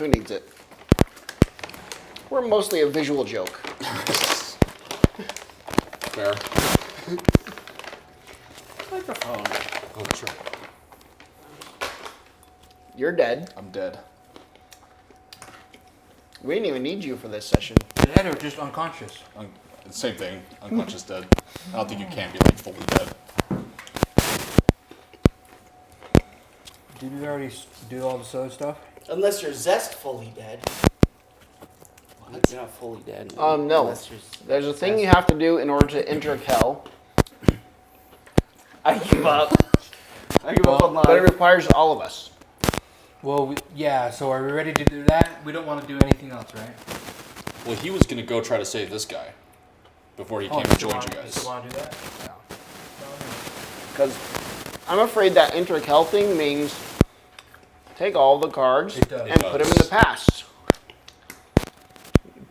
Who needs it? We're mostly a visual joke. Fair. Microphone. Oh, sure. You're dead. I'm dead. We didn't even need you for this session. Dead or just unconscious? Same thing. Unconscious dead. I don't think you can be like fully dead. Did we already do all the soda stuff? Unless you're zestfully dead. You're not fully dead. No. Unless you're There's a thing you have to do in order to enter Kel, I give up. I give up on but it life. requires all of us. Well, yeah, so are we ready to do that? We don't want to do anything else, right? Well, he was gonna go try to save this guy before he came and joined you guys. still want to do that? Yeah. Because I'm afraid that enter Kel thing means take all the cards It does. and put them in the past.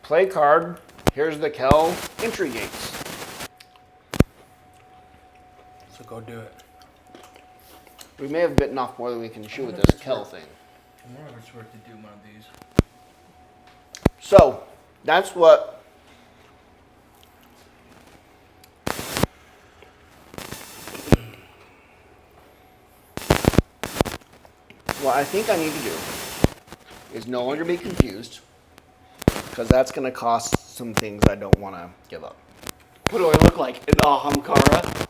Play card. Here's the Kel entry gates. So go do it. We may have bitten off more than we can chew with this Kel thing. I wonder if it's worth to do one of these. So, that's what... What I think I need to do is no longer be confused, because that's going to cost some things I don't want to give up. What do I look like? An Ahamkara?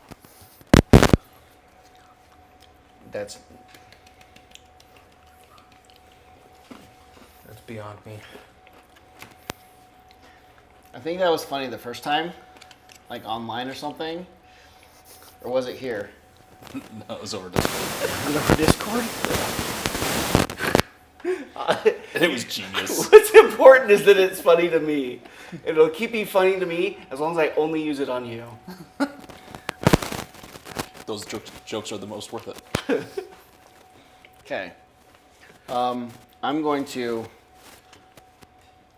That's... That's beyond me. I think that was funny the first time, like online or something. Or was it here? No, it was over Discord. Was it for Discord? It was genius. What's important is that it's funny to me. It'll keep being funny to me as long as I only use it on you. Those jokes are the most worth it. Okay. I'm going to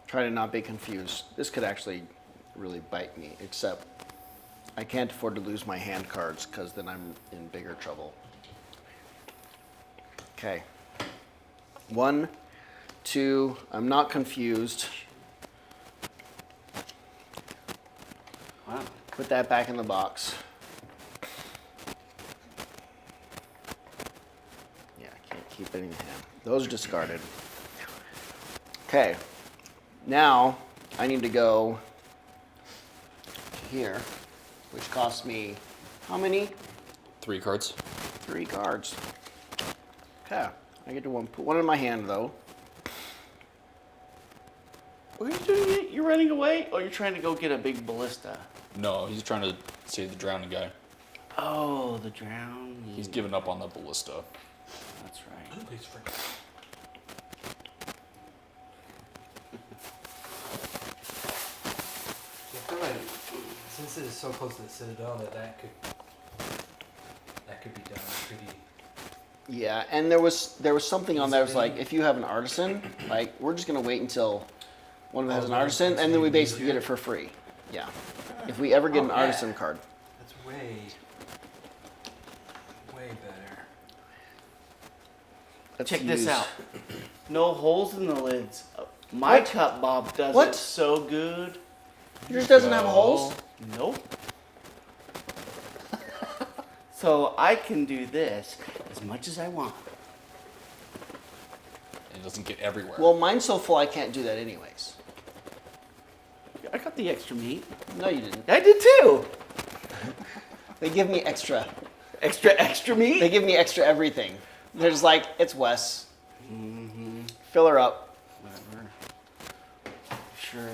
try to not be confused. This could actually really bite me, except I can't afford to lose my hand cards because then I'm in bigger trouble. Okay. 1, 2, I'm not confused. Wow. Put that back in the box. Yeah, I can't keep it in hand. Those are discarded. Okay. Now, I need to go here, which costs me how many? 3 cards. 3 cards. Okay. I get to put one in my hand, though. What are you doing? You're running away? Or you're trying to go get a big ballista? No, he's trying to save the drowning guy. Oh, the drown. He's given up on the ballista. That's right. Please forget. I feel like since it is so close to the Citadel that could be done pretty. Yeah, and there was something on there that was like, if you have an artisan, like, we're just going to wait until one of them has an artisan, and then we basically get it for free. Yeah. If we ever get an artisan card. That's way better. Let's Check this use- out. No holes in the lids. My What? cup Bob does What? it so good. Yours doesn't have holes? Nope. So I can do this as much as I want. It doesn't get everywhere. Well, mine's so full I can't do that anyways. I got the extra meat. No, you didn't. I did too. They give me extra. Extra meat? They give me extra everything. They're just like, it's Wes. Fill her up. Whatever. Sure.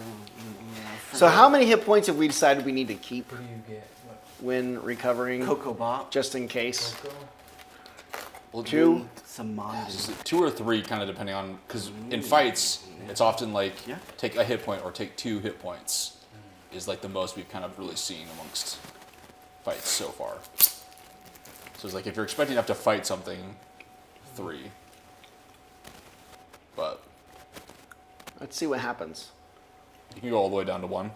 So how many hit points have we decided we need to keep What do you get? What? when recovering, Cocoa Bob? just in case? Cocoa? Well, 2? Some Mondo. Is it 2 or 3, kind of depending on, because in fights, it's often like Yeah. take a hit point or take 2 hit points is like the most we've kind of really seen amongst fights so far. So it's like if you're expecting to have to fight something, 3. But Let's see what happens. you can go all the way down to 1.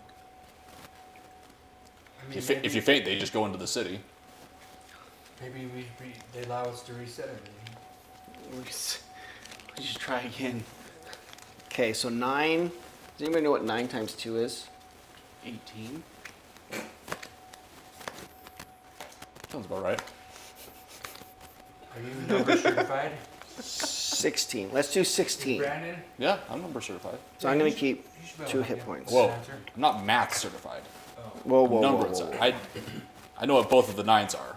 I mean, If you faint, they just go into the city. maybe they allow us to reset everything. We should try again. Okay, so 9. Does anybody know what 9 times 2 is? 18. Sounds about right. Are you number certified? 16. Let's do 16. Brandon? Yeah, I'm number certified. So I'm going to keep You should be able 2 to hit help points. you. Whoa, Answer. I'm not math certified. Whoa, whoa, Number whoa, whoa, whoa. I know what both of the 9s are.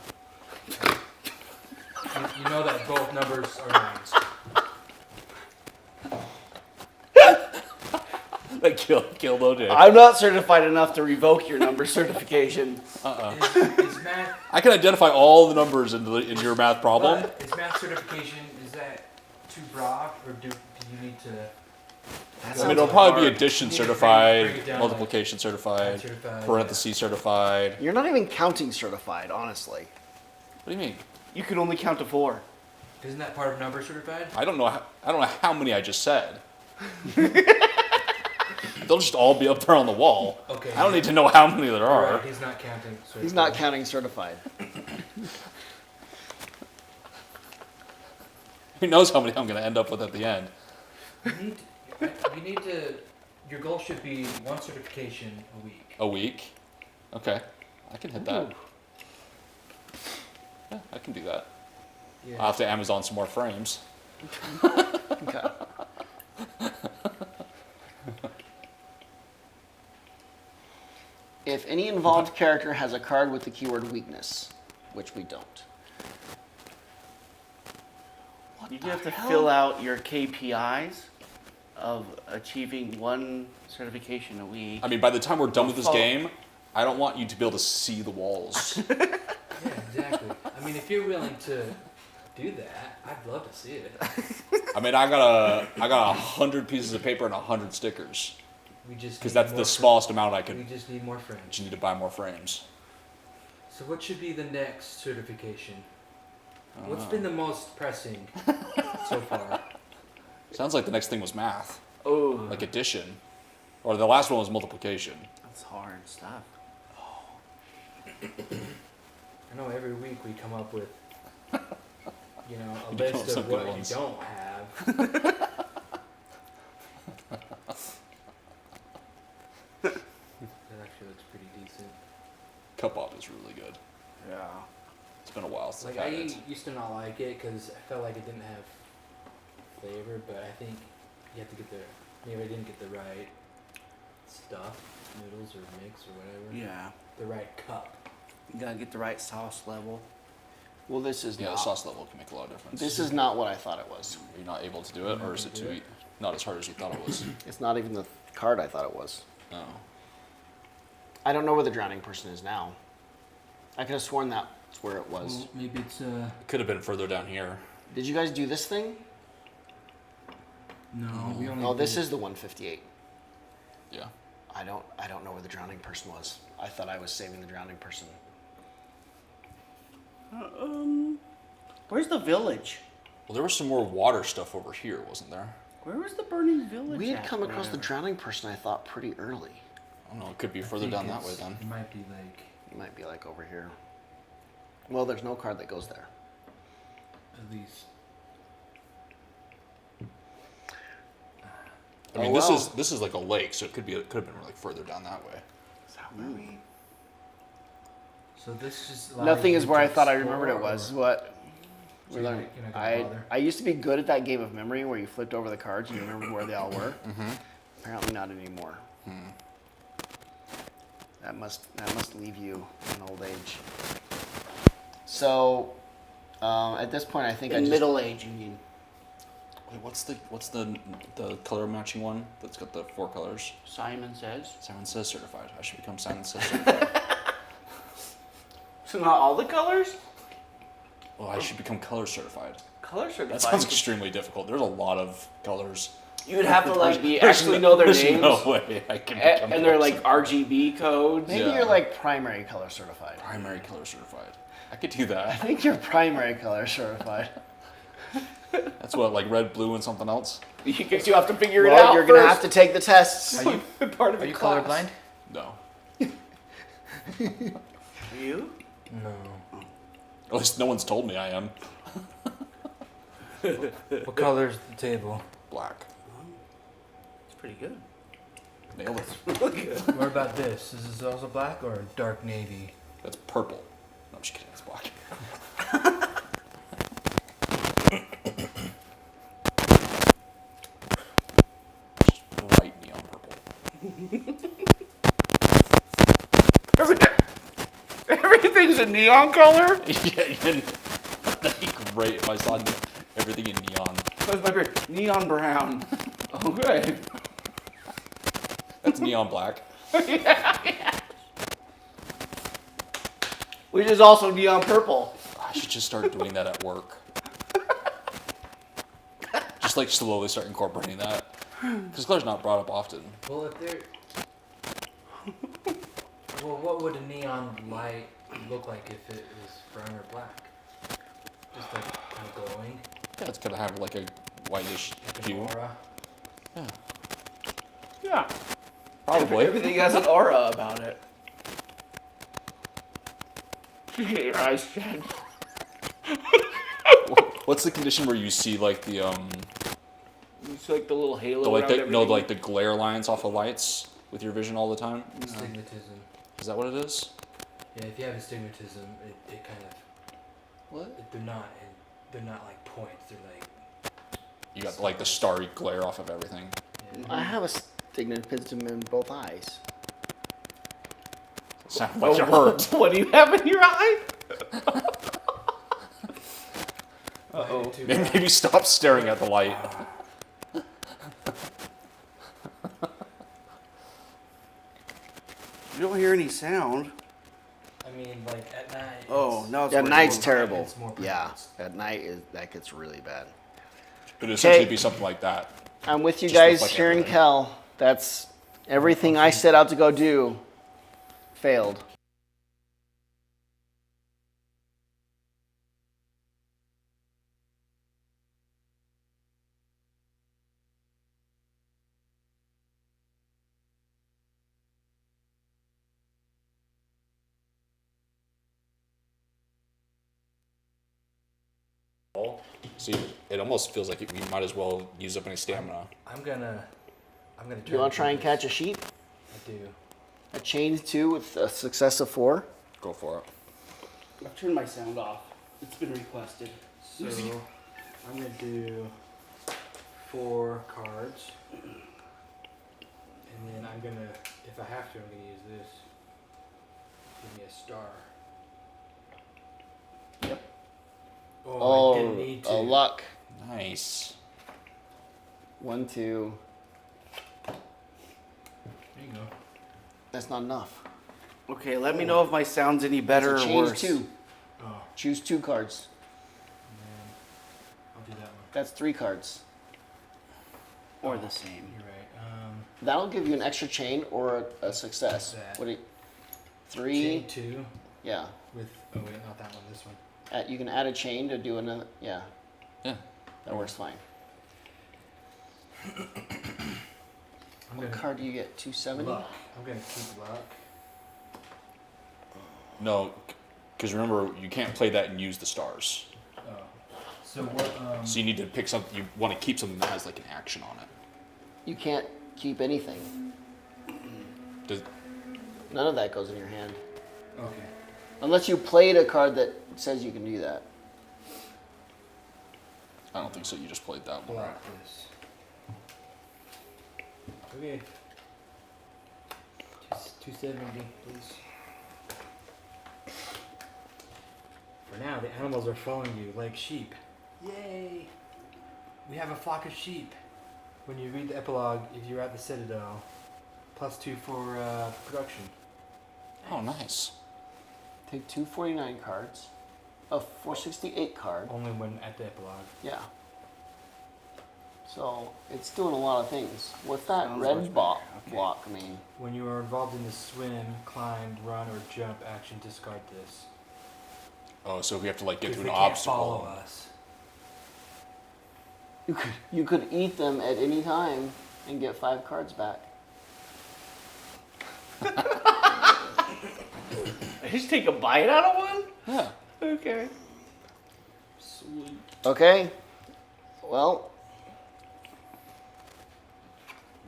You know that both numbers are nines. That killed OJ. I'm not certified enough to revoke your number certification. Is math, I can identify all the numbers in your math problem. but is math certification, is that too broad, or do you need to? That I mean, it'll sounds probably be hard. addition You need to certified, break it down, multiplication certified, certified, parentheses certified. You're not even counting certified, honestly. What do you mean? You can only count to 4. Isn't that part of number certified? I don't know. I don't know how many I just said. They'll just all be up there on the wall. Okay. I don't need to know how many there are. Right, he's not counting certified. He's not counting certified. Who knows how many I'm going to end up with at the end? You need to. Your goal should be 1 certification a week. A week? Okay. I can hit that. Ooh. Yeah, I can do that. Yeah. I'll have to Amazon some more frames. Okay. If any involved character has a card with the keyword weakness, which we don't. You have to fill out your KPIs of achieving 1 certification a week. I mean, by the time we're done with this Follow- game, I don't want you to be able to see the walls. Yeah, exactly. I mean, if you're willing to do that, I'd love to see it. I mean, I got 100 pieces of paper and 100 stickers We just because need that's more the smallest amount I We could. just need more frames. Just need to buy more frames. So, what should be the next certification? I don't What's know. been the most pressing so far? Sounds like the next thing was math, Oh, like addition, or the last one was multiplication. that's hard stuff. I know every week we come up with, a You come up list with some of good what you ones. don't have. That actually looks pretty decent. Cup-Up is really good. Yeah. It's been a while since Like I've I had it. used to not like it because I felt like it didn't have flavor, but I think you have to get maybe I didn't get the right stuff, noodles or mix or whatever. Yeah. The right cup. You gotta get the right sauce level. Well, this is Yeah, the not. sauce level can make a lot of difference. This is not what I thought it was. Are you not able to do it, or is it too not as hard as you thought it was? It's not even the card I thought it was. Oh. I don't know where the drowning person is now. I could have sworn that's where it was. Well, maybe it's It could have been further down here. Did you guys do this thing? no. We only Oh, this did- is the 158. Yeah. I don't know where the drowning person was. I thought I was saving the drowning person. Where's the village? Well, there was some more water stuff over here, wasn't there? Where was the burning village? We had at, come across the whatever? drowning person, I thought, pretty early. I don't know. It could be I further think down that way it's- then. It might be like It might be like over here. Well, there's no card that goes there. at least. I mean, Oh, well. this is like a lake, so it could have been like further down that way. Is that where we? So this is. Nothing is where I thought I remembered it was. What? So We you're learned. not- you're not gonna I bother? I used to be good at that game of memory where you flipped over the cards and you remembered where they all were. Mm-hmm. Apparently not anymore. That must leave you in old age. So, at this point, I think I In just middle age, you mean? Wait, what's the color matching one that's got the 4 colors? Simon says. Simon Says certified. I should become Simon Says certified. So not all the colors? Well, I should become color certified. Color certified. That sounds extremely difficult. There's a lot of colors. You would have to like There's actually know their there's names. no way I can become And they're color like certified. RGB codes. maybe Yeah. you're like primary color certified. Primary color certified. I could do I that. think you're primary color certified. That's what, like red, blue, and something else? You guess you have to figure it Well, out you're first. gonna have to take the tests. Are you Part of are the you class. colorblind? No. Are you? No. At least no one's told me I am. What color is the table? Black. pretty good. Nailed it. Really good. What about this? Is this also black or dark navy? That's purple. No, I'm just kidding. It's black. Just bright neon purple. Everything's a neon color? Yeah, that'd be great if I saw everything in neon. That's my favorite. Neon brown. Okay. That's neon black. Which is also neon purple. I should just start doing that at work. Just like slowly start incorporating that. Because color's not brought up often. Well, if they're... Well, what would a neon light look like if it was brown or black? Just like kind of glowing, Yeah, it's gonna have like a whitish like an hue. aura. Yeah, Yeah. probably. Everything has an aura about it. Your eyes, Chad. What's the condition where you see like the It's like the little halo. like around the no everything. like the glare lines off of lights with your vision all the time? Astigmatism. Is that what it is? Yeah, if you have astigmatism, it kind of... What? They're not like points. They're like... You got like the starry glare off of everything. Yeah. I have a astigmatism in both eyes. Sounds like it hurt. What do you have in your eye? Uh-oh. Too Maybe stop staring at the light. You don't hear any sound. I mean, like at night. Oh, it's- now it's At working. night's terrible. It's more Yeah, pronounced. at night that gets really bad. It would essentially Okay. be something like that. I'm with you Just guys, reflect Sharon everything. Kell. That's everything I set out to go do. Failed. See, it almost feels like you might as well use up any stamina. I'm gonna turn. You want to try and this. catch a sheep? I do. A chain 2 with a success of 4? Go for it. I've turned my sound off. It's been requested. So I'm gonna do 4 cards, and then I'm gonna, if I have to, I'm gonna use this. Give me a star. Yep. Oh, I didn't need to. a luck. Nice. 1, 2. There you go. That's not enough. Okay, let me know if my sound's any better So or change worse. 2. Oh, Choose 2 cards. and then I'll do that one. That's 3 cards. Or the same. You're right. That'll give you an extra chain or a success. That. What do you, 3? Chain 2 Yeah. with. Oh wait, not that one. This one. You can add a chain to do another. Yeah. Yeah. That works fine. I'm What gonna card do you get? 270? luck. I'm gonna keep luck. No, because remember, you can't play that and use the stars. Oh. So what? So you need to pick something, you want to keep something that has like an action on it. You can't keep anything. Does, None of that goes in your hand. Okay. Unless you played a card that says you can do that. I don't think so, you just played that one. Block this. Okay. 270, please. For now, the animals are following you like sheep. Yay! We have a flock of sheep. When you read the epilogue, if you're at the Citadel, +2 for production. Oh, nice. Take 249 cards. A 468 card. Only when at the epilogue. Yeah. So it's doing a lot of things. What's that Sounds red much block better. Okay. block mean? When you are involved in the swim, climb, run, or jump action, discard this. Oh, so if we have to like get If to they an can't obstacle. follow us. You could eat them at any time and get 5 cards back. I just take a bite out of one? Yeah. Okay. Sweet. Okay. Well,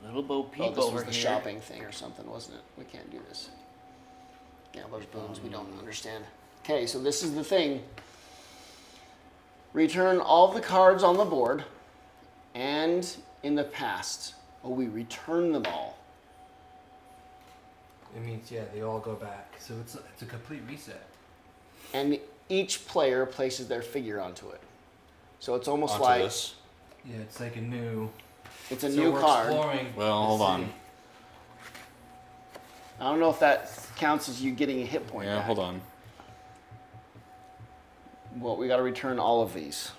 Little Bo Peep Oh, this over was the here. shopping thing or something, wasn't it? We can't do this. Yeah, those boons we don't understand. Okay, so this is the thing. Return all the cards on the board and in the past. Oh, we return them all. It means, yeah, they all go back. So it's a complete reset. And each player places their figure onto it. So it's almost Onto like this. Yeah, it's like a new. it's a so new we're card. exploring Well, the hold on. city. I don't know if that counts as you getting a hit point. Yeah, back. hold on. Well, we got to return all of these.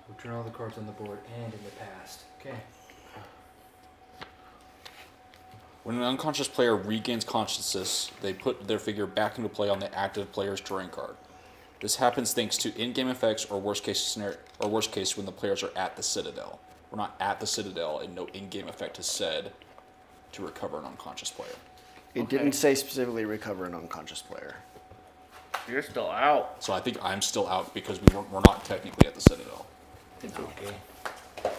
Return all the cards on the board and in the past. Okay. When an unconscious player regains consciousness, they put their figure back into play on the active player's drawing card. This happens thanks to in-game effects or worst case scenario, or worst case when the players are at the Citadel. We're not at the Citadel, and no in-game effect is said to recover an unconscious player. It Okay. didn't say specifically recover an unconscious player. You're still out. So I think I'm still out because we're not technically at the Citadel. Okay. But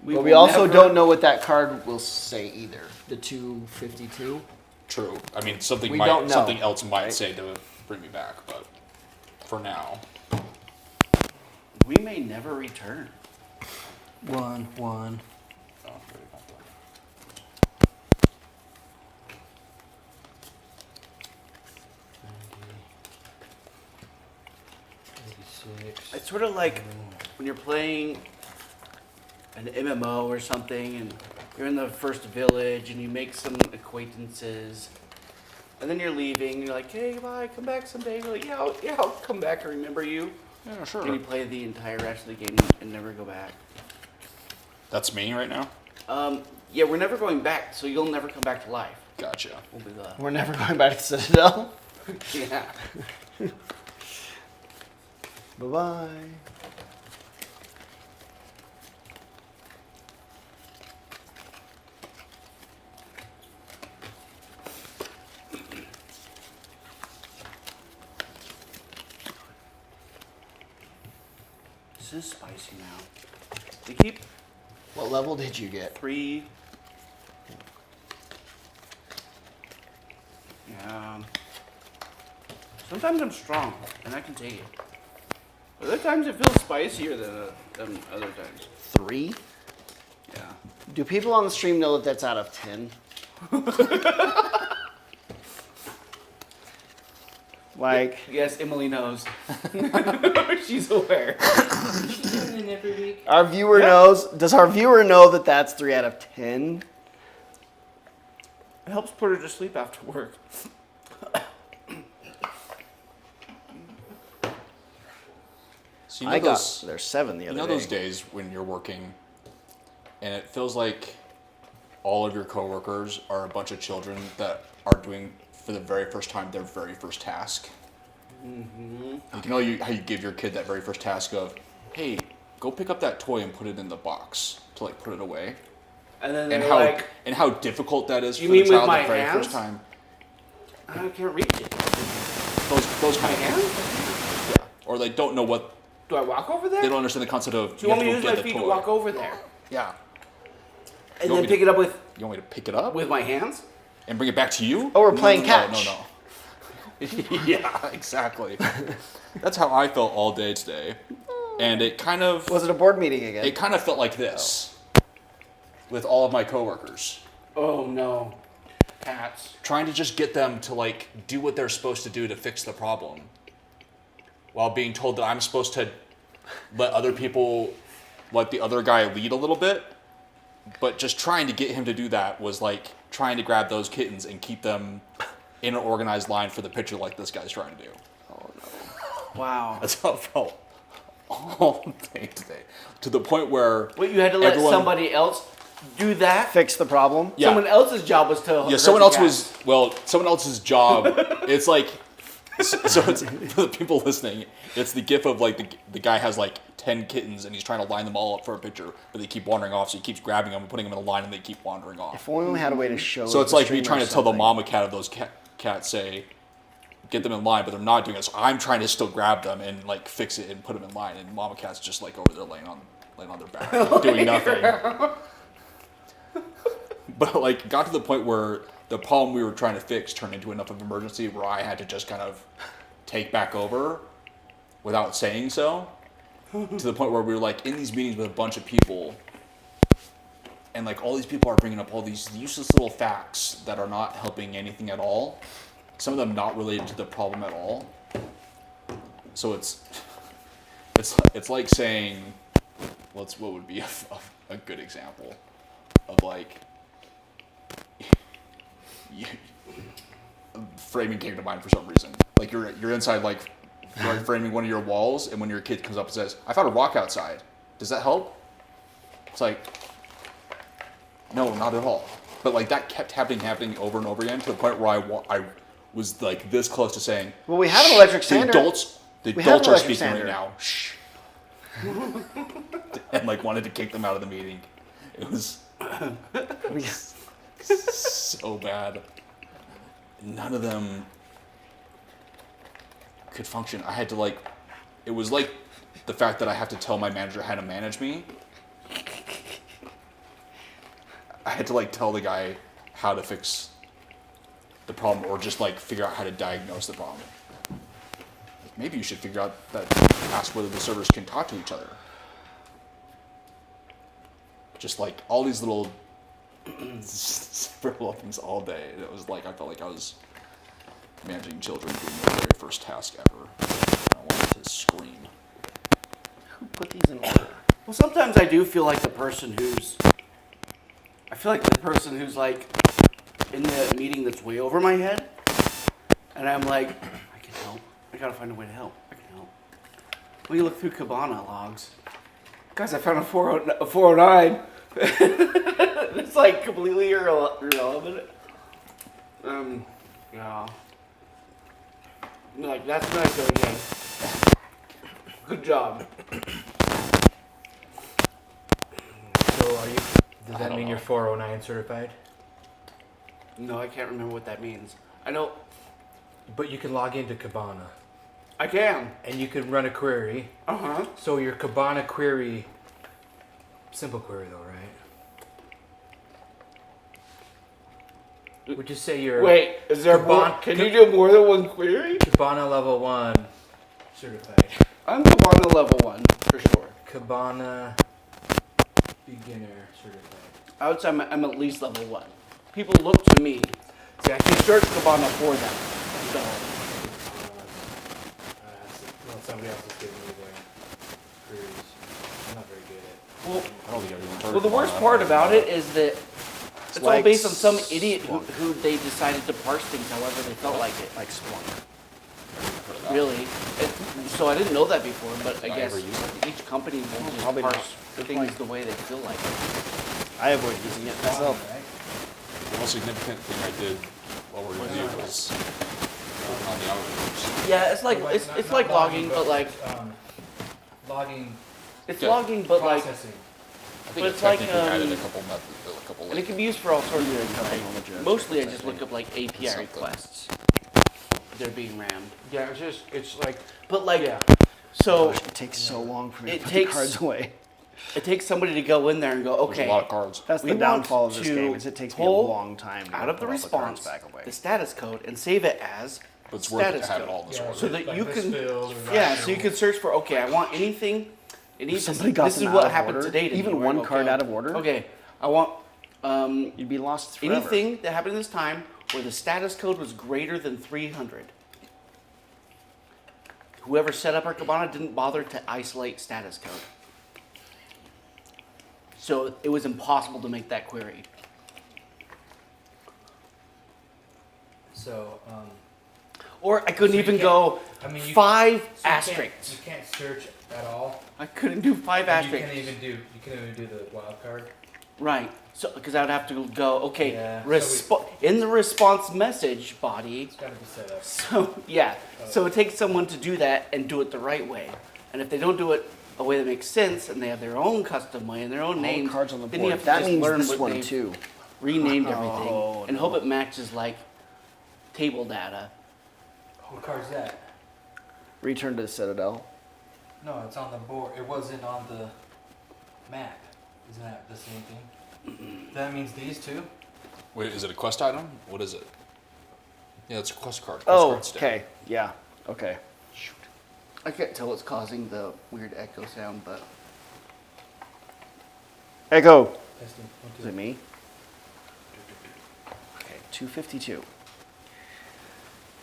we will also never- don't know what that card will say either. The 252. True. I mean, something We don't know, something else might right? say to bring me back, but for now, We may never return. One. oh, really not done. 86. It's sort of like when you're playing an MMO or something, and you're in the first village, and you make some acquaintances, and then you're leaving. And you're like, "Hey, bye, come back someday." You're like, "Yeah, I'll come back and remember you." Yeah, sure. And you play the entire rest of the game and never go back. That's me right now. Yeah, we're never going back, so you'll never come back to life. Gotcha. We'll be the We're never going back to Citadel. yeah. Bye-bye. This is spicy now. They keep What level did you get? 3. Yeah. Sometimes I'm strong, and I can take it. Other times it feels spicier than other times. 3? Yeah. Do people on the stream know that that's out of 10? Like, Yes, Emily knows. She's aware. Every week. our viewer Yeah. knows. Does our viewer know that that's 3 out of 10? It helps put her to sleep after work. So you know I got those, there's 7 the you other know day. those days when you're working, and it feels like all of your coworkers are a bunch of children that are doing for the very first time their very first task. Mm-hmm. Like, you know how you give your kid that very first task of, hey, go pick up that toy and put it in the box to like put it away, And then and they're how like, and how difficult that is You for the mean with child my the very hands? first time. I can't reach it. Those My kind of hands? yeah, or they don't know what Do I walk over there? they don't understand the concept of. Do you want me to have use go my get the feet to toy. walk over there? Yeah, And You want then me pick to- it up with you want me to pick it up my hands? and bring it back to you? Oh, we're playing catch. No. Yeah, exactly. That's how I felt all day today, and it kind of Was it a board meeting again? it kind of felt like this with all of my coworkers, Oh no. Cats. trying to just get them to like do what they're supposed to do to fix the problem, while being told that I'm supposed to let other people, let the other guy lead a little bit, but just trying to get him to do that was like trying to grab those kittens and keep them in an organized line for the picture like this guy's trying to do. Wow. That's how it felt all day today. To the point where Wait, you had to let everyone- somebody else do that? Fix the problem? Yeah. Someone else's job was to Yeah, hurt someone the else cats. someone else's job. It's like, so it's for the people listening. It's the gif of like the guy has like 10 kittens and he's trying to line them all up for a picture, but they keep wandering off. So he keeps grabbing them and putting them in a line, and they keep wandering off. If only we had a way to show. So it's the like me streamer trying to tell the something. mama cat of those cats, say, get them in line, but they're not doing it. So I'm trying to still grab them and like fix it and put them in line, and mama cat's just like over there laying on laying on their back, like, doing nothing. But like, got to the point where the problem we were trying to fix turned into enough of an emergency where I had to just kind of take back over without saying so. To the point where we were like in these meetings with a bunch of people, and like all these people are bringing up all these useless little facts that are not helping anything at all. Some of them not related to the problem at all. So it's like saying, what would be a good example of like, framing came to mind for some reason. Like you're inside like framing one of your walls, and when your kid comes up and says, "I found a rock outside. Does that help?" It's like, no, not at all. But like that kept happening over and over again to the point where I was like this close to saying, Well, we have an electric sander. The We have adults an are electric speaking sander. right now. Shh. And like wanted to kick them out of the meeting. It was so bad. None of them could function. I had to like, it was like the fact that I have to tell my manager how to manage me. I had to like tell the guy how to fix the problem, or just like figure out how to diagnose the problem. Maybe you should figure out that, ask whether the servers can talk to each other. Just like all these little little things all day. It was like, I felt like I was managing children doing their very first task ever. I wanted to scream. Who put these in order? Well, sometimes I do feel like the person who's like in the meeting that's way over my head, and I'm like, I can help. I gotta find a way to help. I can help. When you look through Kibana logs, guys, I found a 409. It's like completely irrelevant. Yeah. Like, that's nice though, again. Good job. So are you? Does I that don't mean know. you're 409 certified? No, I can't remember what that means. I know But you can log into Kibana I can. and you can run a query. Uh-huh. So your Kibana query, simple query though, right? Would you say you're Wait, is there more? Kibana- Can you do more than one query? Kibana level 1 certified? I'm Kibana level 1, for sure. Kibana beginner certified. I would say I'm at least level 1. People look to me. See, I can search Kibana for them. So, Well, somebody else is giving me their queries. I'm not very good at. well, I don't think I've even heard well, the of worst that. part about it is that it's all like based on some idiot Splunk. who they decided to parse things however they felt like it. Like Splunk. Really. So I didn't know that before, but I Did I guess ever use each company will just probably not. parse Good things point. the way they feel like it. I avoid using it myself. The most significant thing I did while we were reviewing was on the hours. Yeah, it's like it's like logging, but like Logging it's Yeah. logging, but like processing. I But think it's it like, technically added a um, couple methods, a couple and it like, can be used for all sorts of things. technology, Like, mostly I that's just what I look up like API Something. requests. They're being rammed. Yeah, it's like But like, yeah. so Gosh, it takes so long for me It to put takes- the cards away. it takes somebody to go in there and go, there's okay, a lot of cards. That's We the want downfall of this to game. Is it takes me a pull long time to out of the put all the cards response back away. the status code and save it as But it's worth it status to have it code. all in this Yeah, order. So that like you this can- field or Yeah, that so you field. can search for, okay, I want anything. It needs Somebody got this is them what out of happened order? today. To Even me, right? one card Okay, out of order? Okay, I want You'd be lost forever. anything that happened this time where the status code was greater than 300. Whoever set up our Kibana didn't bother to isolate status code. So it was impossible to make that query. So Or I couldn't So you even can't- go I mean, you- 5 so you asterisks. can't search at all. I couldn't do 5 And you asterisks. can't even do the wild card. Right. So because I would have to go, okay, Yeah, in the response message body. It's got to be set up. So yeah. So it takes someone to do that and do it the right way. And if they don't do it a way that makes sense and they have their own custom way and their own All names, cards on the then board. you have to That just means learn this what one they've too. renamed everything Oh, and no. hope it matches like table data. What card's that? Return to the Citadel. No, it's on the board. It wasn't on the. map. Isn't that the same thing? That means these two. Wait, is it a quest item? What is it? Yeah, it's a quest card. Quest Oh, card stack. okay. Yeah. Okay. Shoot. I can't tell what's causing the weird echo sound, but Echo. Testing. One, Is two. it me? Okay, 252.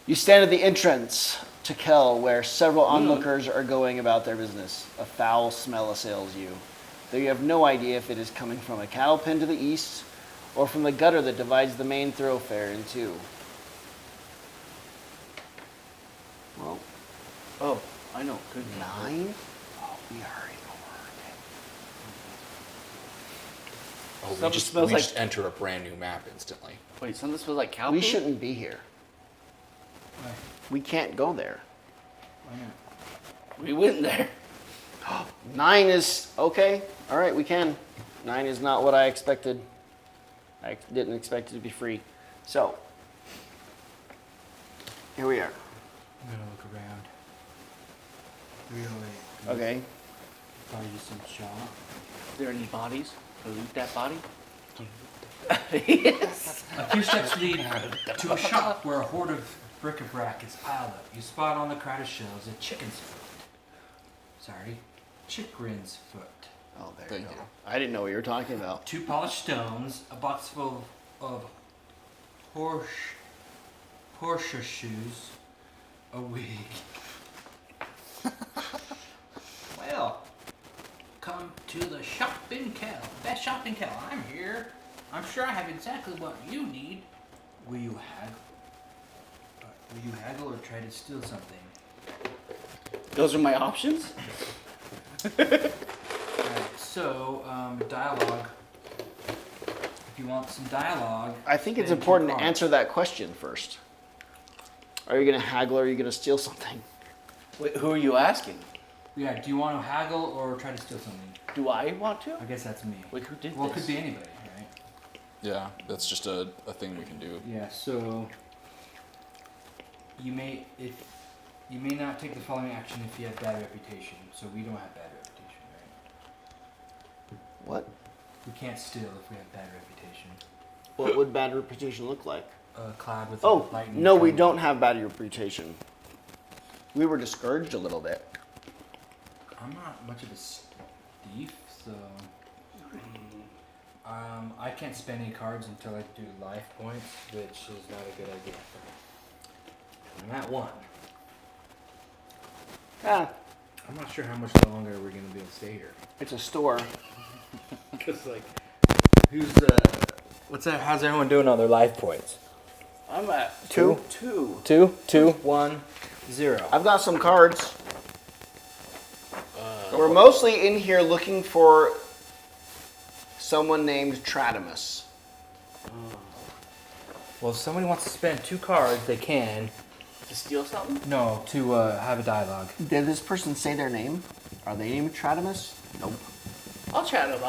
You stand at the entrance to Kel, where several onlookers are going about their business. A foul smell assails you, though you have no idea if it is coming from a cattle pen to the east or from the gutter that divides the main thoroughfare in two. Well, oh, I know. Good 9? Oh, we hurry over. Oh, we Something just, smells we like- just enter a brand new map instantly. Wait, something smells like cow We poop? shouldn't be here. Why? We can't go there. Why not? We went there. 9 is okay. All right, we can. 9 is not what I expected. I didn't expect it to be free. So, here we are. I'm gonna look around. 308. Okay. Probably just some shop. Are there any bodies? Can we loot that body? Yes. A few steps lead to a shop where a hoard of bric-a-brac is piled up. You spot on the crowded shelves a chicken's foot. Sorry, chicken's foot. Oh, there Thank you go. you. I didn't know what you were talking about. 2 polished stones, a box full of horseshoes, a wig. Well, come to the shop in Kel. Best shop in Kel. I'm here. I'm sure I have exactly what you need. Will you haggle or try to steal something? Those are my options? Alright, so, dialogue. If you want some dialogue, I think it's spend 2 important to cards. answer that question first. Are you going to haggle or are you going to steal something? Wait, who are you asking? Yeah, do you want to haggle or try to steal something? Do I want to? I guess that's me. Wait, who did Well, it this? could be anybody, right? Yeah, that's just a thing we can do. Yeah, so you may not take the following action if you have bad reputation. So we don't have bad reputation, right? What? We can't steal if we have bad reputation. What would bad reputation look like? Cloud with Oh, lightning. no, we from- don't have bad reputation. We were discouraged a little bit. I'm not much of a thief, so I can't spend any cards until I do life points, which is not a good idea. I'm at 1. Ah, I'm not sure how much longer we're gonna be able to stay here. it's a store. Cause like, who's what's that? How's everyone doing on their life points? I'm at 2. 2. 2, 2, 1, 0. I've got some cards. We're mostly in here looking for someone named Tratimus. Well, if somebody wants to spend 2 cards, they can. To steal something? No, to have a dialogue. Did this person say their name? Are they named Tratimus? Nope. I'll chat him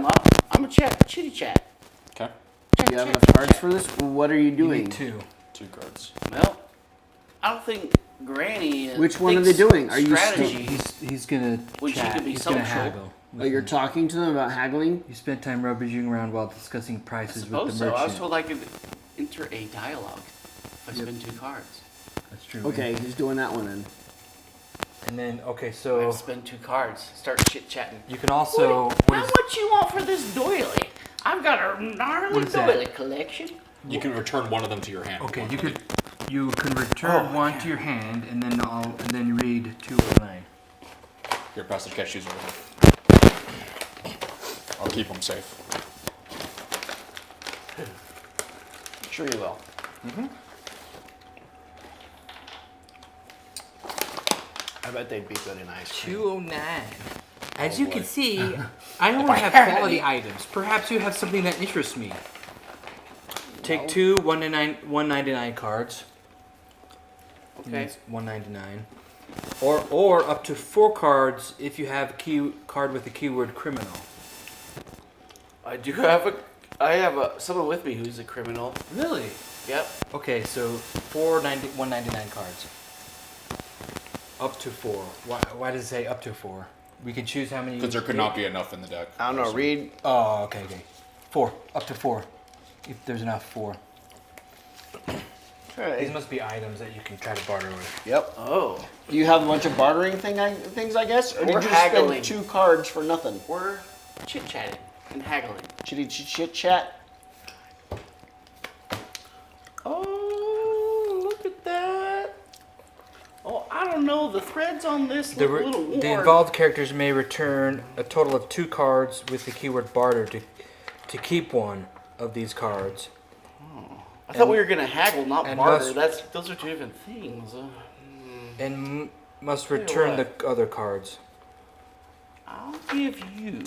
up. I'm a chitty chat. Okay. Do you have enough cards for this? What are you You doing? need 2. 2 cards. Well, I don't think Granny. Which one are they doing? Are you strategy? He's gonna Which he chat. could be He's gonna social. haggle. Oh, you're talking to them about haggling? You spent time rummaging around while discussing I prices with suppose the so. merchant. I was told I could enter a dialogue if I spend 2 cards. That's true. Okay, he's doing that one then. And then okay, I so have to spend 2 cards. Start chit chatting. you can also How much you want for this doily? I've got a gnarly What is that? doily collection. You can return one of them to your hand. okay, One you for could you can return one to your hand and then you read 2 of 9. Your pass the cashews over here. I'll keep them safe. Sure you will. I bet they'd be good in ice cream. 209. As Oh, you boy. can see, I only have quality items. Perhaps you have something that interests me. Take 2 199 cards. Okay. It's 199. Or up to 4 cards if you have a card with the keyword criminal. I do have someone with me who's a criminal. Really? Yep. Okay, so 199 cards. Up to 4. Why does it say up to 4? We can choose how many. Because there could not be enough in the deck. I don't know. Read. Oh, okay. 4. Up to 4. If there's enough, 4. Okay. These must be items that you can try to barter with. Yep. Oh. Do you have a bunch of bartering things, I guess? Or did We're you haggling. spend 2 cards for nothing? We're chit-chatting and haggling. Chitty chit chat. Oh, look at that. Oh, I don't know. The threads on this look a little worn. The involved characters may return a total of 2 cards with the keyword barter to keep one of these cards. I thought we were going to haggle, not and barter. must- Those are 2 different things. And must Tell you return the what. other cards. I'll give you...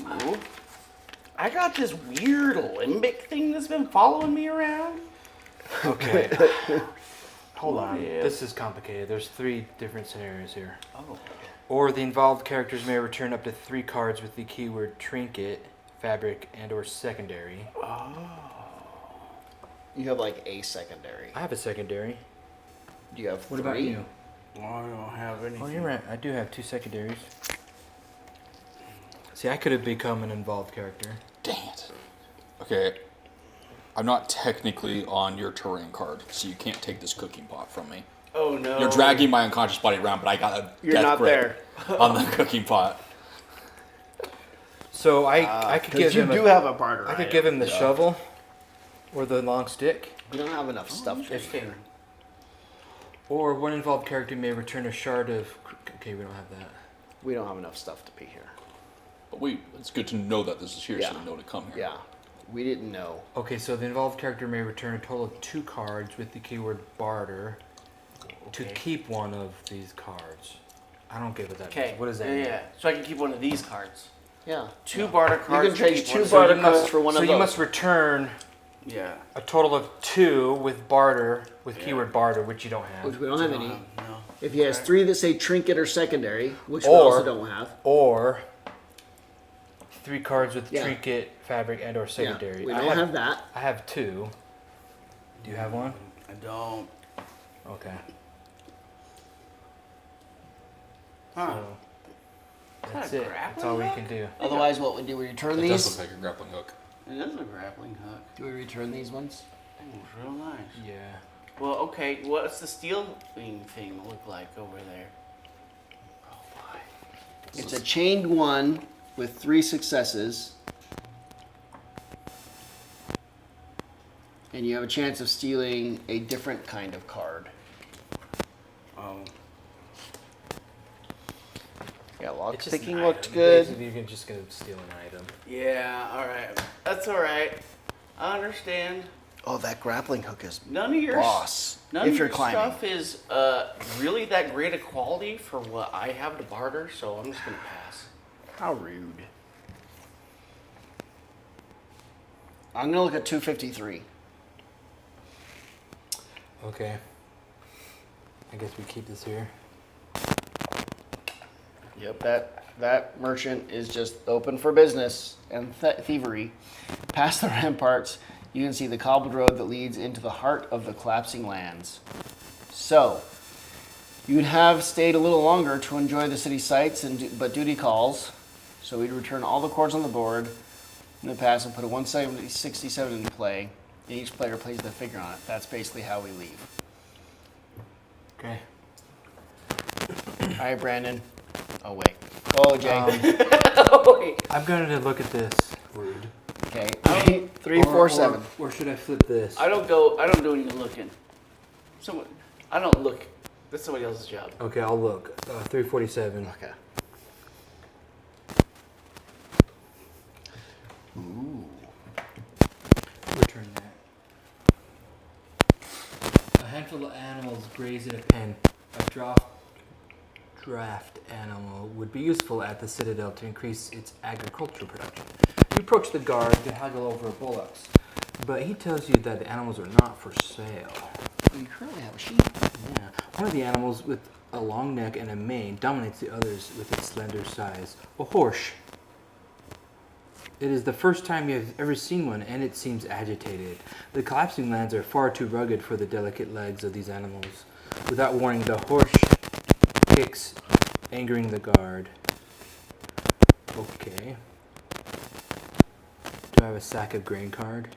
I got this weird limbic thing that's been following me around. Okay. Hold on. Yeah. This is complicated. There's 3 different scenarios here. Oh. Or the involved characters may return up to 3 cards with the keyword trinket, fabric, and/or secondary. You have like a secondary. I have a secondary. Do you have What 3? about you? I don't have anything. Oh, you're right. I do have 2 secondaries. See, I could have become an involved character. Dang it. Okay. I'm not technically on your terrain card, so you can't take this cooking pot from me. Oh, no. You're dragging my unconscious body around, but I got a You're death not grip on the cooking pot. So I could give Because you him do have a barter. I could give him the shovel or the long stick. We don't have enough stuff. Interesting. Or one involved character may return a shard of... Okay, we don't have that. We don't have enough stuff to be here. But it's good to know that this is here, so Yeah. we know to come here. Yeah. We didn't know. Okay, so the involved character may return a total of 2 cards with the keyword barter to Okay. keep one of these cards. I don't get what that Okay. means. What does that yeah, mean? yeah. So I can keep one of these cards. Yeah. 2 barter You cards. can trade keep 2 one. barter you must- cards for one so of you those. must return Yeah. a total of 2 with barter, with keyword barter, which you don't have. Which we don't have any. No. If he has 3 that say trinket or secondary, which we Or- also don't have. Or 3 cards with Yeah. trinket, fabric, and or secondary. Yeah, we don't have that. I have 2. Do you have one? I don't. Okay. Huh. So that's that a it. That's grappling all we hook? can do. Otherwise, what would do? We return It these? does look like a grappling hook. It is a grappling hook. Do we return these ones? That was real nice. Yeah. Well, okay. What's the steel thing look like over there? It's a chained 1 with 3 successes. And you have a chance of stealing a different kind of card. Oh. It's Yeah, just locksticking an looked item. good. Basically, you're just gonna steal an item. Yeah. All right. That's all right. I understand. Oh, that grappling hook is None of your boss. None if of you're your climbing. stuff is really that great a quality for what I have to barter, so I'm just gonna pass. How rude. I'm gonna look at 253. Okay. I guess we keep this here. Yep, that merchant is just open for business and thievery. Past the ramparts, you can see the cobbled road that leads into the heart of the collapsing lands. So, you'd have stayed a little longer to enjoy the city sights, but duty calls. So we'd return all the cards on the board in the past and put a 167 into play. And each player plays the figure on it. That's basically how we leave. Okay. All right, Brandon. Oh wait. Oh, Jay. Oh, wait. I'm going to look at this. Rude. Okay. 3, 4, 7. Or should I flip this? I don't do any looking. I don't look. That's somebody else's job. Okay, I'll look. 347. Okay. Return that. A handful of animals graze in a pen. A draft animal would be useful at the Citadel to increase its agricultural production. You approach the guard to haggle over bullocks, but he tells you that the animals are not for sale. You currently have a sheep. Yeah. One of the animals with a long neck and a mane dominates the others with its slender size. A horse. It is the first time you have ever seen one, and it seems agitated. The collapsing lands are far too rugged for the delicate legs of these animals. Without warning, the horse kicks, angering the guard. Okay. Do I have a sack of grain card?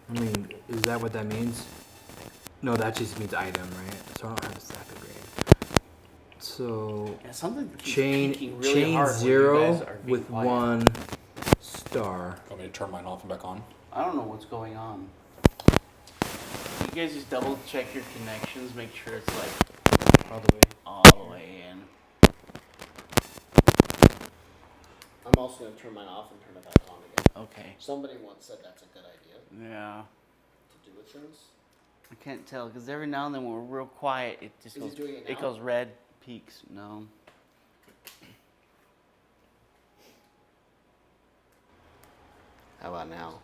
I mean, is that what that means? No, that just means item, right? So I don't have a sack of grain. So Yeah, something keeps chain peaking really hard when you zero guys are being with quiet. 1 star. Want me to turn mine off and back on? I don't know what's going on. You guys just double check your connections, make sure it's like All the way. all the way in. I'm also going to turn mine off and turn it back on again. Okay. Somebody once said that's a good idea Yeah. to do with things. I can't tell because every now and then when we're real quiet, it just Is he goes. doing it It now? goes red peaks. No. How about now?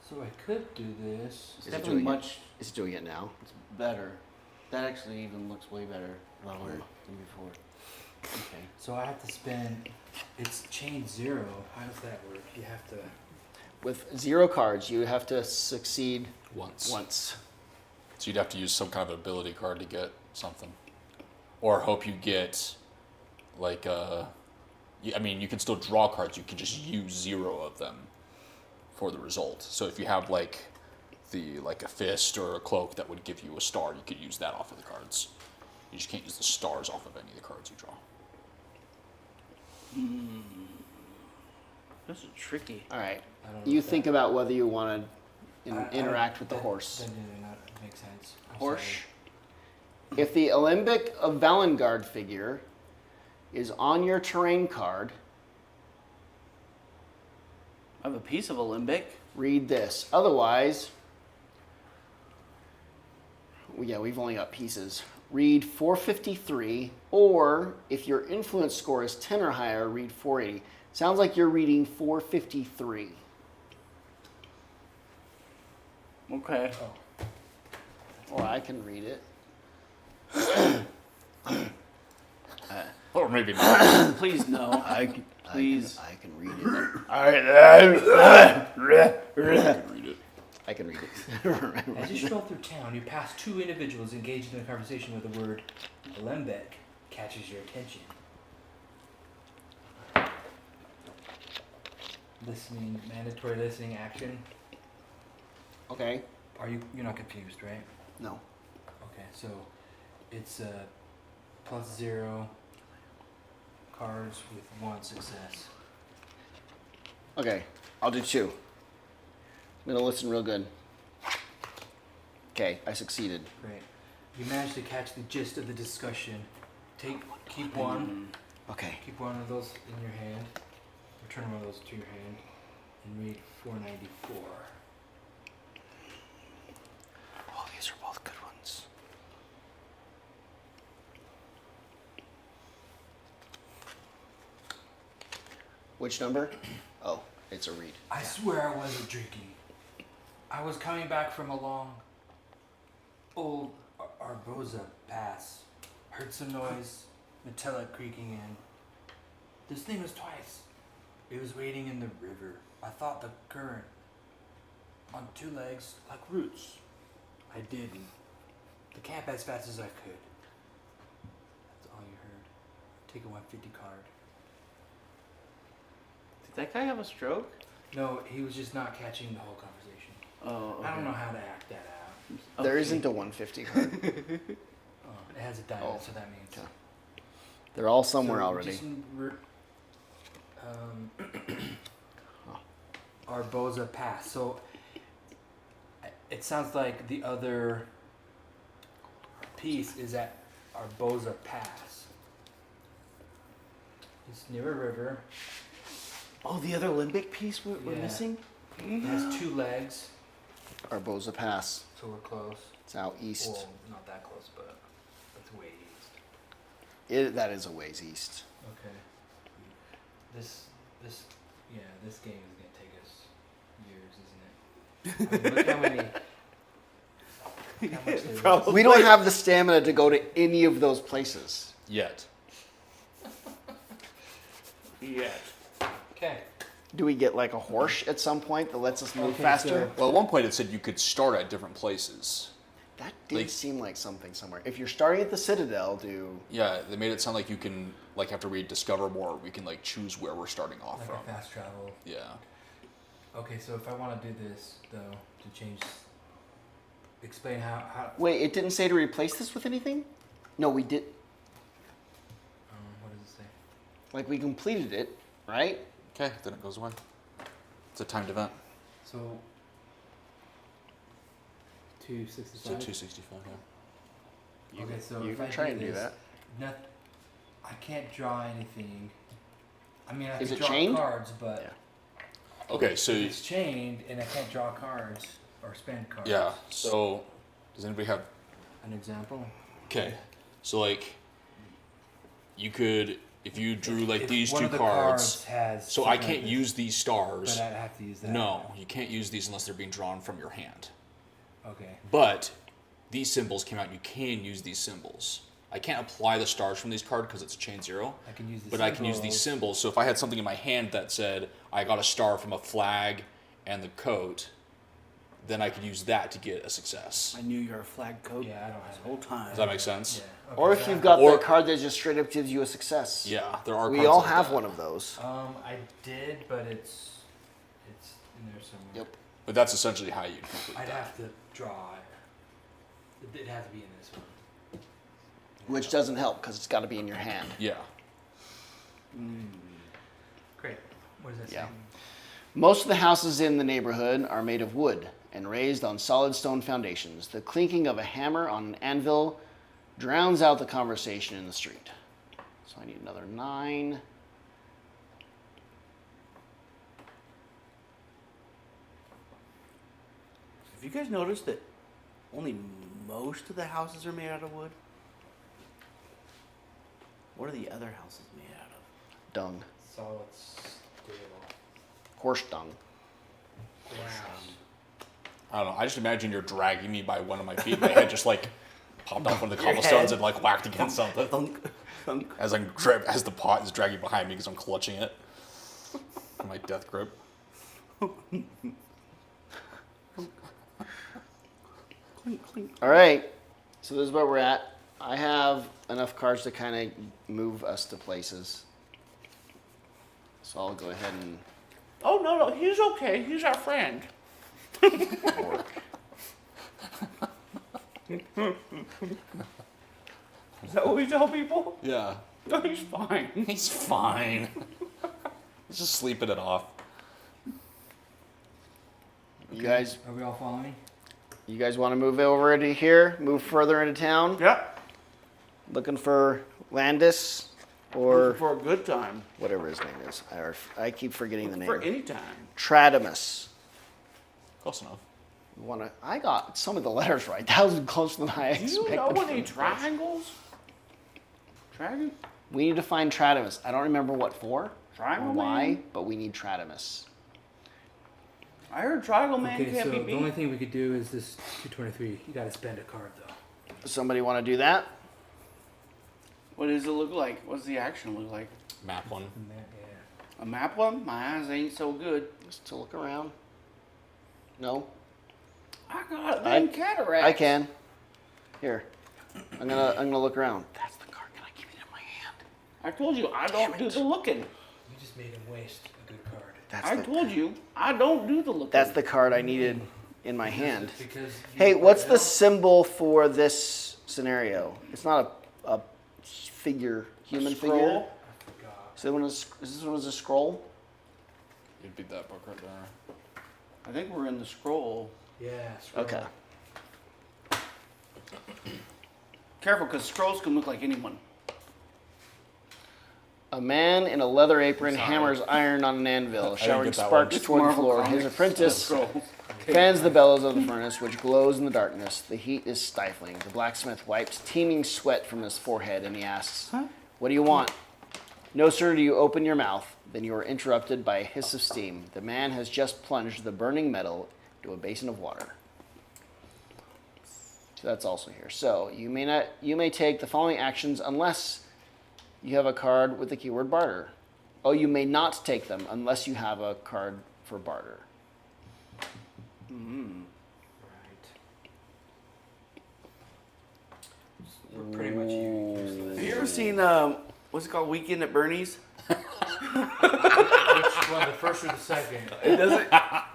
So I could do this. It's Is it definitely doing it? much Is it doing it now? it's better. That actually even looks way better lower than before. Okay. So I have to spend. It's chain 0. How does that work? You have to. With 0 cards, you have to succeed Once. once. So you'd have to use some kind of ability card to get something, or hope you get, like I mean, you can still draw cards. You can just use 0 of them for the result. So if you have like a fist or a cloak that would give you a star, you could use that off of the cards. You just can't use the stars off of any of the cards you draw. This is tricky. All right. I don't know You if think about whether you want to I- interact with the that- horse. That did not make sense. I'm Horse. sorry. If the Alembic of Valengard figure is on your terrain card, I have a piece of a limbic. read this. Otherwise, yeah, we've only got pieces. Read 453, or if your influence score is 10 or higher, read 480. Sounds like you're reading 453. Okay. Or I can read it. Or maybe not. Please no. Please. I can read it. I can read it. I can read it. As you stroll through town, you pass 2 individuals engaged in a conversation where the word Lembeck catches your attention. Listening, mandatory listening action. Okay. You're not confused, right? No. Okay, so it's +0 cards with 1 success. Okay. I'll do 2. I'm going to listen real good. Okay. I succeeded. Great. You managed to catch the gist of the discussion. Keep one. Okay. Keep one of those in your hand. Return one of those to your hand. And read 494. Oh, these are both good ones. Which number? Oh, it's a read. I swear I wasn't drinking. I was coming back from a long, old Arboza pass. Heard some noise, metallic creaking in. This thing was twice. It was wading in the river. I thought the current on 2 legs like roots. I didn't. The camp as fast as I could. That's all you heard. Take a 150 card. Did that guy have a stroke? No, he was just not catching the whole conversation. Oh. Okay. I don't know how to act that out. There Okay. isn't a 150 card. It has a diamond, Oh, so that means. okay. They're all somewhere So already. just Arboza Pass. So it sounds like the other piece is at Arboza Pass. It's near a river. Oh, the other limbic piece we're Yeah. missing? It has 2 legs, Arboza Pass. so we're close. It's out east. Well, not that close, but it's way east. That is a ways east. Okay. This game is gonna take us years, isn't it? I mean, look how many. Look how much there is. Probably. We don't have the stamina to go to any of those places. Yet. Yeah. Okay. Do we get like a horse at some point that lets us move Okay, faster? Well, at one point it said you could start at different places. That did Like- seem like something somewhere. If you're starting at the Citadel, Yeah, they made it sound like you can, like, after we discover more, we can, like, choose where we're starting off Like from. a fast travel. Yeah. Okay, so if I want to do this though, to change, explain how. wait, it didn't say to replace this with anything? No, we did. What does it say? Like we completed it, right? Okay, then it goes away. It's a timed event. So. So 265. 265, yeah. Okay, so You if can I try and do this, that. I can't draw anything. I mean, I Is can it draw chained? cards, but Yeah. Okay, so, if it's chained and I can't draw cards or spend cards. yeah, so, does anybody have, An example. okay, so, like, you could, if you drew, like, If these one two of the cards, has so I something can't like use these this, stars. but I have to use that. No, you can't use these unless they're being drawn from your hand. Okay. But these symbols came out, you can use these symbols. I can't apply the stars from these cards because it's a chain 0. I can use the But I can use these symbols. So if I had something in my hand that said I got a star from a flag and the coat, then I could use that to get a success. I knew you were a flag coat Yeah, I don't this have whole it. time. Does that make sense? Yeah. Okay, Or if so you've I- got Or- the card that just straight up gives you a success. Yeah, there are. We cards all like have that. one of those. I did, but it's in there somewhere. Yep. But that's essentially how you complete I'd that. have to draw it. It'd have to be in this one. Which doesn't help because it's got to be in your hand. Yeah. Great. What does that Yeah. say? Most of the houses in the neighborhood are made of wood and raised on solid stone foundations. The clinking of a hammer on an anvil drowns out the conversation in the street. So I need another 9. Have you guys noticed that only most of the houses are made out of wood? What are the other houses made out of? Dung. Solid steel. Horse dung. Ground. I don't know. I just imagine you're dragging me by one of my feet. My head just like popped off one of the Your cobblestones head. and like whacked against something. Thunk, thunk. As as the pot is dragging behind me because I'm clutching it. My death grip. Clink, clink. All right. So this is where we're at. I have enough cards to kind of move us to places. So I'll go ahead and Oh, no, he's okay. He's our friend. work. Is that what we tell people? Yeah. No, he's fine. He's fine. He's just sleeping it off. You guys Are we all following? want to move over into here? Move further into town? Yep. Looking for Landis or For a good time. whatever his name is. I keep forgetting the name. For any time. Tradamus. Close enough. I got some of the letters right. That was closer than I Do expected. you know any from- triangles? Triangle? We need to find Tradamus. I don't remember what for Triangle or why, Man? but we need Tradamus. I heard Triangle Man Okay, can't so be the beat. only thing we could do is this 223. You gotta spend a card though. Somebody want to do that? What does it look like? What's the action look like? Map one. And that, yeah. A map one? My eyes ain't so good. Just to look around. No, I got I- them cataracts. I can. Here, I'm gonna look around. That's the card. Can I keep it in my hand? I told you I don't do the looking. You just made him waste a good card. That's I the, told you I don't do the looking. That's the card I needed in my hand. Because Hey, what's the symbol for this scenario? It's not a figure, human figure. scroll. So is this one a scroll? You'd beat that book right there. I think we're in the scroll. Yeah. Scroll. Okay. Careful, because scrolls can look like anyone. A man in a leather apron Sorry. hammers iron on an anvil, showering get that sparks one. toward the Marvel floor. His Comics. apprentice Scrolls. fans the bellows of the furnace, which glows in the darkness. The heat is stifling. The blacksmith wipes teeming sweat from his forehead, and he asks, "What do you want?" No sooner do you open your mouth than you are interrupted by a hiss of steam. The man has just plunged the burning metal into a basin of water. So that's also here. So you may take the following actions unless you have a card with the keyword barter. Oh, you may not take them unless you have a card for barter. Right. we're pretty much useless. Have you ever seen what's it called, Weekend at Bernie's? Which one, the first or the second? It doesn't.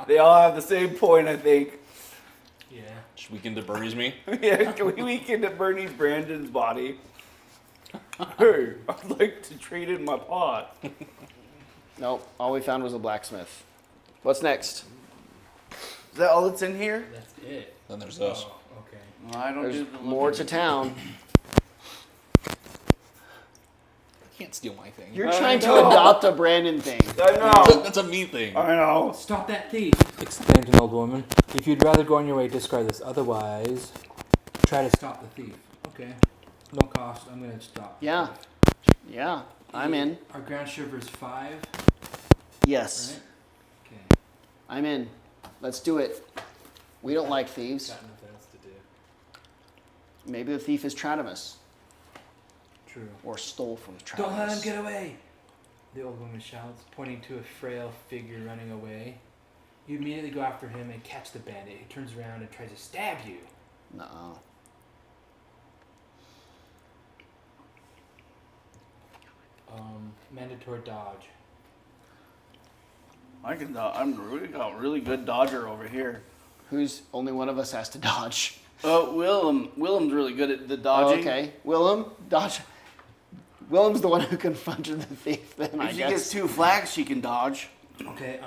They all have the same point, I think. Yeah. Just weekend to Bernie's me. Yeah, Weekend at Bernie's, Brandon's body. Hey, I'd like to trade in my pot. Nope. All we found was a blacksmith. What's next? Is that all that's in here? That's it. Then there's this. Oh, okay. Well, I don't There's do the more to town. You can't steal my thing. You're I trying to know. adopt a Brandon thing. I know. That's a me thing. I know. Stop that thief! Exclaimed an old woman. If you'd rather go on your way, discard this. Otherwise, try to stop the thief. Okay. No cost. I'm gonna stop. the Yeah. thief. Yeah, I'm in. Our ground shiver is 5, Yes, right? Okay. I'm in. Let's do it. We don't like thieves. Got nothing else to do. Maybe the thief is Tratimus. True. Or stole from Tratimus. Don't let him get away! The old woman shouts, pointing to a frail figure running away. You immediately go after him and catch the bandit. He turns around and tries to stab you. No. Mandatory dodge. I can. I'm really got really good dodger over here. Who's only one of us has to dodge? Willem's really good at the Oh, dodging. okay. Willem, dodge. Willem's the one who confronted the thief. Then I If she guess gets 2 flags, she can dodge. Okay,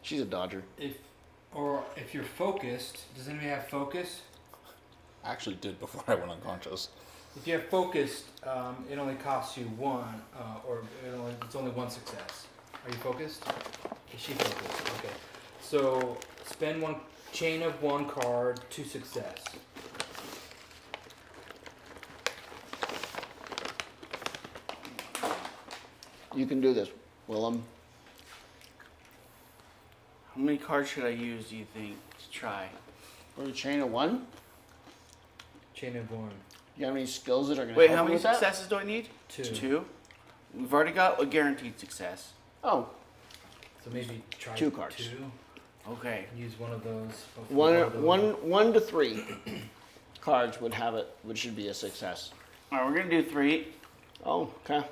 she's a dodger. if you're focused, does anybody have focus? I actually did before I went unconscious. If you have focused, it only costs you 1, or it's only 1 success. Are you focused? Is she focused? Okay. So spend 1 chain of 1 card to success. You can do this, Willem. How many cards should I use, do you think, to try? For a chain of 1. Chain of 1. You have any skills that are going to Wait, help how you many with that? successes do I need? 2. 2. We've already got a guaranteed success. Oh, So maybe try 2 cards. 2. Okay. Use one of those. Hopefully one to 3 cards would have it, which should be a success. All right, we're gonna do 3. Oh, okay.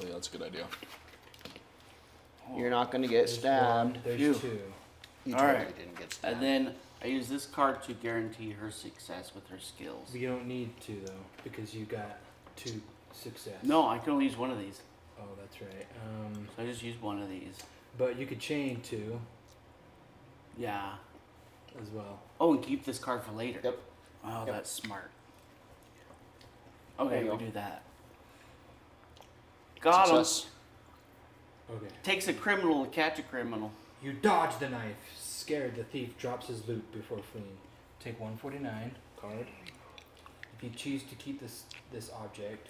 Oh, yeah, that's a good idea. You're not going to get There's stabbed. 1, there's Phew. 2. You All totally right. didn't get stabbed. And then I use this card to guarantee her success with her skills. But you don't need to though, because you got 2 success. No, I can only use one of these. Oh, that's right. So I just use one of these. But you could chain 2 Yeah. as well. Oh, and keep this card for later. Yep. Oh, Yep. that's smart. There Okay, you we'll go. do that. Got him. Success. Okay. Takes a criminal to catch a criminal. You dodge the knife. Scared, the thief drops his loot before fleeing. Take 149 card. If you choose to keep this object,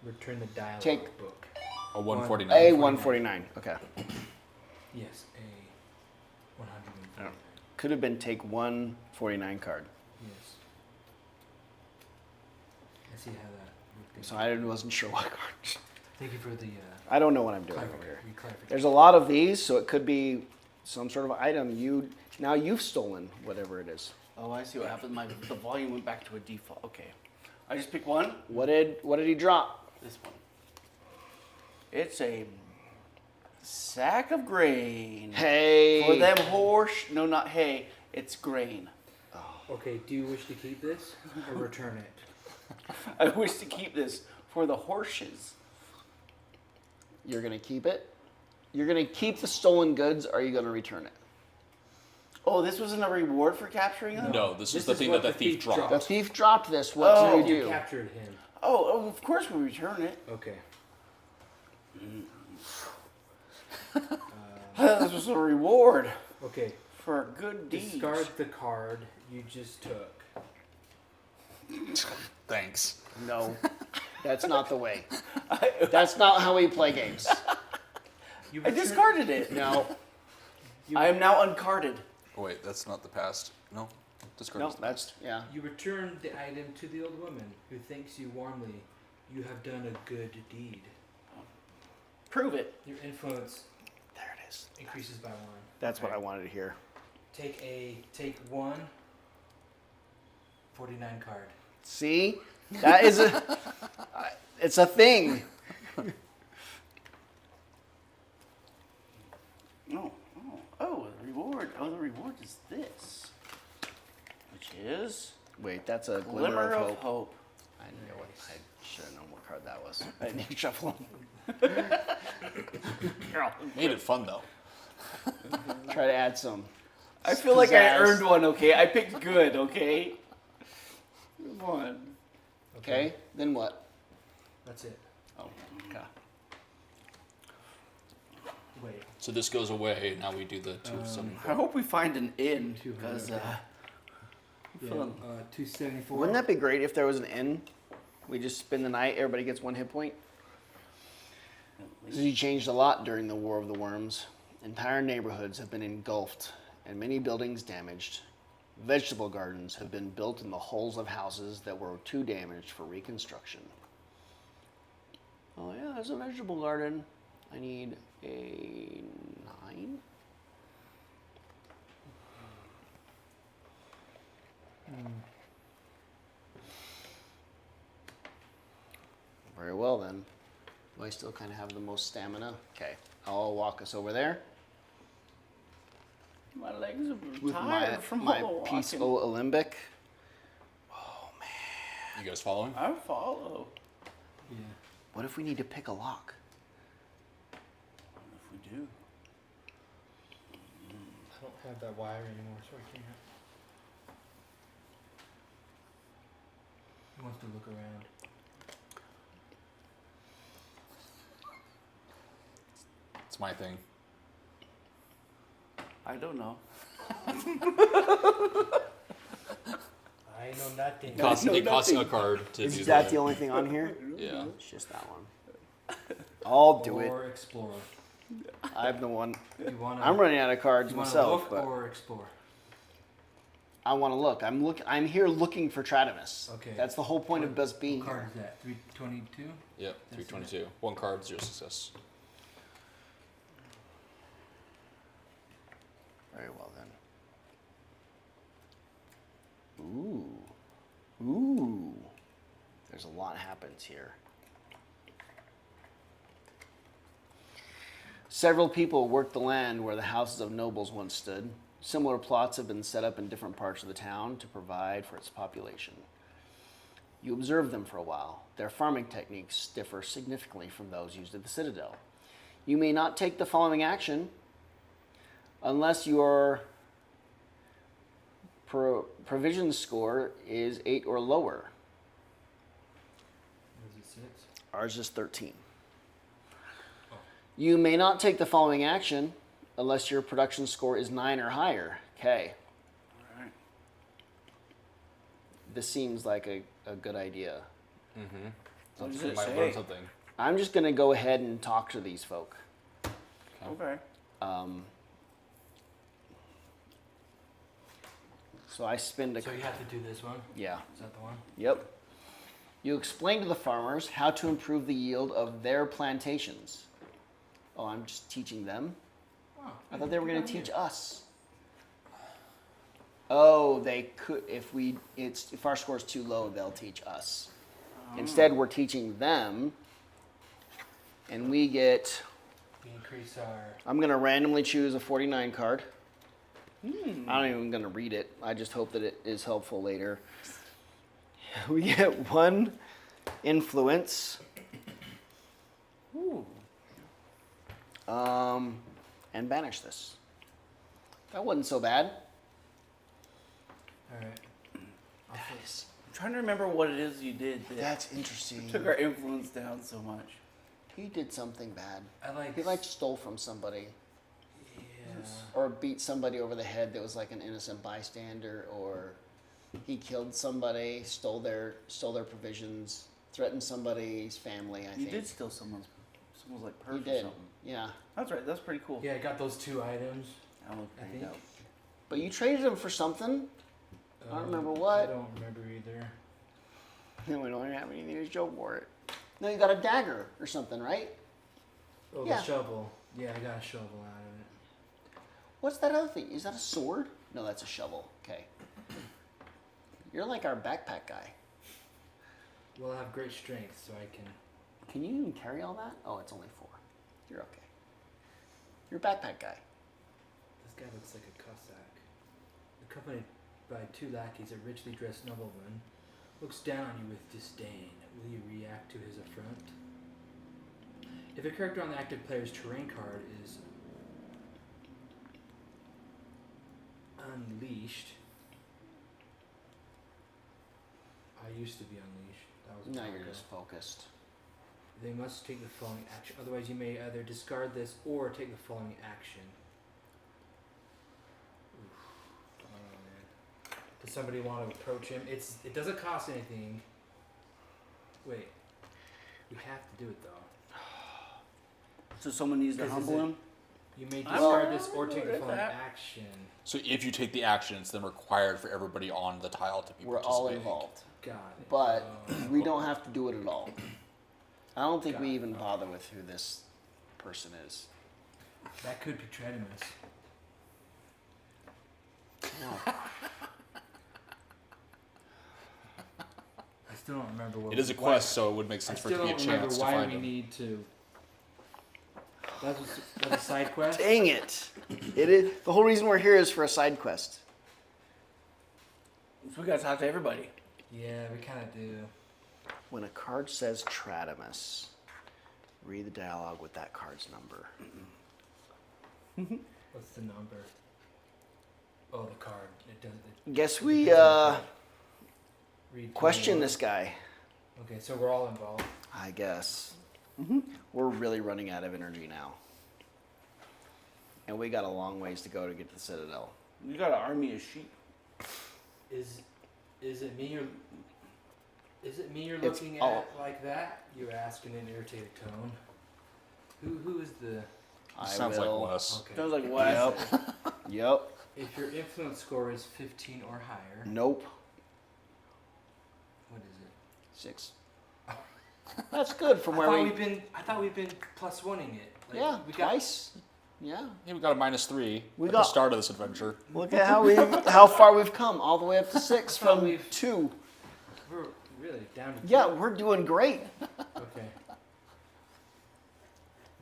return the dialogue Take- book. A 149. A 149. Okay. Yes, a 149. Could have been take 149 card. Yes. I see how that would be. So I wasn't sure what card. Thank you for the I don't know what I'm doing over here. clarification. There's a lot of these, so it could be some sort of item. Now you've stolen whatever it is. Oh, I see what happened. The volume went back to a default. Okay. I just pick one. What did he drop? This one. It's a sack of grain. Hey. For them horse. No, not hay. It's grain. Okay, do you wish to keep this or return it? I wish to keep this for the horses. You're gonna keep it? You're gonna keep the stolen goods, or are you gonna return it? Oh, this wasn't a reward for capturing them? No, this is This the is thing what that the the thief thief dropped. The thief dropped this. What Oh. do you You do? captured him. Oh, of course we return it. Okay. This was a reward Okay. for a good deed. Discard the card you just took. Thanks. No, that's not the way. That's not how we play games. You I return- discarded it. No, I am now uncarded. Oh, wait, that's not the past. No, discard. no, is the that's yeah. You return the item to the old woman, who thanks you warmly. You have done a good deed. Prove it. Your influence There it is. increases by 1. That's what I wanted to hear. Take 1 49 card. See? That is it's a thing. Oh, the reward. Oh, the reward is this. Which is Wait, that's a Glimmer of Hope. I know what I should have known what card that was. I didn't shuffle them. Made it fun though. Try to add some. I feel like I pizzazz. earned one, okay? I picked good, okay? Come on. Okay, then what? That's it. Oh, okay. Wait. So this goes away. Now we do the 274. I hope we find an inn, 200, because okay. Yeah, Fun. 274. Wouldn't that be great if there was an inn? We just spend the night, everybody gets 1 hit point. Because you changed a lot during the War of the Worms. Entire neighborhoods have been engulfed and many buildings damaged. Vegetable gardens have been built in the holes of houses that were too damaged for reconstruction. Oh yeah, there's a vegetable garden. I need a 9. Very well then. Do I still kind of have the most stamina? Okay, I'll walk us over there my legs are with tired from my all the Peace walking. O Alembic. You guys following? I follow. Yeah. What if we need to pick a lock? If we do. I don't have that wire anymore, so I can't. He wants to look around. It's my thing. I don't know. I know nothing. It costs, know it costs a nothing. card to do Is that that. the only thing on here? Yeah. It's just that one. I'll do it. Or explore. I'm the one. You wanna? I'm running out of cards You wanna myself, look but or explore? I want to look. I'm here looking for Tradimus. Okay. That's the whole point of us being What card here. is that? 322. Yep. 322. 1 card, 0 success. Very well then. Ooh. Ooh. There's a lot happens here. Several people worked the land where the houses of nobles once stood. Similar plots have been set up in different parts of the town to provide for its population. You observe them for a while. Their farming techniques differ significantly from those used at the Citadel. You may not take the following action unless your provision score is 8 or lower. What is it, 6? Ours is 13. You may not take the following action unless your production score is 9 or higher. Okay. Alright. This seems like a good idea. What does We it might say? learn something. I'm just going to go ahead and talk to these folk. Okay. So I spend a... So you have to do this one. Yeah. Is that the one? Yep. You explain to the farmers how to improve the yield of their plantations. Oh, I'm just teaching them? Oh, I thought they were going to teach us. Oh, they could if our score is too low, they'll teach us. Instead, we're teaching them, and we get. We increase our. I'm going to randomly choose a 49 card. I'm not even going to read it. I just hope that it is helpful later. We get 1 influence. Ooh. And banish this. That wasn't so bad. All right. I'm trying to remember what it is you did that That's interesting. took our influence down so much. He did something bad. I like. He stole from somebody. Yeah. Or beat somebody over the head that was like an innocent bystander, or he killed somebody, stole their provisions, threatened somebody's family. I You think did steal someone's like purse he or did. something. Yeah, That's right. That's pretty cool. Yeah, I got those 2 items. That looked I pretty think. dope. but you traded him for something. I don't remember what. I don't remember either. No, we don't even have anything to show for it. No, you got a dagger or something, right? Oh, Yeah. the shovel. Yeah, I got a shovel out of it. What's that other thing? Is that a sword? No, that's a shovel. Okay. You're like our backpack guy. Well, I have great strength, so I can. Can you even carry all that? Oh, it's only 4. You're okay. You're a backpack guy. This guy looks like a Cossack. Accompanied by 2 lackeys, a richly dressed nobleman looks down on you with disdain. Will you react to his affront? If a character on the active player's terrain card is unleashed, I used to be unleashed. That was a Now while you're ago. just focused. They must take the following action. Otherwise, you may either discard this or take the following action. Oof. Oh, man. Does somebody want to approach him? It doesn't cost anything. Wait. We have to do it though. So someone needs to 'Cause is humble it- him. You may I'm discard alright this or take the with following that. action. So if you take the action, it's then required for everybody on the tile to be We're all participating. involved. Got it. But Oh. we don't have to do it at all. I don't think we Got it. even bother with who this person is. That could be Tredimus. No. I still don't remember what. It is a why- quest, so it would make I sense for it still to be a don't remember chance to why find we him. need to. That's a side quest. Dang it! It is the whole reason we're here is for a side quest. So we gotta talk to everybody. Yeah, we kind of do. When a card says Tradimus, read the dialogue with that card's number. What's the number? Oh, the card. It doesn't. It Guess it we depends on the card. Read question 21. this guy. Okay, so we're all involved. I guess. We're really running out of energy now. And we got a long ways to go to get to the Citadel. You got an army of sheep. Is it me you're It's looking all- at like that? You ask in an irritated tone. Who is the? Sounds like Wes. Okay. Sounds like Wes. Yep. If your influence score is 15 or higher, Nope. what is it? 6. That's good from where we. I thought we've been plus oneing it. Like, Yeah, we got- twice. Yeah. Yeah, we got a -3 We at got- the start of this adventure. Look at how far we've come, all the way up to 6 thought from we've- 2. We're really down to. Yeah, two? we're doing great. Okay.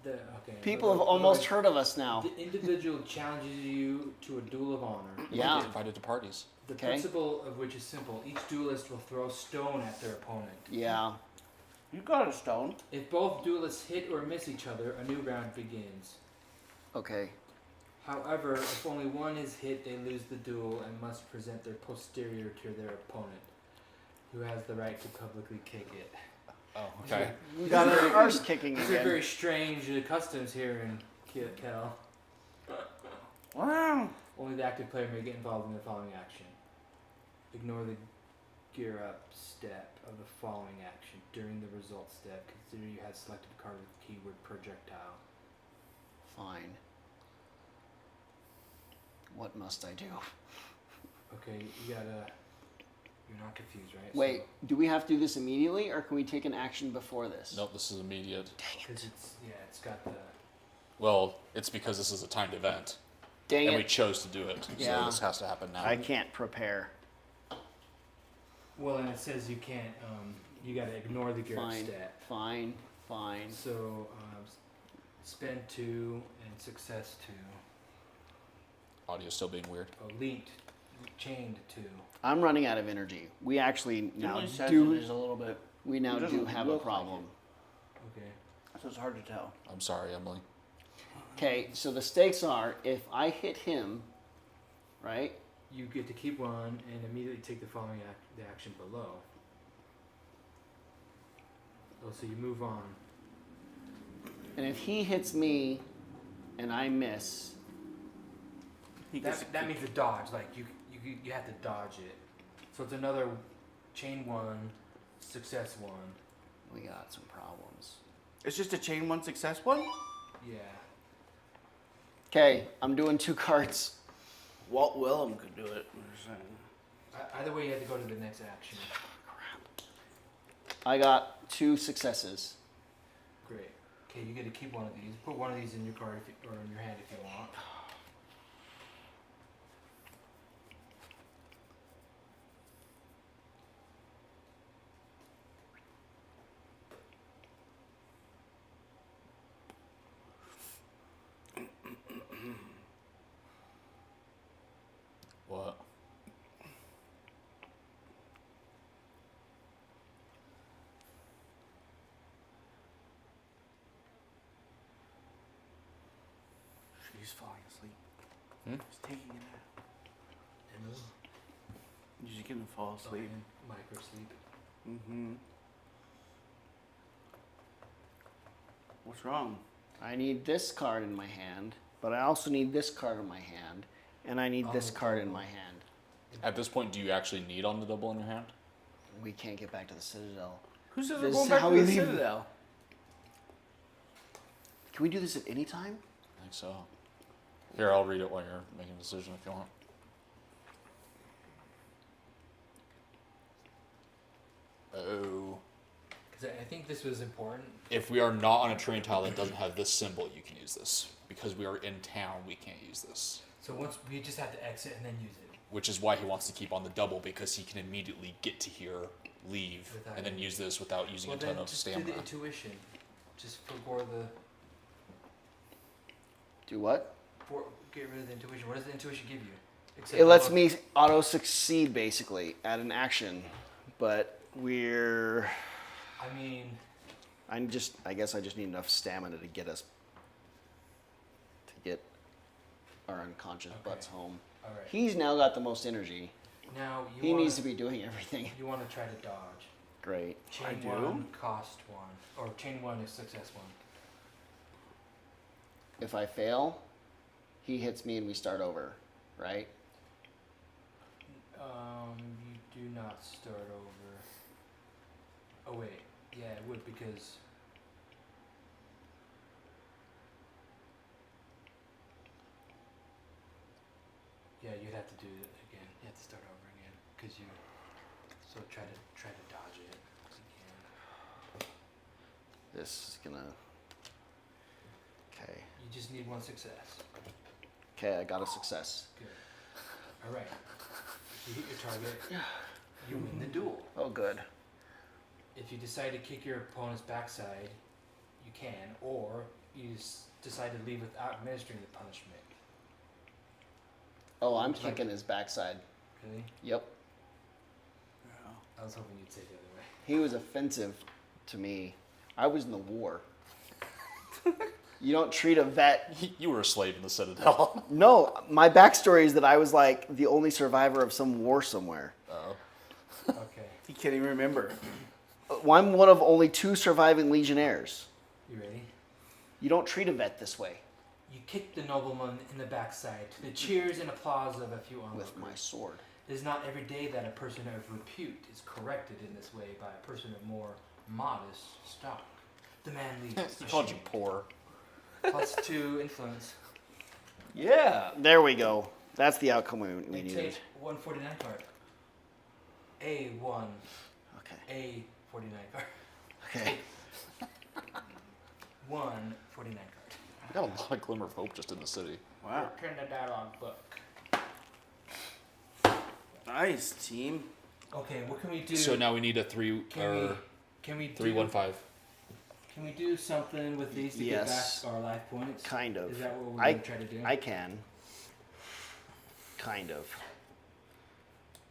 Okay. People have almost heard of us now. The individual challenges you to a duel of honor. Yeah. Get invited to parties. The Okay. principle of which is simple. Each duelist will throw a stone at their opponent. Yeah. You got a stone. If both duelists hit or miss each other, a new round begins. Okay. However, if only one is hit, they lose the duel and must present their posterior to their opponent, who has the right to publicly kick it. Oh, okay. We got our arse kicking These are again. very strange customs here in Kel. Wow. Only the active player may get involved in the following action. Ignore the gear up step of the following action. During the result step, consider you had selected a card with the keyword projectile. Fine. What must I do? Okay, you gotta. You're not confused, right? Wait, do we have to do this immediately, or can we take an action before this? Nope, this is immediate. Because it's got the. Well, it's because this is a timed event, Dang and we it. chose to do it. Yeah. So this has to happen now. I can't prepare. Well, and it says you can't. You gotta ignore the gear up Fine. step. Fine. Fine. So, spend 2 and success 2. Audio's still being weird. Oh, linked, chained 2. I'm running out of energy. We actually now It says do. it is a little bit. We now it do doesn't have a look like problem. Okay. So it's hard to tell. I'm sorry, Emily. Okay, so the stakes are if I hit him, right? You get to keep one and immediately take the following the action below. Oh, so you move on. And if he hits me and I miss, He gets That means a dodge. Like you have to dodge it. So it's another chain 1, success 1. we got some problems. It's just a chain 1 success one. Yeah. Okay, I'm doing 2 cards. Walt Willem could do it. I'm just saying. Either way, you have to go to the next action. I got 2 successes. Great. Okay, you get to keep one of these. Put one of these in your card or in your hand if you want. he's falling asleep. Hmm? He's taking a nap. Emily? You're just gonna fall asleep. Micro sleep. Mm-hmm. What's wrong? I need this card in my hand, but I also need this card in my hand, and I need this card in my hand. At this point, do you actually need on the double in your hand? We can't get back to the Citadel. Who says This we're going is back how to we the leave. Citadel? Can we do this at any time? I think so. Here, I'll read it while you're making a decision if you want. Oh. Because I think this was important. If we are not on a train tile that doesn't have this symbol, you can use this. Because we are in town, we can't use this. So once we just have to exit and then use it. Which is why he wants to keep on the double, because he can immediately get to here, leave, Without and then use this without using Well, a ton then of just do stamina. the intuition. Just forgo the. Do what? Get rid of the intuition. What does the intuition give you? Except It lets for- me auto succeed basically at an action, but we're. I mean, I guess I just need enough stamina to get us. To get our unconscious Okay. butts home. all right. He's now got the most energy. Now you He wanna, needs to be doing everything. You want to try to dodge. Great. Chain I do? one, cost one, or chain one is success one. If I fail, he hits me and we start over, right? You do not start over. Oh wait, yeah, it would because. Yeah, you'd have to do it again. You have to start over again because you. So try to dodge it again. This is gonna. Okay. You just need one success. Okay, I got a success. Good. All right. If you hit your target, you win the duel. Oh, good. If you decide to kick your opponent's backside, you can, or you decide to leave without administering the punishment. Oh, I'm Would you like- kicking his backside. Really? Yep. I was hoping you'd say the other way. He was offensive to me. I was in the war. You don't treat a vet. You were a slave in the Citadel. No, my backstory is that I was like the only survivor of some war somewhere. Oh. Okay. He can't even remember. Well, I'm one of only 2 surviving legionnaires. You ready? You don't treat a vet this way You kick the nobleman in the backside to the cheers and applause of a few onlookers. with my sword. It is not every day that a person of repute is corrected in this way by a person of more modest stock. The man leaves. He called you poor. Plus 2 influence. Yeah. There we go. That's the outcome we And needed. take 149 card. A1. Okay. A49 card. Okay. 149 card. I got a lot of glimmer of hope just in the city. Wow. Turn the dialogue book. Nice, team. Okay, what can we do? So now we need a 3 Can we do 315. Can we do something with these to Yes. get back our life points? Kind of. Is that what we're I- going to try to do? I can. Kind of.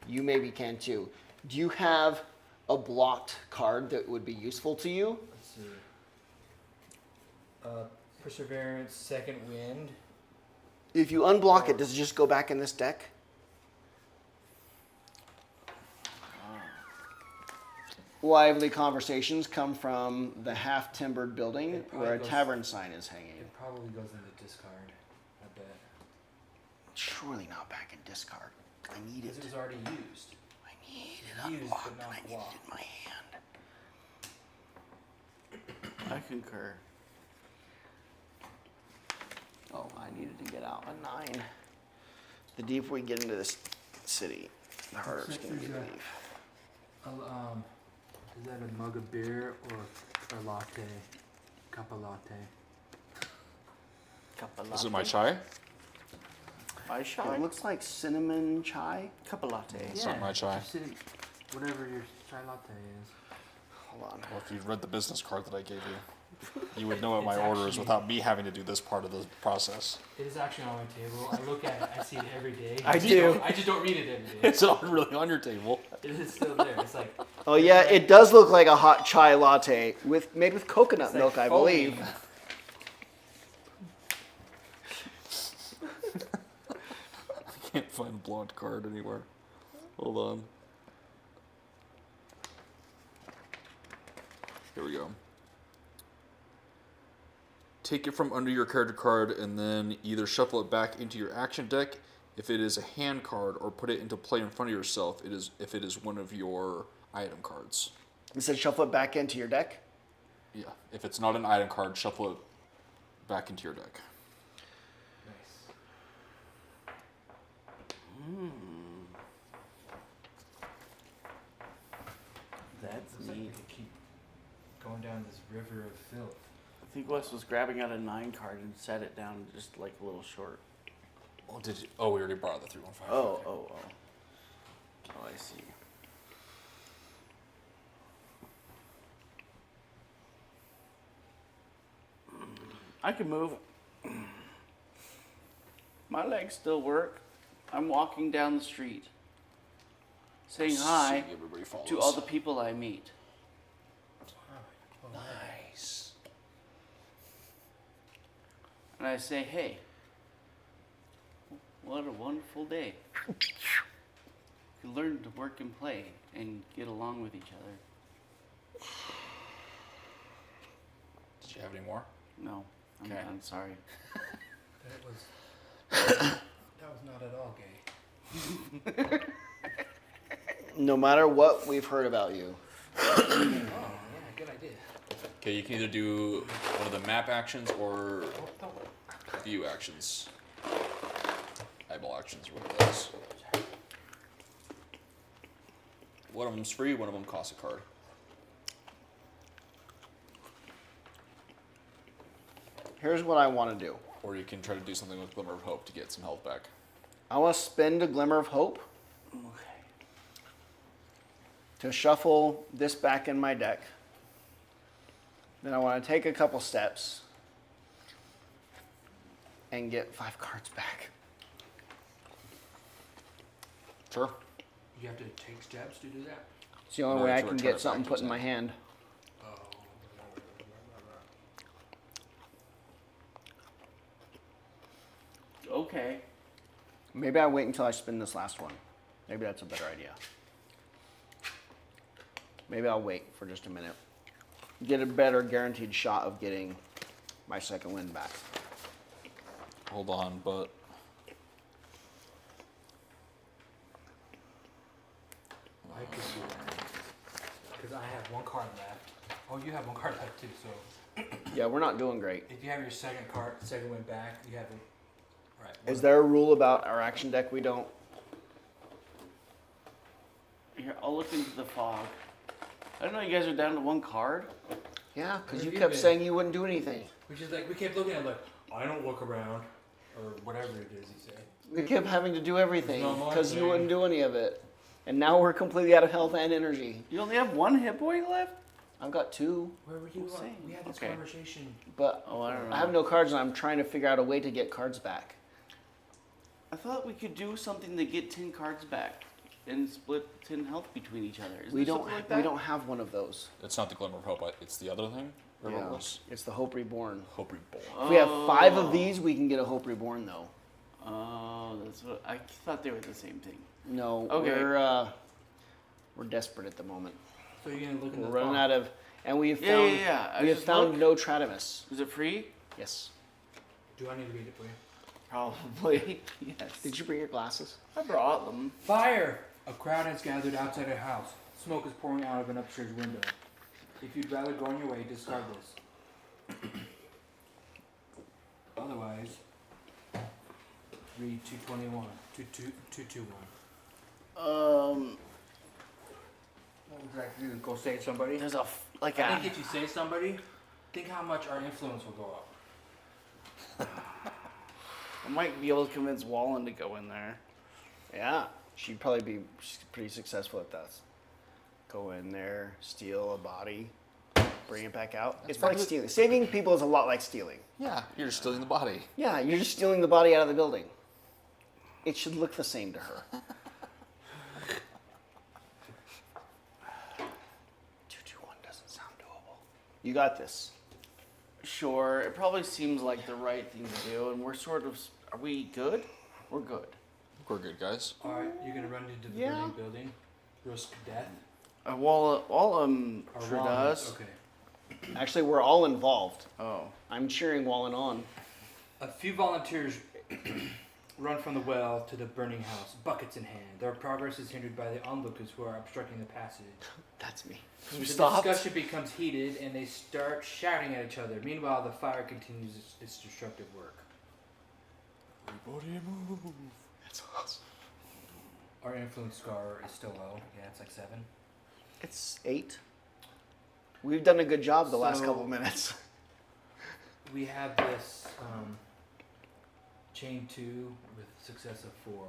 You maybe can too. Do you have a blocked card that would be useful to you? Let's see. Perseverance, Second Wind. If you unblock it, does it just go back in this deck? Lively conversations come from the half-timbered building It probably where a goes- tavern sign is hanging. It probably goes in the discard. I bet. Surely not back in discard. I need Because it. it was already used. I need it Used, unblocked. but not I need it blocked. in my hand. I concur. Oh, I needed to get out a 9. The deeper we get into this city, the harder it's going to be to leave. Is that a mug of beer or a latte? Cup of latte. Cup of Is it latte. my chai? My chai? It looks like cinnamon chai. Cup of latte. It's not my chai. just sit- Whatever your chai latte is. Hold on. Well, if you read the business card that I gave you, you would know what my It's order is actually- without me having to do this part of the process. It is actually on my table. I look at it. I see it every day. I just do. don't- I just don't read it every day. It's not really on your table. It is still there. It's like Oh yeah, it does look like a hot chai latte made with coconut it's like milk, I foaming. believe. find a blonde card anywhere. Hold on. Here we go. Take it from under your character card and then either shuffle it back into your action deck if it is a hand card, or put it into play in front of yourself if it is one of your item cards. You said shuffle it back into your deck? Yeah. If it's not an item card, shuffle it back into your deck. Nice. That's Looks like we neat. could keep going down this river of filth. I think Wes was grabbing out a 9 card and set it down just like a little short. Oh, did you? Oh, we already brought the 315. Oh, I see. I can move. My legs still work. I'm walking down the street, saying hi See, everybody follows. to all the people I meet. Nice. And I say, hey, what a wonderful day. You learn to work and play and get along with each other. Did you have any more? No, Okay. I'm sorry. That was not at all gay. No matter what we've heard about you. Oh, yeah, good idea. Okay, you can either do one of the map actions or Oh, view actions. Eyeball actions, or whatever that is. One of them's free, one of them costs a card. Here's what I want to do. Or you can try to do something with Glimmer of Hope to get some health back. I want to spend a Glimmer of Hope Okay. to shuffle this back in my deck. Then I want to take a couple steps and get 5 cards back. Sure. You have to take steps to do that? It's the only No, way I to can return get it something back to put in his my hand. Oh. Okay. Maybe I wait until I spin this last one. Maybe that's a better idea. Maybe I'll wait for just a minute. Get a better guaranteed shot of getting my second win back. Hold on, but I could do that. Because I have 1 card left. Oh, you have 1 card left too, so Yeah, we're not doing great. if you have your second win back, you have it. Alright. Is there a rule about our action deck we don't? Here, I'll look into the fog. I don't know, you guys are down to 1 card? Yeah, because Where you have you kept been? saying you wouldn't do anything. Which is like, we kept looking at like, I don't look around. Or whatever it is he said. We kept having to do everything There's no more because you thing. wouldn't do any of it. And now we're completely out of health and energy. You only have 1 hit point left? I've got 2, Where were you? Insane. We had this Okay. conversation. but Oh, I don't know. I have no cards and I'm trying to figure out a way to get cards back. I thought we could do something to get 10 cards back and split 10 health between each other. Isn't We there don't. something like that? We don't have one of those. it's not the Glimmer of Hope. It's the other thing. Whatever it was. It's the Hope Reborn. Hope Reborn. If we have 5 Oh. of these, we can get a Hope Reborn though. Oh, that's what I thought they were the same thing. No, Okay. we're desperate at the moment. So you're gonna look in We're the running fog. out of, and we have Yeah, found yeah, yeah. I we have just found look. no Tradimus. Is it free? Yes. Do I need to read it for you? Probably. Yes. Did you bring your glasses? I brought them. Fire! A crowd has gathered outside a house. Smoke is pouring out of an upstairs window. If you'd rather go on your way, discard this. Otherwise, read 221. 221. What would you like to do? Go save somebody? There's a like I a. think if you save somebody, think how much our influence will go up. I might be able to convince Wallen to go in there. Yeah. She'd probably be pretty successful at that. Go in there, steal a body, bring it back out. It's like stealing. Saving people is a lot like stealing. Yeah, you're just stealing the body. Yeah, you're just stealing the body out of the building. It should look the same to her. 221 doesn't sound doable. You got this. Sure, it probably seems like the right thing to do, and we're sort of. Are we good? We're good. We're good, guys. Alright, you're gonna run into the Yeah. burning building. Risk death. Wallen Or sure Wallen. does. Okay. Actually, we're all involved. Oh. I'm cheering Wallen on. A few volunteers run from the well to the burning house, buckets in hand. Their progress is hindered by the onlookers who are obstructing the passage. That's me. We The stopped. discussion becomes heated and they start shouting at each other. Meanwhile, the fire continues its destructive work. Everybody move. That's awesome. Our influence score is still low. Yeah, it's like 7. It's 8. We've done a good job the last So- couple minutes. We have this chain 2 with success of 4.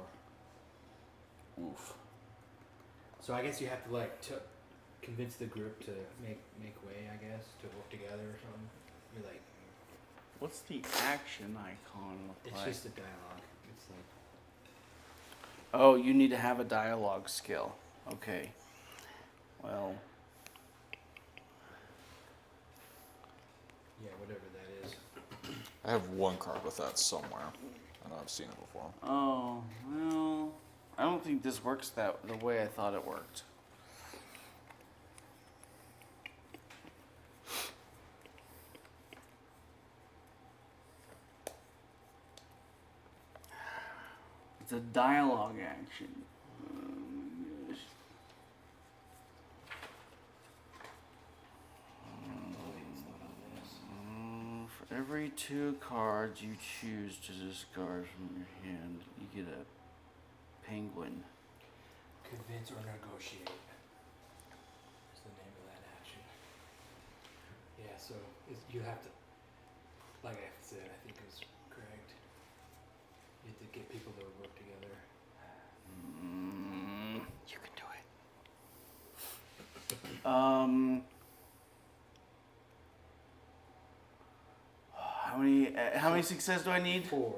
Oof. So I guess you have to to convince the group to make way. I guess to work together or something. You're like, What's the action icon look it's like? just a dialogue. It's like, Oh, you need to have a dialogue skill. Okay. Well, yeah, whatever that is. I have one card with that somewhere. I know I've seen it before. oh, well, I don't think this works the way I thought it worked. It's a dialogue action. Gosh. For every 2 cards you choose to discard from your hand, you get a penguin. Convince or negotiate is the name of that action. Yeah, so you have to, like I said, I think it was correct. You have to get people to work together. Mm, You can do it. How many success do I need? 4,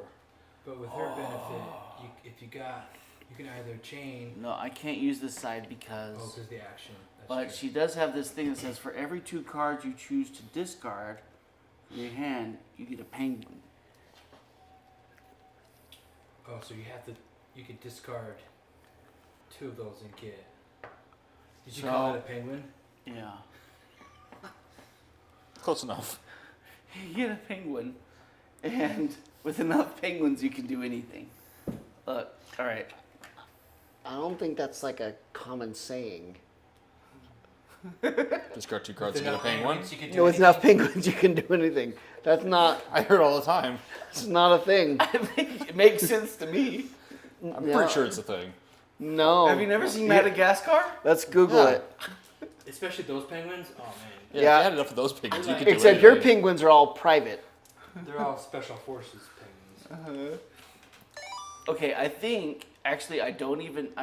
but with her benefit, you can either chain. No, I can't use this side because. Oh, because the action. That's But true. she does have this thing that says for every 2 cards you choose to discard from your hand, you get a penguin. Oh, so you could discard 2 of those and get. Did you call it a penguin? Yeah. Close enough. You get a penguin, and with enough penguins, you can do anything. Look, all right. I don't think that's like a common saying. Discard 2 cards With and get a enough penguin. penguins, you can do No, with anything? enough penguins, you can do anything. That's not. I hear it all the time. It's not a thing. I think it makes sense to me. I'm No. pretty sure it's a thing. No. Have you never seen Madagascar? Let's Google Yeah. it. Especially those penguins. Oh man, Yeah, Yeah. if you had enough of those penguins, you could do Except your anything. penguins are all private. they're all special forces penguins. Okay, I think actually I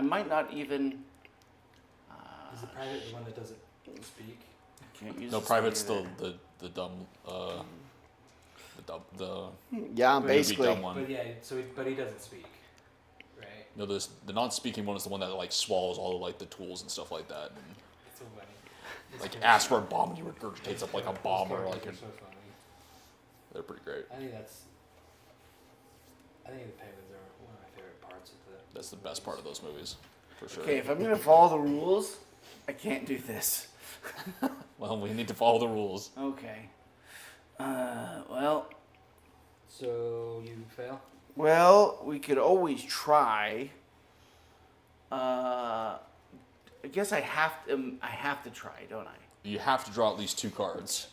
might not even. Is the private the one that doesn't speak? Can't use No, this private's either. the dumb the Yeah, But- basically. dumb one. But yeah, but he doesn't speak, right? No, the non-speaking one is the one that like swallows all of the tools and stuff like that. And, It's so funny. It's like great. asks for a bomb and he regurgitates up like a Those bomb or characters like are so funny. they're pretty great. I think the penguins are one of my favorite parts of the. That's the best part of those movies, for sure. Okay, if I'm gonna follow the rules, I can't do this. Well, we need to follow the rules. Okay. Well, So you fail. we could always try. I guess I have to try, don't I? You have to draw at least 2 cards,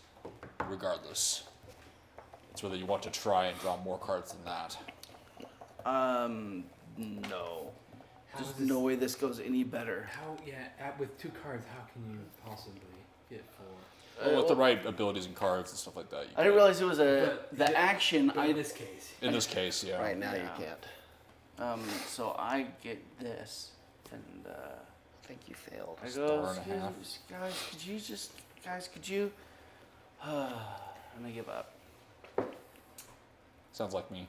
regardless. It's whether you want to try and draw more cards than that. No. How There's is this- no way this goes any better. How with 2 cards, how can you possibly get 4? Well, with the right abilities and cards and stuff like that. You I didn't can. realize it was But the action. But in this case, In this case, yeah. Right now, Yeah. you can't. So I get this, and I think you failed. I Star go, and a half. guys, could you? And I give up. Sounds like me.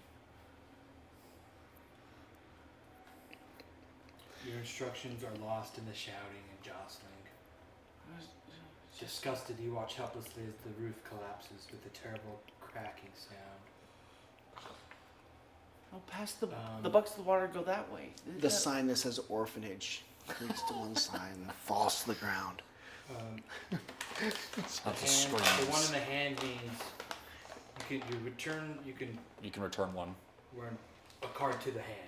your instructions are lost in the shouting and jostling. Disgusted, you watch helplessly as the roof collapses with a terrible cracking sound. I'll pass the buckets of water go that way. The sign that says orphanage clicks to one side and falls to the ground. That's the The screams. one in the hand means you can You can return one. return a card to the hand.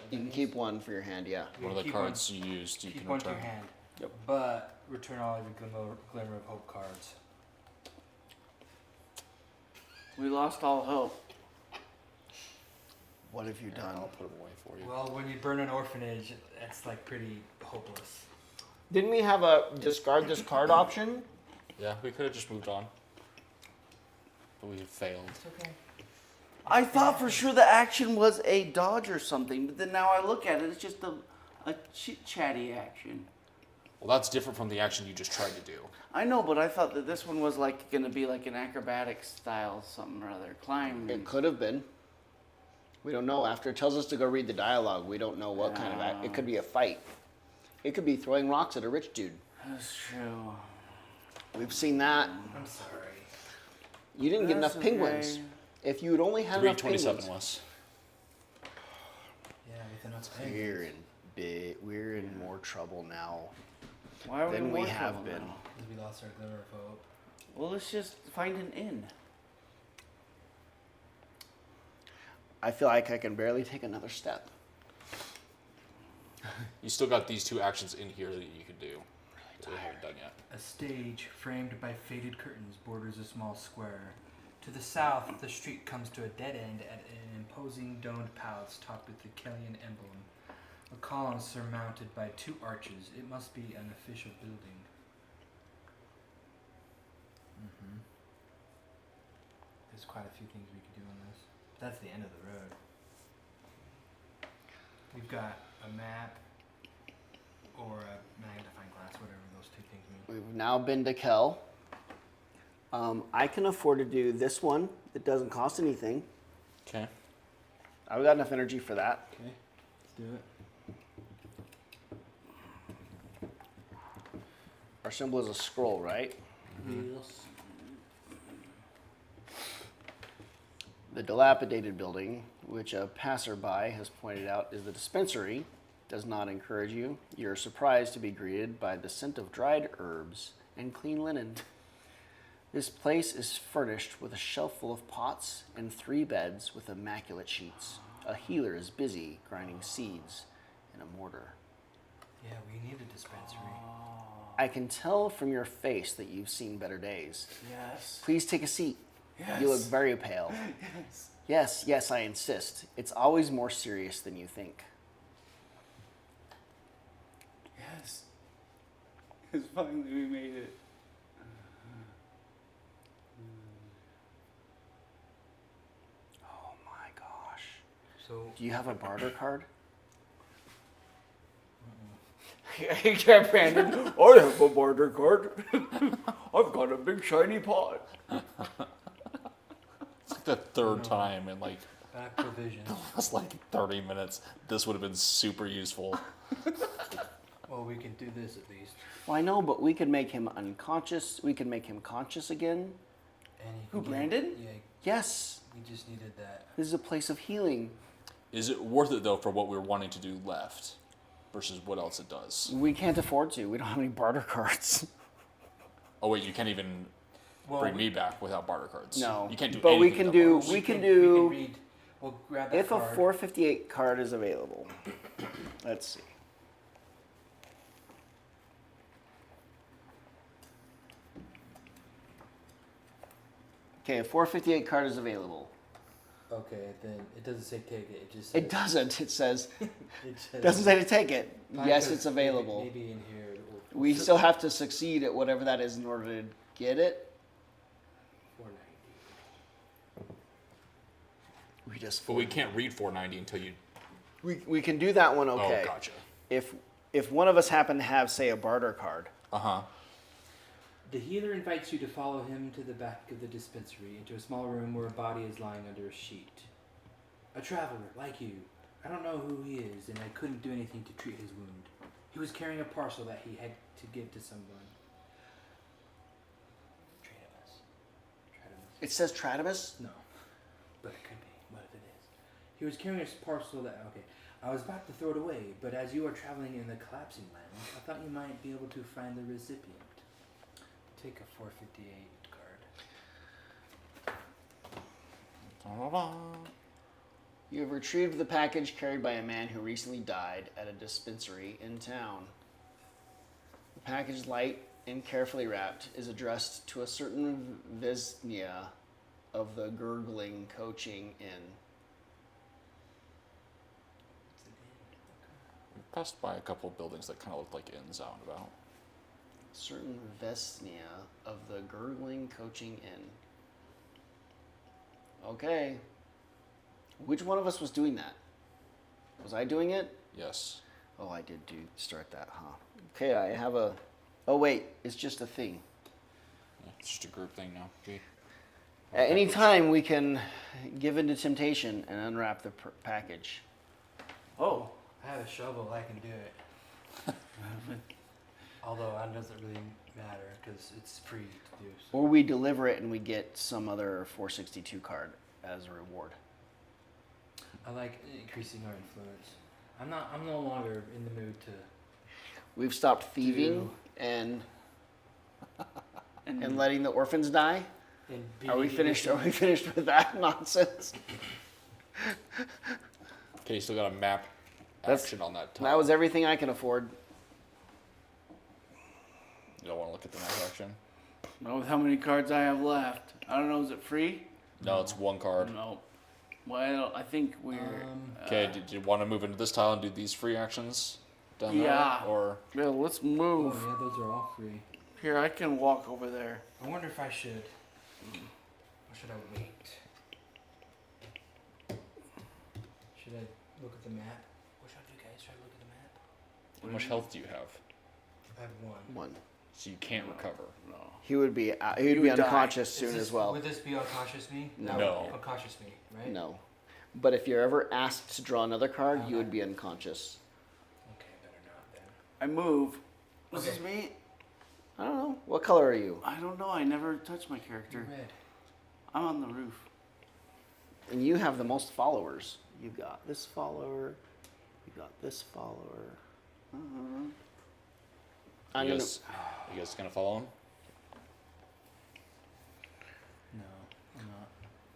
You can keep one for your hand, yeah. You One of the keep cards you used, you keep can one to return. your hand. Yep. But return all of your glimmer of hope cards. We lost all hope. What have you I'll done? put them away for you. Well, when you burn an orphanage, that's like pretty hopeless. Didn't we have a discard this card option? Yeah, we could have just moved on. But we failed. It's okay. I thought for sure the action was a dodge or something, but then now I look at it, it's just a chit-chatty action. Well, that's different from the action you just tried to do. I know, but I thought that this one was like going to be like an acrobatic style something or other. Climb. It could have been. We don't know. After it tells us to go read the dialogue, we don't know what kind of act. It could be a fight. It could be throwing rocks at a rich dude. That's true. We've seen that. I'm sorry. You didn't get That's enough penguins. okay. If you had only had enough 327 penguins, was. Yeah, with enough we're in more trouble now Why are than in we more have trouble been. now? Because we lost our glimmer of hope. Well, let's just find an inn. I feel like I can barely take another step. You still got these two actions in here that you could do. So we haven't done yet. A stage framed by faded curtains borders a small square. To the south, the street comes to a dead end at an imposing domed palace topped with the Kellyan emblem. A column surmounted by two arches. It must be an official building. There's quite a few things we could do on this. That's the end of the road. We've got a map or a magnifying glass, whatever those two things mean. We've now been to Kel. I can afford to do this one. It doesn't cost anything. Okay. I've got enough energy for that. Okay, let's do it. Our symbol is a scroll, right? Yes. The dilapidated building, which a passerby has pointed out is the dispensary, does not encourage you. You're surprised to be greeted by the scent of dried herbs and clean linen. This place is furnished with a shelf full of pots and 3 beds with immaculate sheets. A healer is busy grinding seeds in a mortar. Yeah, we need a dispensary. I can tell from your face that you've seen better days. Yes. Please take a seat. Yes. You look very pale. Yes. Yes, yes, I insist. It's always more serious than you think. Yes. Because finally we made it. Oh my gosh. So, Do you have a barter card? Yeah, Brandon, I have a barter card. I've got a big shiny pot. It's like the third time in like back provisions. last like 30 minutes. This would have been super useful. Well, we can do this at least. Well, I know, but we could make him unconscious. We could make him conscious again. And he Who, can Brandon? Yeah, Yes, we just needed that. this is a place of healing. Is it worth it though for what we're wanting to do left versus what else it does? We can't afford to. We don't have any barter cards. Oh wait, you can't even Well, bring me back without barter cards. No, You can't do but we anything can without do. barter cards. We can We do. can read. We'll grab that If a card. 458 card is available. Let's see. Okay, a 458 card is available. Okay, then it doesn't say take it. It just. It doesn't. It says. It says, Doesn't say to take it. Fine, Yes, 'cause it's available. Maybe in here. We'll, We still have to succeed at whatever that is in order to get it. 490. We just. But we can't read 490 until you. We can do that one okay. Oh, gotcha. If one of us happen to have, say, a barter card. Uh huh. The healer invites you to follow him to the back of the dispensary, into a small room where a body is lying under a sheet. A traveler, like you. I don't know who he is, and I couldn't do anything to treat his wound. He was carrying a parcel that he had to give to someone. Tradamus. It says Tradamus? No. But it could be. What if it is? He was carrying a parcel that. Okay. I was about to throw it away, but as you are traveling in the collapsing land, I thought you might be able to find the recipient. Take a 458 card. You have retrieved the package carried by a man who recently died at a dispensary in town. The package, light and carefully wrapped, is addressed to a certain Vesnia of the Gurgling Coaching Inn. We passed by a couple of buildings that kind of looked like inns out and about. Certain Vesnia of the Gurgling Coaching Inn. Okay. Which one of us was doing that? Was I doing it? Yes. Oh, I did start that, huh? Okay, I have a... Oh, wait, it's just a thing. Yeah, it's just a group thing now. Gee. At any time, we can give in to temptation and unwrap the package. Oh. I have a shovel. I can do it. Although it doesn't really matter because it's free to do. So. Or we deliver it and we get some other 462 card as a reward. I like increasing our influence. I'm no longer in the mood to. We've stopped thieving and letting the orphans die. Are we finished? Are we finished with that nonsense? Okay, you still got a map That's- action on that. That was everything I can afford. You don't want to look at the map action? Not with how many cards I have left. I don't know. Is it free? No, it's one card. No. Well, I think we're. Okay, did you want to move into this tile and do these free actions down Yeah. there? Or Well, let's Oh move. yeah, those are all free. Here, I can walk over there. I wonder if I should. Or should I wait? Should I look at the map? What should I do, guys? Should I look at the map? how much health do you have? I have one. One. So you can't recover. No. He would be would die. unconscious soon Is this, as well. Would this be unconscious me? No. That No. would unconscious me, right? No. But if you're ever asked to draw another card, you would be unconscious. Okay, better not then. I move. This Okay. is me. I don't know. What color are you? I don't know. I never touched my character. Red. I'm on the roof. And you have the most followers. You've got this follower. You've got this follower. I'm You gonna, guys gonna follow him? No, I'm not.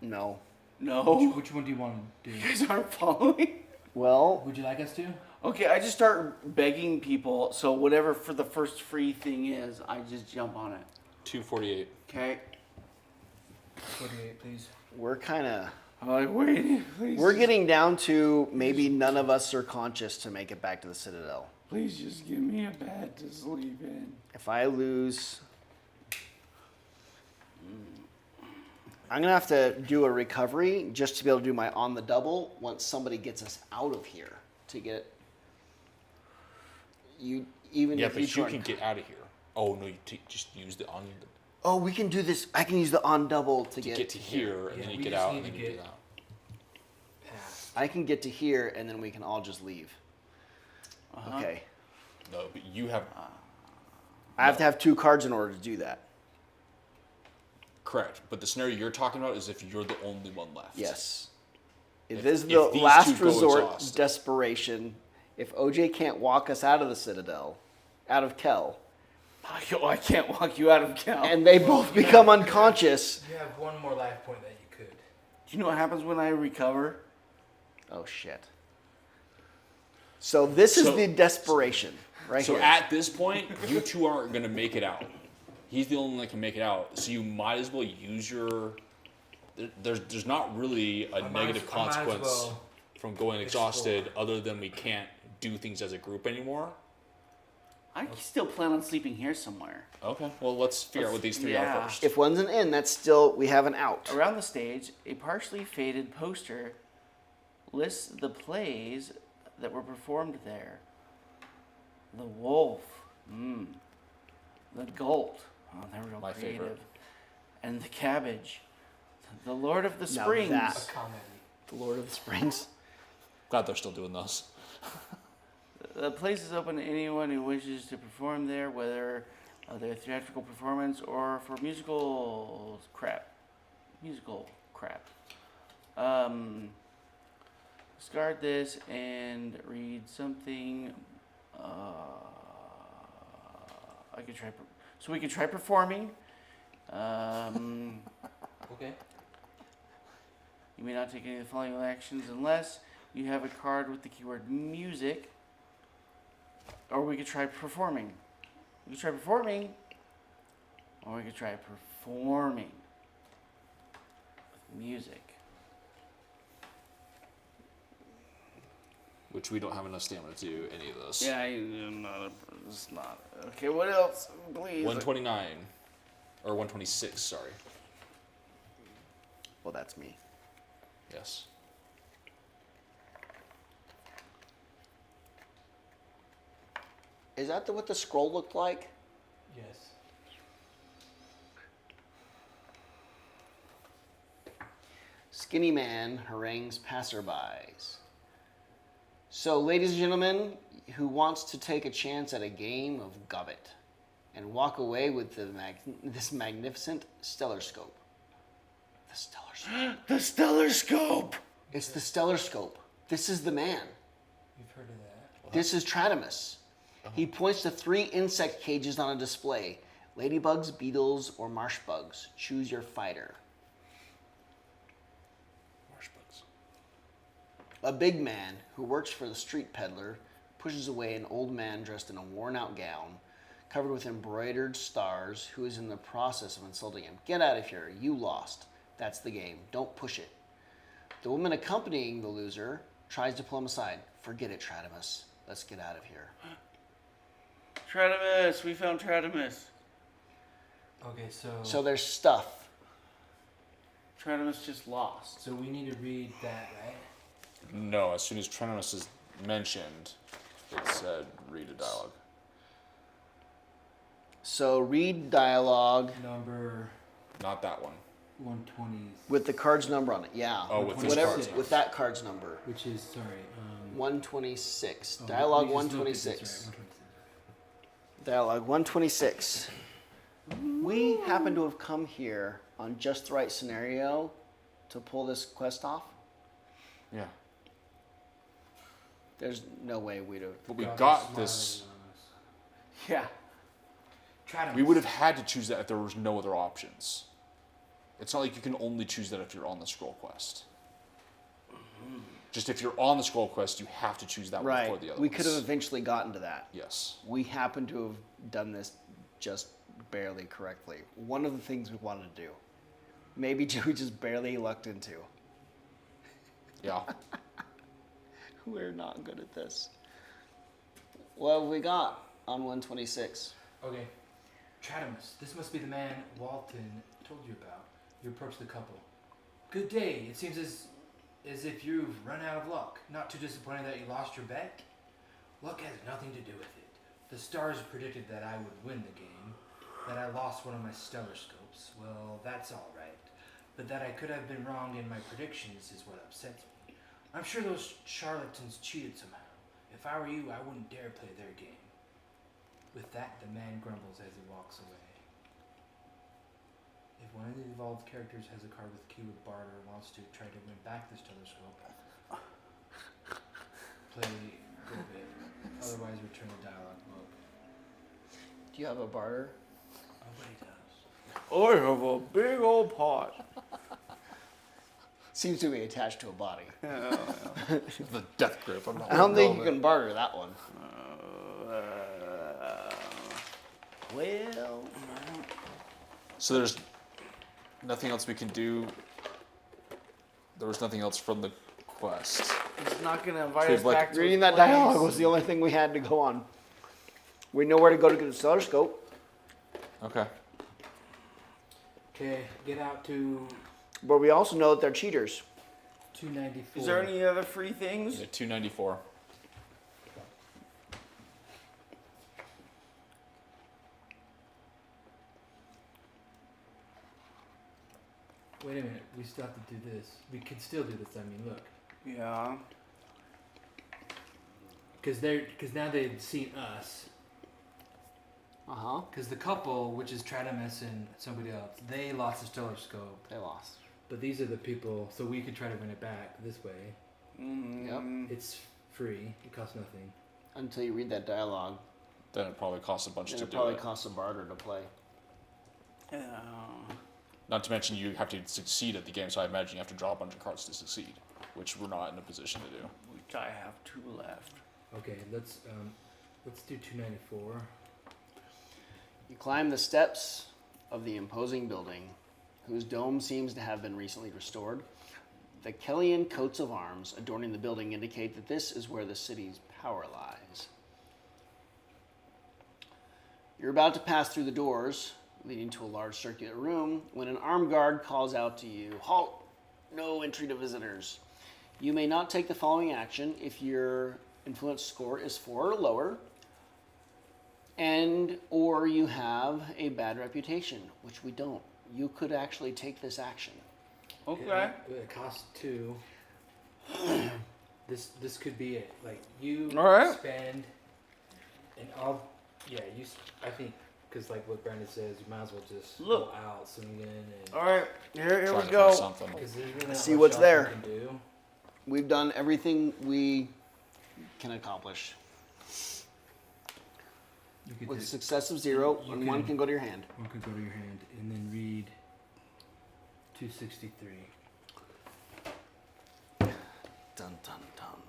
no. No. Which one do you want to do? You guys aren't following. Well, Would you like us to? Okay, I just start begging people. So whatever for the first free thing is, I just jump on it. 248. Okay. 48, please. we're kind of I'm like, wait, please. we're getting down to maybe none of us are conscious to make it back to the Citadel. Please just give me a bed to sleep in. If I lose, I'm gonna have to do a recovery just to be able to do my on the double once somebody gets us out of here to get you. Even Yeah, if but you join- can get out of here. Oh no, you just use the on Oh, we can do this. I can use the on double to to get get to here, and Yeah, then you we get just out, need and then to you get- get out. Pass. I can get to here, and then we can all just leave. Okay. No, but you have I have to have 2 cards in order to do that. correct. But the scenario you're talking about is if you're the only one left. Yes. If If- this is if the these last two go resort, exhausted. desperation, if OJ can't walk us out of the Citadel, out of Kel, I can't walk you out of Cal. and they both become unconscious. You have one more life point that you could. do you know what happens when I recover? Oh shit. So this is So- the desperation right So here. at this point, you two aren't gonna make it out. He's the only one that can make it out. So you might as well use your. There's not really a I might negative as- I might as consequence well from going exhausted, other than we can't do things as a group anymore. I still plan on sleeping here somewhere. Okay, well let's figure out what these three Yeah. are first. If one's an in, that's still, we have an out. Around the stage, a partially faded poster lists the plays that were performed there. The Wolf. The Gulp. Oh, they're real My creative. favorite. And the Cabbage. The Lord of the Now Springs. that- A comedy. The Lord of the Springs. Glad they're still doing those. The place is open to anyone who wishes to perform there, whether their theatrical performance or for musical crap. discard this and read something. I could try. So we could try performing. Okay. You may not take any of the following actions unless you have a card with the keyword music. Or we could try performing. We could try performing. Or we could try performing with music. Which we don't have enough stamina to do any of this. Yeah, I'm not. It's not. Okay, what else? Please. 129. Or 126, sorry. Well, that's me. Yes. Is that what the scroll looked like? Yes. Skinny man harangues passerbys. So, ladies and gentlemen, who wants to take a chance at a game of Gobbit and walk away with this magnificent stellar scope? The stellar scope. The stellar scope. It's the stellar scope. This is the man. You've heard of that? This is Tratimus. He points to 3 insect cages on a display. Ladybugs, beetles, or marsh bugs. Choose your fighter. Marshbugs. A big man who works for the street peddler pushes away an old man dressed in a worn-out gown, covered with embroidered stars, who is in the process of insulting him. Get out of here. You lost. That's the game. Don't push it. The woman accompanying the loser tries to pull him aside. Forget it, Tratimus. Let's get out of here. Tratimus. We found Tratimus. Okay, so So there's stuff. Tratimus just lost. so we need to read that, right? No, as soon as Trenimus is mentioned, it said read a dialogue. So read dialogue Number Not that one. 120, with the card's number on it. Yeah. Oh, with this whatever card's number. with that card's number. which is sorry. 126. Oh, Dialogue we just looked at 126. this, right, 126. Dialogue 126. We happen to have come here on just the right scenario to pull this quest off. Yeah. There's no way we'd have. But we God, got smiling this. on us. Yeah. Tratimus. We would have had to choose that if there was no other options. It's not like you can only choose that if you're on the scroll quest. Just if you're on the scroll quest, you have to choose that one Right. before the other We ones. could have eventually gotten to that. Yes. We happen to have done this just barely correctly. One of the things we wanted to do. Maybe we just barely lucked into. Yeah. We're not good at this. What have we got on 126? Okay. Tratimus, this must be the man Walton told you about. You approach the couple. Good day. It seems as if you've run out of luck. Not too disappointed that you lost your bet? Luck has nothing to do with it. The stars predicted that I would win the game, that I lost one of my stellar scopes. Well, that's all right. But that I could have been wrong in my predictions is what upsets me. I'm sure those charlatans cheated somehow. If I were you, I wouldn't dare play their game. With that, the man grumbles as he walks away. If one of the evolved characters has a card with keyword barter and wants to try to win back this telescope, play go bit. Otherwise, return the dialogue book. Do you have a barter? Oh, but he does. I have a big old pot. Seems to be attached to a body. The death grip. I'm not I don't think you letting go of can barter that one. Well, it. So there's nothing else we can do. There was nothing else from the quest. it's not gonna invite So us he's like, back to Reading his that place. dialogue was the only thing we had to go on. We know where to go to get the stellar scope, Okay. Okay, get out to but we also know that they're cheaters. 294. Is there any other free things? Yeah, 294. Wait a minute, we still have to do this. We can still do this. I mean, look, Yeah. because now they've seen us. Uh-huh. Because the couple, which is Tratimus and somebody else, they lost the stellar scope. They lost. But these are the people, so we could try to win it back this way. Yep. It's free. It costs nothing. Until you read that dialogue. Then it probably costs a bunch And to it do probably it. costs a barter to play. Not to mention you have to succeed at the game, so I imagine you have to draw a bunch of cards to succeed, which we're not in a position to do. Which I have 2 left. Okay, let's do 294. You climb the steps of the imposing building, whose dome seems to have been recently restored. The Kellyan coats of arms adorning the building indicate that this is where the city's power lies. You're about to pass through the doors, leading to a large circular room, when an armed guard calls out to you, "Halt! No entry to visitors." You may not take the following action if your influence score is 4 or lower, and or you have a bad reputation, which we don't. You could actually take this action. Okay. It costs 2. This could be it. Like you All right. spend, and I think because like what Brandon says, you might as well just Look. go out swinging and. All right. Here Trying we to go. find something. Because there's really not See much what's else there. you can do. We've done everything we can accomplish. You could With a do- success of 0, You and one can- can go to your hand. One could go to your hand and then read 263. Dun dun dun.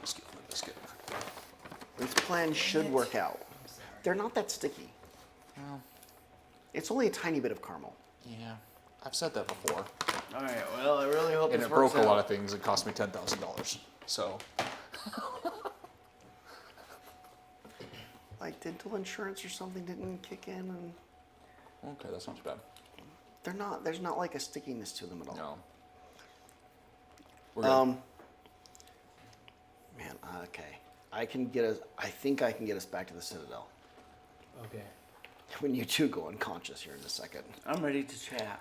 Biscuit, biscuit. This plan should work out. They're not that sticky. Well, It's only a tiny bit of caramel. yeah, I've said that before. All right. Well, I really hope And this it broke works a lot out. of things. It cost me $10,000. So Like dental insurance or something didn't kick in, and okay, that's not too bad. there's not like a stickiness to them at all. No. We're good. Man, okay. I think I can get us back to the Citadel. Okay. When you two go unconscious here in a second. I'm ready to chat.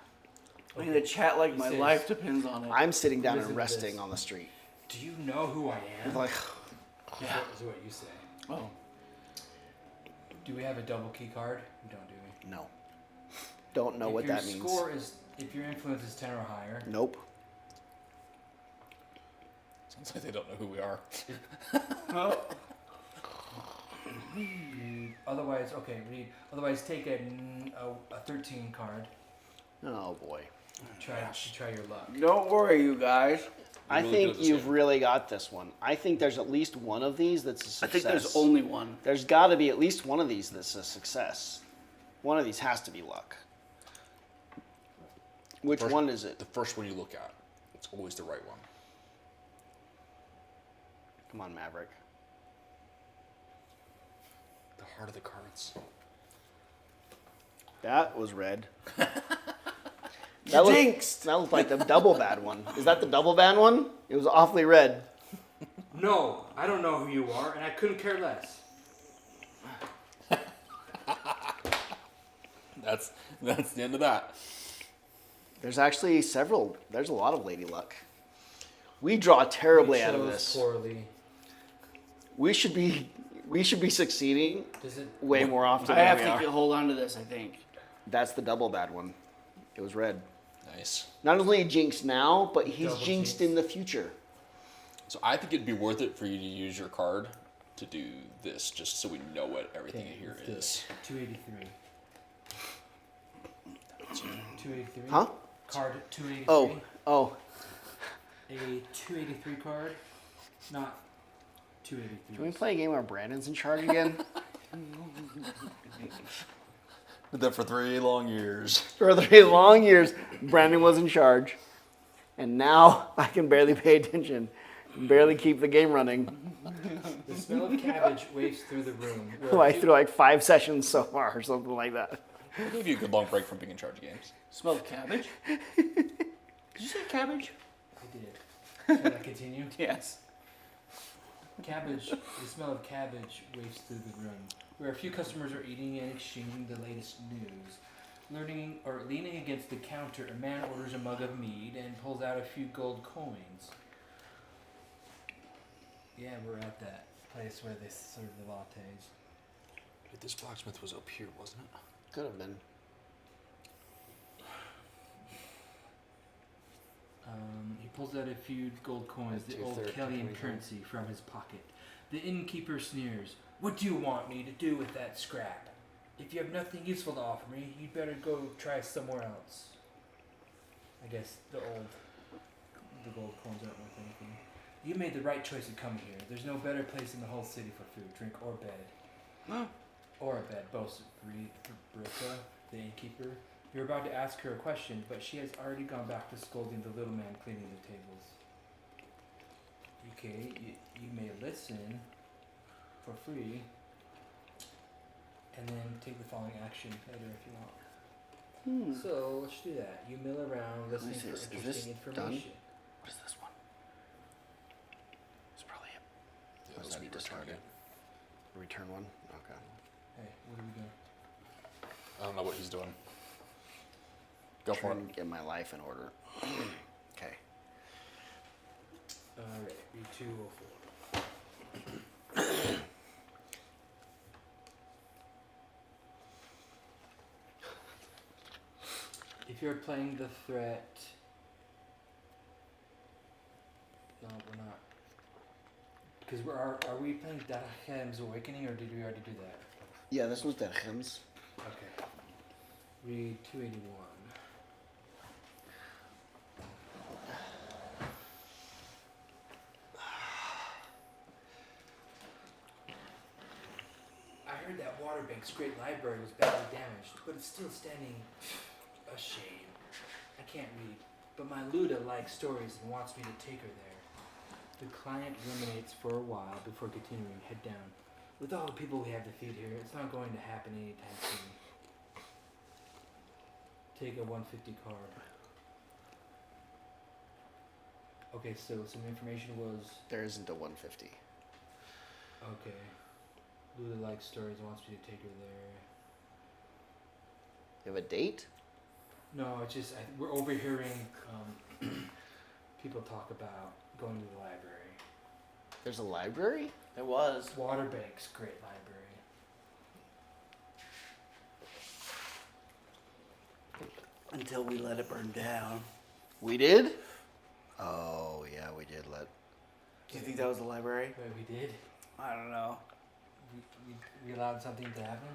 I'm going to chat like He my says- life depends on it. I'm sitting down Listen and to resting this. on the street. Do you know who I am? Like, Is what you say. Oh. Do we have a double key card? We don't, do we? no. Don't know what that means. If your influence is 10 or higher, Nope. Sounds like they don't know who we are. otherwise take a 13 card. Oh boy. Try your luck. Don't worry, you guys. I really good think at this you've game. really got this one. I think there's at least one of these that's a I success. think there's only one. There's got to be at least one of these that's a success. One of these has to be luck. Which First- one is it? The first one you look at, it's always the right one. Come on, Maverick. The heart of the cards. That was red. Jinxed. That looked like the double bad one. Is that the double bad one? It was awfully red. No, I don't know who you are, and I couldn't care less. That's the end of that. There's actually several. There's a lot of lady luck. We draw terribly We out of chose this. poorly. We should be succeeding Does it? way more often I have than we are. to hold on to this, I think. That's the double bad one. It was red. Nice. Not only jinxed now, but he's Double jinxed jinxed. in the future. So I think it'd be worth it for you to use your card to do this, just so we know what everything Okay, here let's do it. is. 283. 283. Huh? Card 283. Oh. A 283 card, not 283. Can we play a game where Brandon's in charge again? Did that for 3 long years. For 3 long years, Brandon was in charge. And now I can barely pay attention, barely keep the game running. The smell of cabbage wafts through the room. where Like through like 5 sessions so far or something like that. I'll give you a good long break from being in charge of games. Smell of cabbage? Did you say cabbage? I did. Should I continue? Yes. Cabbage. The smell of cabbage wafts through the room, where a few customers are eating and exchanging the latest news. Leaning against the counter, a man orders a mug of mead and pulls out a few gold coins. Yeah, we're at that place where they serve the lattes. Wait, this blacksmith was up here, wasn't it? Could have been. He pulls out a few gold coins, the old Kellyan currency, from his pocket. The innkeeper sneers. What do you want me to do with that scrap? If you have nothing useful to offer me, you'd better go try somewhere else. I guess the gold coins aren't worth anything. You made the right choice to come here. There's no better place in the whole city for food, drink, or bed. Or a bed, boasts Britta, the innkeeper. You're about to ask her a question, but she has already gone back to scolding the little man cleaning the tables. Okay, you may listen for free, and then take the following action later if you want. So let's do that. You mill around listening for interesting information. What is this one? It's probably it. Yeah, Must be discarded. Return one? Okay. Hey, what are we doing? I don't know what he's doing. Go for Trying it. to get my life in order. Okay. Alright, read 204. If you're playing the threat... No, we're not. Because are we playing Darachem's Awakening, or did we already do that? Yeah, this one's Derchem's. Okay. Read 281. I heard that Waterbank's great library was badly damaged, but it's still standing. A shame. I can't read, but my Luda likes stories and wants me to take her there. The client ruminates for a while before continuing. Head down. With all the people we have to feed here, it's not going to happen anytime soon. Take a 150 card. Okay, so some information was... There isn't a 150. Okay. Luda likes stories and wants me to take her there. You have a date? No, it's just we're overhearing people talk about going to the library. There's a library? There was. Waterbank's great library. Until we let it burn down. We did? Oh, yeah, we did let... Do you think that was the library? Wait, we did? I don't know. We allowed something to happen?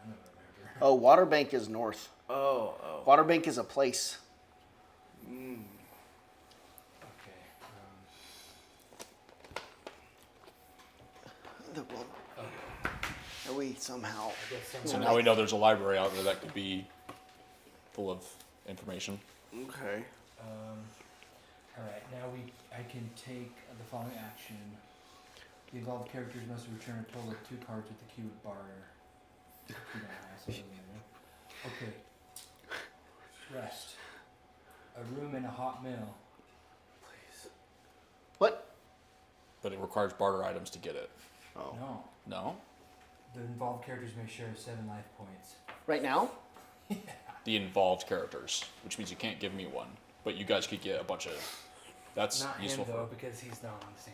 I don't remember. Oh, Waterbank is north. Oh. Waterbank is a place. Okay. Are we somehow... I guess So someone... now we know there's a library out there that could be full of information. Okay. Alright, now I can take the following action. The involved characters must return a total of 2 cards with the keyword barter. You don't have, so it doesn't matter. Okay. Rest. A room in a hot mill. Please. What? But it requires barter items to get it. Oh. No. No? The involved characters may share 7 life points. Right now? The involved characters, which means you can't give me one. But you guys could get a bunch of... That's Not useful him though, for... because he's not on the same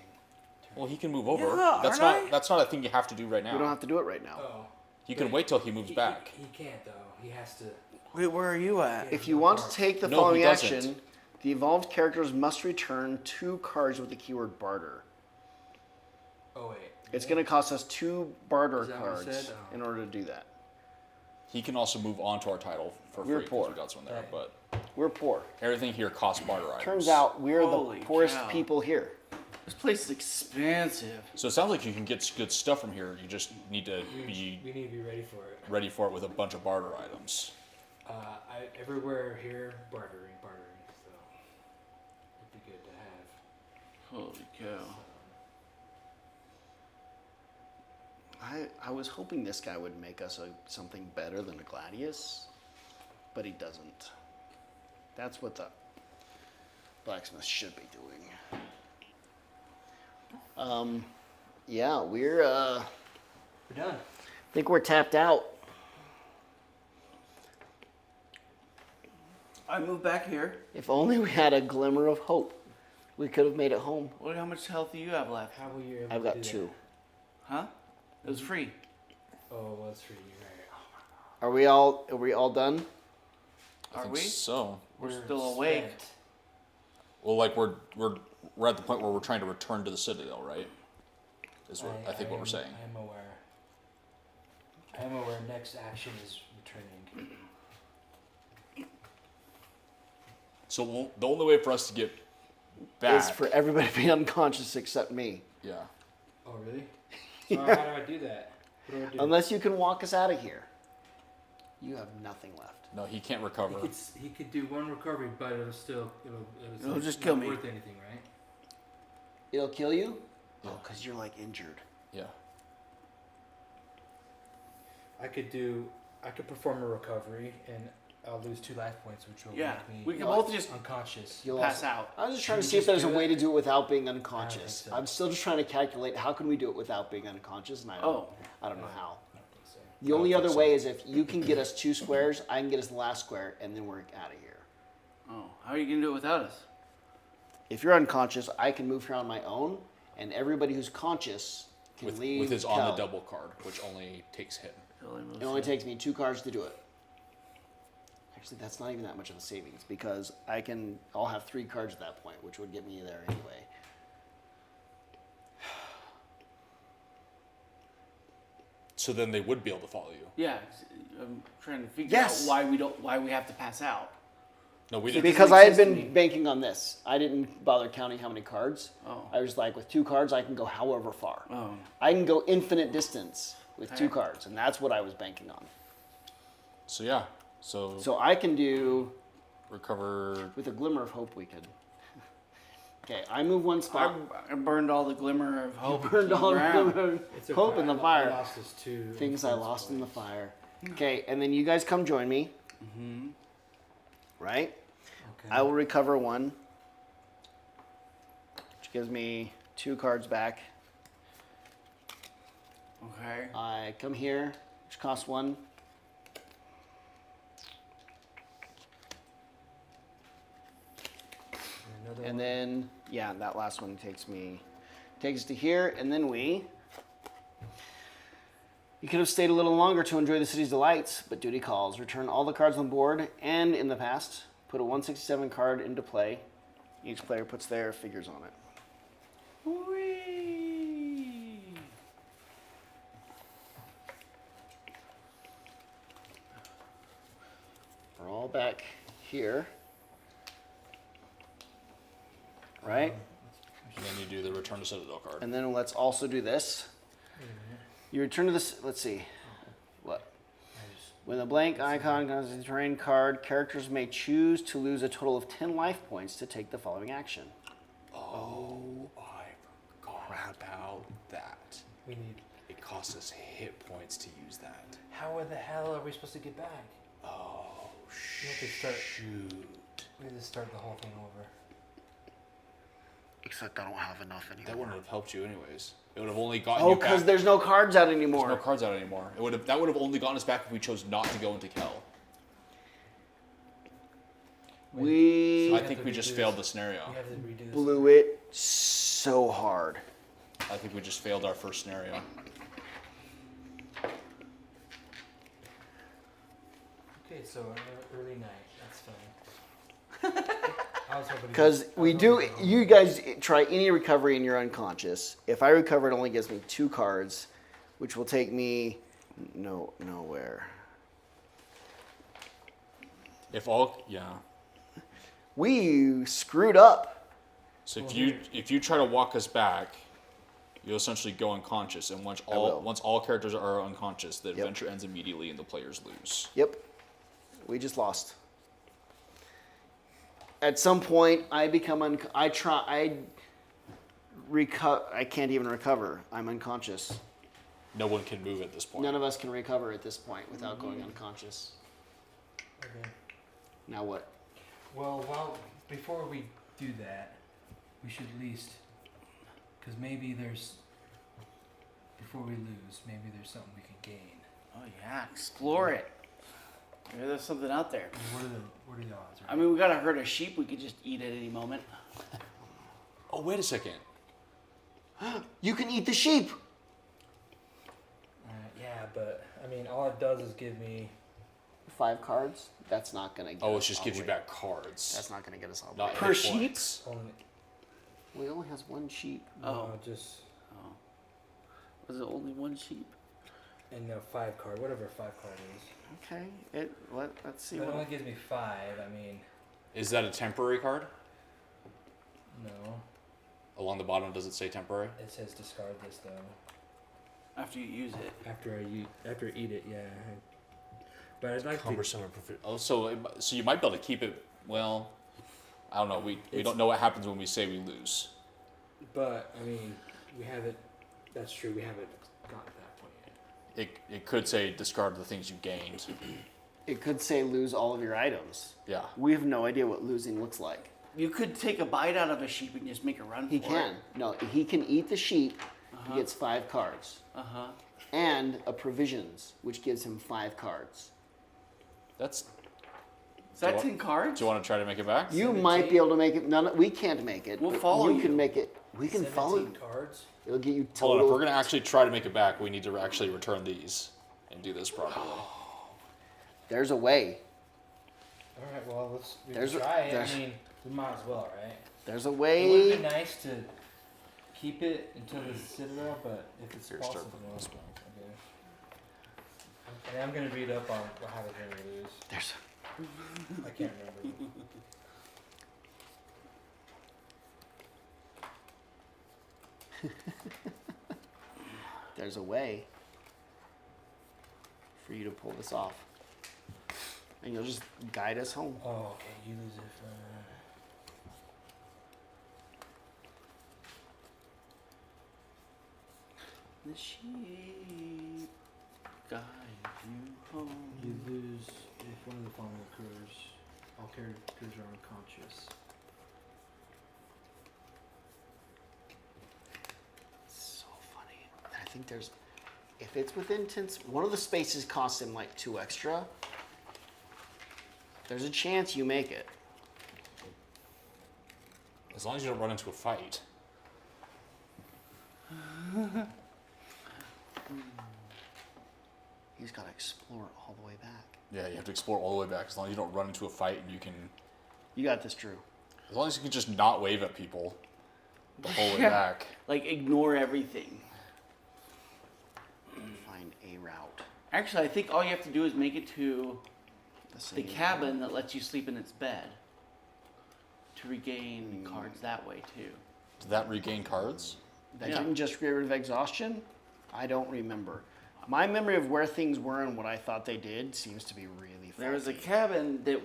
turn. Well, he can move over. Yeah, that's aren't not I? that's not a thing you have to do right now. We don't have to do it right now. Oh. You can wait till he moves back. He can't though. He has to. Wait, where are you at? If you want to take the No, following he doesn't. action, the involved characters must return 2 cards with the keyword barter. Oh wait. It's going to cost us 2 barter Is that what it cards said? Oh. in order to do that. He can also move on to our title for We're free because poor. we got someone there. Right. But We're poor. everything here costs barter items. Turns out we're Holy the poorest cow. people here. This place is expensive. So it sounds like you can get good stuff from here. You just need to be We need to be ready for it. ready for it with a bunch of barter items. Everywhere here, bartering. So it'd be good to have. Holy cow. I was hoping this guy would make us something better than a Gladius, but he doesn't. That's what the blacksmith should be doing. Yeah, We're done. I think we're tapped out. I moved back here. If only we had a glimmer of hope, we could have made it home. Look how much health do you have left? How were you able I've to got do 2. Huh? It was free. That? Oh, well, that's for you, right? Are we all done? I Are think we? So. We're still awake. spent. Well, like we're at the point where we're trying to return to the Citadel, right? Is what I think what we're saying. I am aware. I am aware. Next action is returning. So the only way for us to get back Is for everybody to be unconscious except me. Yeah. Oh really? So how do I do that? What do I do? Unless you can walk us out of here. You have nothing left. No, he can't recover. He could do one recovery, but it'll It'll just not kill me. worth anything, right? It'll kill you? Yeah. Oh, because you're like injured. Yeah. I could perform a recovery, and I'll lose 2 life points, which will Yeah, make me we can both just unconscious. You'll pass also- out. I was just trying to Should see we if there's just a do way it? to do it without being I don't unconscious. think so. I'm still just trying to calculate how can we do it without being unconscious, and I don't know how. I don't think so. The only don't other think so. way is if you can get us 2 squares, I can get us the last square, and then we're out of here. Oh, how are you gonna do it without us? If you're unconscious, I can move here on my own, and everybody who's conscious can leave. With his on the Kel. double card, which only takes him. It only takes me 2 cards to do it. Actually, that's not even that much of a savings because I'll have 3 cards at that point, which would get me there anyway. So then they would be able to follow you. Yeah, I'm trying to figure Yes. out why we have to pass out. No, we didn't. Because make I had sense to been me. banking on this. I didn't bother counting how many cards. Oh. I was like, with 2 cards, I can go however far. Oh, I can go infinite distance with 2 Okay. cards, and that's what I was banking on. So yeah. So So I can do, recover. with a glimmer of hope, we could. Okay, I move 1 spot. I burned all the glimmer of hope. Burned all the around. glimmer of It's okay. hope in the I fire. lost his 2 Things I influence lost in the points. fire. Okay, and then you guys come join me. Mm-hmm. Right? Okay. I will recover 1, which gives me 2 cards back. Okay. I come here, which costs 1. Another And one. then, yeah, that last one takes us to here, and then you could have stayed a little longer to enjoy the city's delights, but duty calls. Return all the cards on the board, and in the past, put a 167 card into play. Each player puts their figures on it. Whee! We're all back here. Right? And then you do the return to Citadel card. And then let's also do this. Wait a minute. You return to this, let's see. What? I just When a blank icon comes to the terrain card, characters may choose to lose a total of 10 life points to take the following action. Oh, I forgot about that. we need. It costs us hit points to use that. How the hell are we supposed to get back? Oh, We have to start. shoot. We have to start the whole thing over. Except I don't have enough That anymore. wouldn't have helped you anyways. It would have only gotten Oh, you because back. there's no cards out There's anymore. no cards out anymore. That would have only gotten us back if we chose not to go into Kel. We I have think to we just redo failed this. the scenario. We have to redo this. blew it so hard. I think we just failed our first scenario. Okay, so an early night. That's fine. I was hoping to Because get- I we was do, hoping to go you home. guys try any recovery and you're unconscious. If I recover, it only gives me 2 cards, which will take me nowhere. Yeah. We screwed up. So Well, if you try to walk us back, you'll essentially go unconscious, and once will. all characters are unconscious, the Yep. adventure ends immediately and the players lose. Yep. We just lost. At some point, I become I can't even recover. I'm unconscious. No one can move at this point. None of us can recover at this point without going unconscious. Okay. Now what? Well, before we do that, we should at least, because maybe before we lose, maybe there's something we can gain. Oh yeah, explore it. Maybe there's something out there. What are the odds? I mean, we got a herd of sheep we could just eat at any moment. Oh, wait a second. You can eat the sheep. Yeah, but I mean, all it does is give me 5 cards, that's not going to get Oh, it us just all gives the you way- back cards. That's not going to get us all the Not way. hit Per sheep? points. Only, Well, he only has 1 sheep. Oh. just Oh. Was it only one sheep? and no 5 card, whatever 5 card is. Okay. Let's see It what. only gives me 5. I mean, Is that a temporary card? no. Along the bottom, does it say temporary? It says discard this though. After you use it. After I eat it, yeah. But I'd like to. Cumbersome or proficient. Oh, so you might be able to keep it. Well, I don't know. We It's- don't know what happens when we say we lose. But I mean, we haven't. That's true. We haven't gotten to that point yet. It could say discard the things you gained. It could say lose all of your items. Yeah. We have no idea what losing looks like. You could take a bite out of a sheep and just make a run He for can. No, he can eat the sheep. He gets 5 cards. it. Uh-huh. And a provisions, which gives him 5 cards. That's. Is that Do you 10 cards? Do you want to try to make it back? You might be able to make it. We can't make it. We'll but follow You can you. make it. We can follow. 17 cards. It'll get you Hold on. If total. we're gonna actually try to make it back, we need to actually return these and do this properly. There's a way. All right. Well, let's we There's can a- try it. there's- I mean, we might as well, right? There's a It would way. have been nice to keep it until the Citadel, but if it's Here, start possible, putting this back. okay. And I'm gonna read up on what happens when we lose. There's. I can't remember. There's a way for you to pull this off, and you'll just guide us home. Oh, okay. You lose it. The sheep guide you home. You lose if one of the following occurs. All characters are unconscious. So funny. And I think there's, if it's within 10, one of the spaces costs him like 2 extra. There's a chance you make it. As long as you don't run into a fight. He's got to explore all the way back. Yeah, you have to explore all the way back. As long as you don't run into a fight, and you can. You got this, Drew. As long as you can just not wave at people the whole way Yeah. back. Like, ignore everything. Find a route. Actually, I think all you have to do is make it to the same cabin that lets you sleep in its bed. To regain cards that way, too. Did that regain cards? That Yeah. didn't just get rid of exhaustion? I don't remember. My memory of where things were and what I thought they did seems to be really There was a faulty. cabin that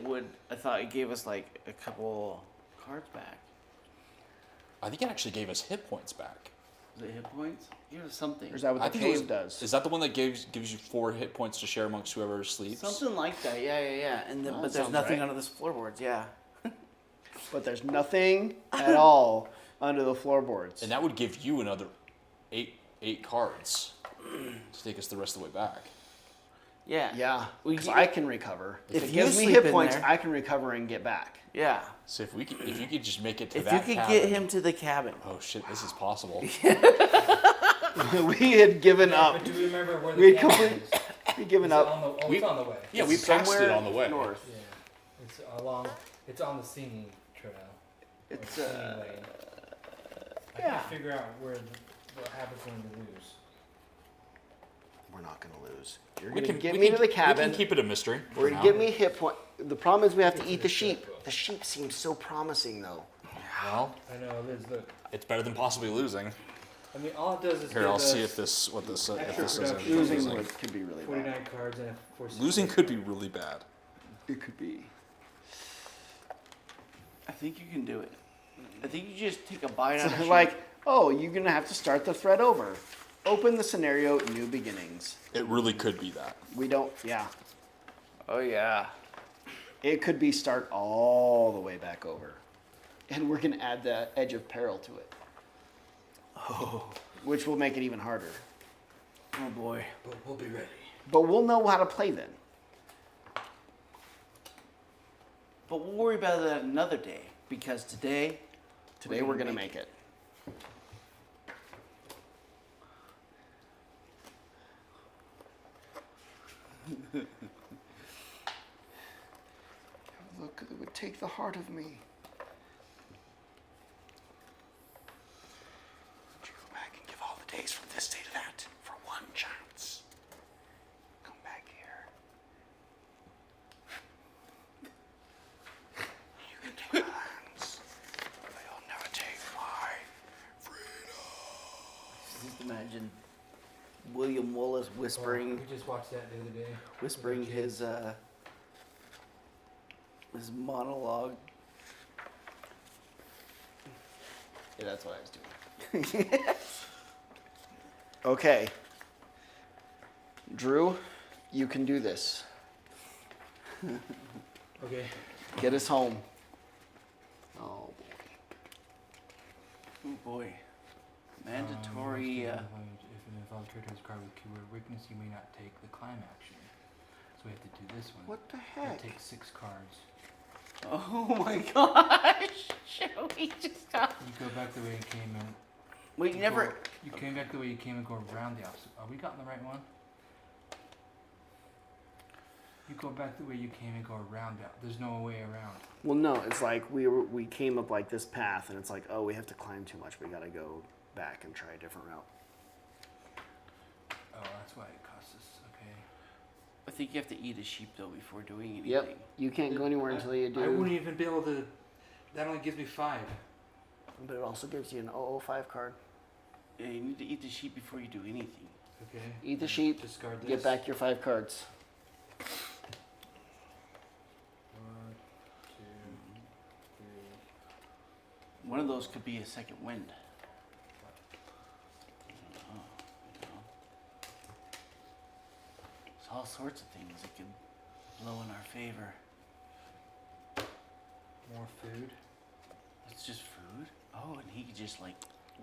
I thought it gave us like a couple cards back. I think it actually gave us hit points back. Was it hit points? It was something. Or is that I what the think it was- cave does? Is that the one that gives you 4 hit points to share amongst whoever sleeps? Something like that, yeah. And Oh, but that there's sounds nothing right. under this floorboards, yeah. But there's nothing at all under the floorboards. And that would give you another 8 cards to take us the rest of the way back. Yeah. Yeah, Well, because you- I can recover. If if it you gives me sleep hit in points, there- I can recover and get back. Yeah. So if you could just make it to If that you could cabin- get him to the cabin. Oh shit, this is possible. We had given up. But do we remember where We the had cabin complete- is? We'd given Is it up. on the, oh, We- it's on the way. Yeah, we passed Somewhere it on the way. north. Yeah. It's along. It's on the singing trail. or It's, singing lane. I yeah. can't figure out what happens when we lose. We're not going to lose. You're We going to can get we me can- to the We cabin. can keep it a mystery. for We're going now. to get me hit point. The problem is we have to Get eat to the the sheep. sheep. The sheep seems so promising, though. Well, I know, Liz. Look. it's better than possibly losing. I mean, all it does is Here, give I'll us see if this says extra anything. production. Losing Losing. could be really 49 bad. cards and a 46. Losing could be really bad. It could be. I think you can do it. I think you just take a bite out of So the like, oh, you're going to have to start the thread over. Open the scenario, new beginnings. It really could be that. We don't, yeah. Oh, yeah. It could be start all the way back over. And we're going to add the edge of peril to it. Oh. Which will make it even harder. Oh, boy. But we'll be ready. But we'll know how to play then. But we'll worry about that another day. Because today We're going to make it. take the heart of me. Would you go back and give all the days from this day to that for one chance? Come back here. You can take my hands, but you'll never take my freedom. Just imagine William Wallace whispering, We just watched that the other day. whispering his monologue. Yeah, that's what I was doing. Okay. Drew, you can do this. Okay. Get us home. Oh, boy. Oh boy. Mandatory. If an involved character has a card with keyword weakness, you may not take the climb action. So we have to do this one. What the We heck? take 6 cards. Oh my gosh! Shall we just stop? You go back the way you came in. Wait, you never. You came back the way you came and go around the opposite. Are we got the right one? You go back the way you came and go around the. There's no way around. Well, no, it's like we came up like this path, and it's like, oh, we have to climb too much. We got to go back and try a different route. Oh, that's why it costs us. Okay. I think you have to eat a sheep though before doing anything. Yep. You can't go anywhere until you I do. wouldn't even be able to. That only gives me 5. But it also gives you an 005 card. Yeah, you need to eat the sheep before you do anything. Okay. Eat the sheep. Discard this. Get back your 5 cards. 1, 2, 3. One of those could be a second wind. There's all sorts of things that can blow in our favor. More food. It's just food. Oh, and he could just like.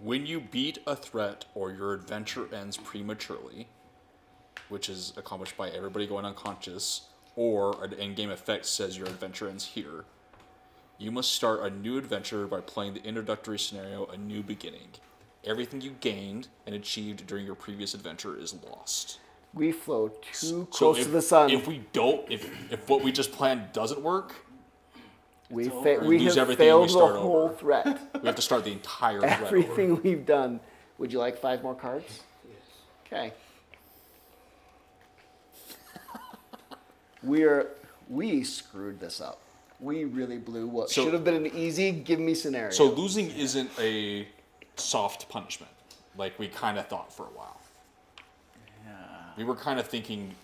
When you beat a threat or your adventure ends prematurely, which is accomplished by everybody going unconscious, or an in-game effect says your adventure ends here, you must start a new adventure by playing the introductory scenario A New Beginning. Everything you gained and achieved during your previous adventure is lost. We flow too So close if, to the sun. If we don't, if what we just planned doesn't work, we It's over. we We lose have everything and failed we the start whole over. threat. we have to start the entire threat over. Everything we've done. Would you like 5 more cards? Yes. Okay. We screwed this up. We really blew what So- should have been an easy give me scenario. So losing isn't a soft punishment, like we kind of thought for a while. Yeah. We were kind of thinking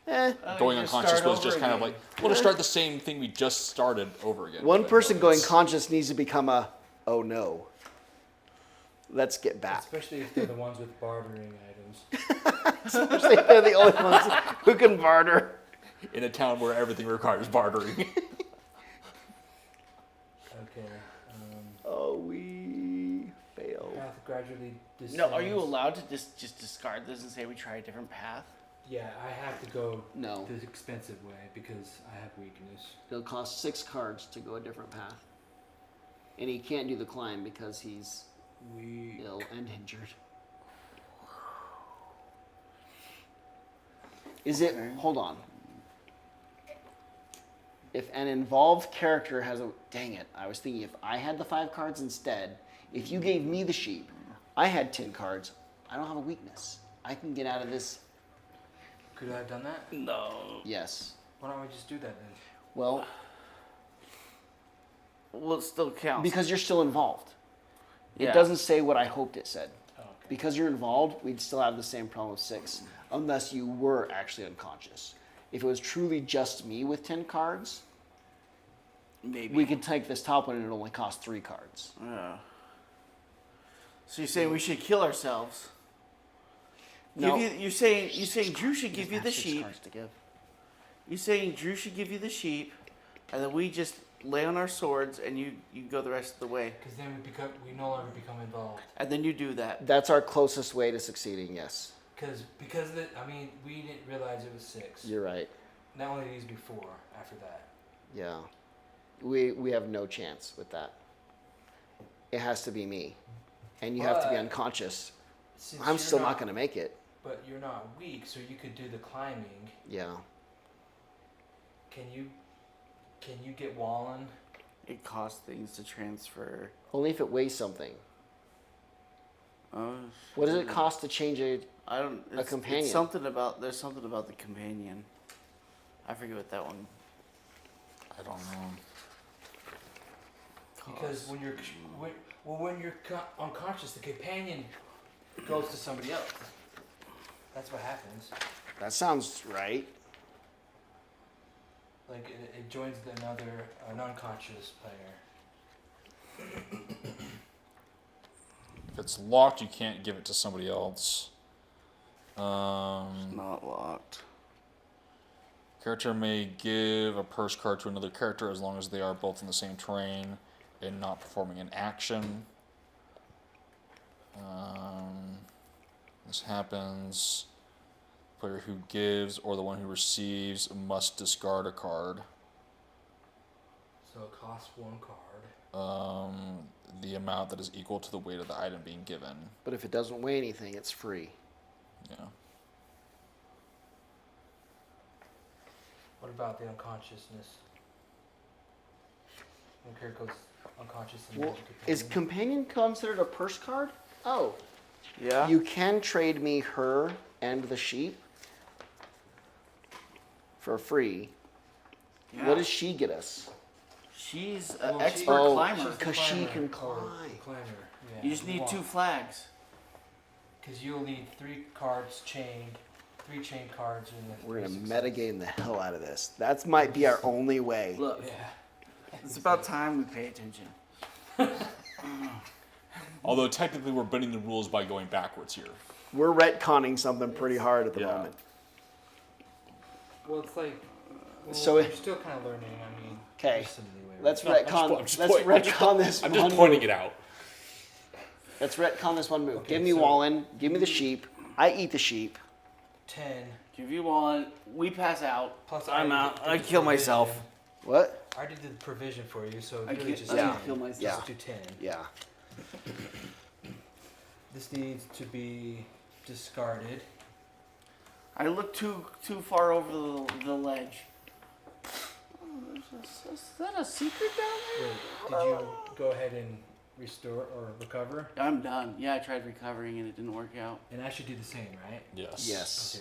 Eh. going just unconscious start was just over kind of again. like, we'll just start the same thing we just started over again. One But person no, going it's- conscious needs to become a, oh no. Let's get back. Especially if they're the ones with bartering items. Especially if they're the only ones who can barter. in a town where everything requires bartering. Okay. Oh, we failed. Path gradually descends. No, are you allowed to just discard this and say we try a different path? Yeah, I have to go No. the expensive way because I have weakness. It'll cost 6 cards to go a different path. And he can't do the climb because he's ill and injured. Is it, hold on. If an involved character has a, dang it, I was thinking if I had the 5 cards instead, if you gave me the sheep, I had 10 cards, I don't have a weakness. I can get out of this, Could I have done that? No. yes. Why don't we just do that then? Well, Well, it still counts. because you're still involved. It Yeah. doesn't say what I hoped it said. Oh, okay. Because you're involved, we'd still have the same problem with 6, unless you were actually unconscious. If it was truly just me with 10 cards, Maybe. we could take this top one and it only cost 3 cards. Yeah. So you're saying we should kill ourselves? No. You're saying Drew should give He you doesn't the have 6 sheep. cards to give. You're saying Drew should give you the sheep, and then we just lay on our swords and you go the rest of the way, Because then we no longer become involved. and then you do that. That's our closest way to succeeding, yes. Because we didn't realize it was 6. You're right. Not only these before, after that. Yeah. We have no chance with that. It has to be me. And you have to be But- unconscious. Since I'm you're still not going to make it. But you're not weak, so you could do the climbing. Yeah. Can you get Wallen It costs things to transfer. Only if it weighs something. Oh, What does it cost to change I don't. It's, companion? It's something about. There's something about the companion. I forget what that one. I don't know. Because when you're unconscious, the companion goes to somebody else. That's what happens. That sounds right. Like it joins an unconscious player. If it's locked, you can't give it to somebody else. Not locked. Character may give a purse card to another character as long as they are both in the same terrain and not performing an action. This happens. Player who gives or the one who receives must discard a card. So it costs one card. The amount that is equal to the weight of the item being given. But if it doesn't weigh anything, it's free. Yeah. What about the unconsciousness? When a character goes unconscious and Well, has a companion. is companion considered a purse card? Oh, Yeah. you can trade me her and the sheep for free. Yeah. What does she get us? She's an Well, expert Oh, climber. she's the 'cause she climber, can or climb. Climber. Yeah. You just need 2 flags. Because you'll need 3 cards chained, 3 chain cards, and We're gonna 3 metagame the hell out of this. That might be our only way. Look, Yeah. it's about time we pay attention. Although technically we're bending the rules by going backwards here. We're retconning something pretty hard at the Yeah. moment. Well, it's like. Well, So we're it- still kind of learning. I mean. 'Kay, there's some leeway, right? Let's No, I'm retcon. just Let's point- retcon this. I'm one just pointing move. it out. Let's retcon this one move. Okay, Give me so- Wallen. Give me the sheep. I eat the sheep. 10 Give you 1, we pass out. plus. I'm I out. did I the kill myself. provision. What? I did the provision for you, so I really can't- just I 10. kill myself. Yeah. Just do 10. Yeah. This needs to be discarded. I look too far over the ledge. Is that a secret down Wait, did you go ahead and restore or recover? there? I'm done. Yeah, I tried recovering and it didn't work out. And I should do the same, right? Yes. Yes.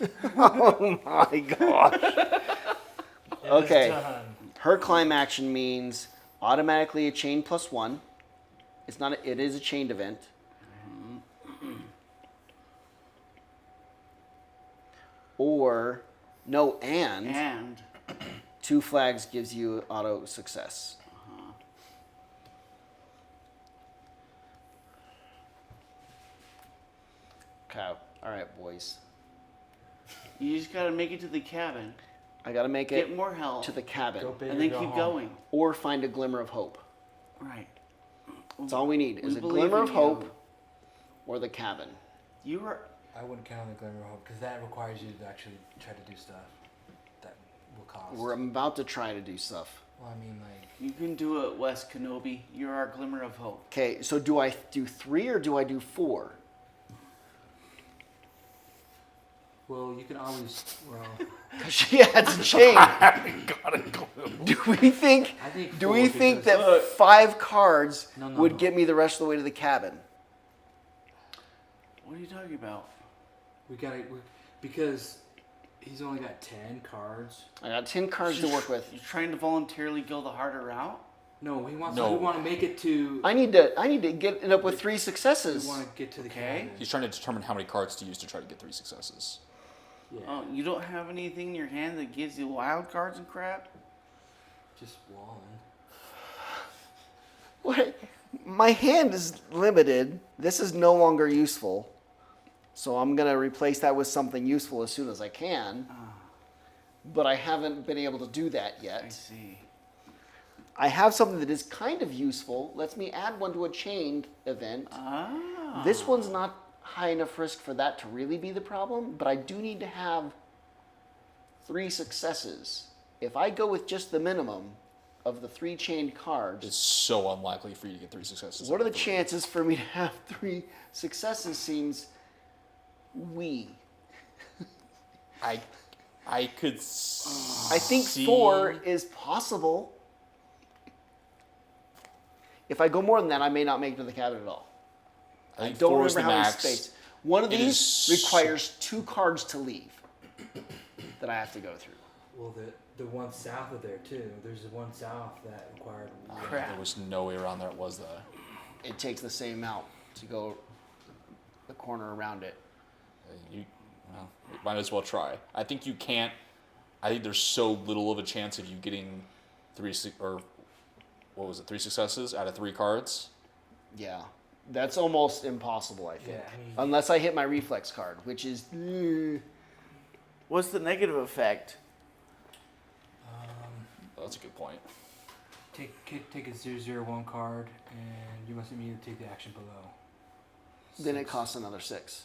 Okay. Oh my gosh. It is Okay. done. Her climb action means automatically a chain +1. It's not. It is a chained event. Or no, And 2 flags gives you auto success. Okay. All right, boys. you just gotta make it to the cabin. I gotta make Get it more help. to the cabin, Go big and or then go keep home. going. or find a glimmer of hope. Right. That's all we need. Is We a believe glimmer in of you. hope, or the cabin. You were. I wouldn't count on the glimmer of hope because that requires you to actually try to do stuff that will cost. We're about to try to do stuff. Well, I mean, like, You can do it, Wes Kenobi. You're our glimmer of hope. Okay, so do I do 3 or do I do 4? well, you can always, well, Because she adds a chain. Do we think? I think. Do 4 we think because- that 5 cards No, would no. get me the rest of the way to the cabin? What are you talking about? we gotta because he's only got 10 cards. I got 10 cards to work with. You're trying to voluntarily go the harder route? No, he wants. No. We want to make it to. I need to get it up with 3 We successes. want to get to the Okay. cabin. He's trying to determine how many cards to use to try to get 3 successes. Yeah. Oh, you don't have anything in your hand that gives you wild cards and crap? Just walling. What? My hand is limited. This is no longer useful. So I'm going to replace that with something useful as soon as I can. But I haven't been able to do that I yet. see. I have something that is kind of useful. Lets me add one to a chained event. Ah. This one's not high enough risk for that to really be the problem, but I do need to have 3 successes. If I go with just the minimum of the 3 chained cards, It's so unlikely for you to get 3 successes. what are the chances for me to have 3 successes? Seems wee. I could. I think see- 4 is possible. If I go more than that, I may not make it to the cabin at all. I think don't 4 is remember the how much max. space. One of It these is requires 2 cards to leave that I have to go through. Well, the one south of there too. There's the one south that required. Crap. There was no way around there. It was that. It takes the same amount to go the corner around it. You might as well try. I think you can't. I think there's so little of a chance of you getting 3 successes out of 3 cards. Yeah. That's almost impossible, I think. Yeah, I mean- Unless I hit my reflex card, which is... What's the negative effect? That's a good point. Take a 001 card, and you must immediately take the action below. Then it costs another 6.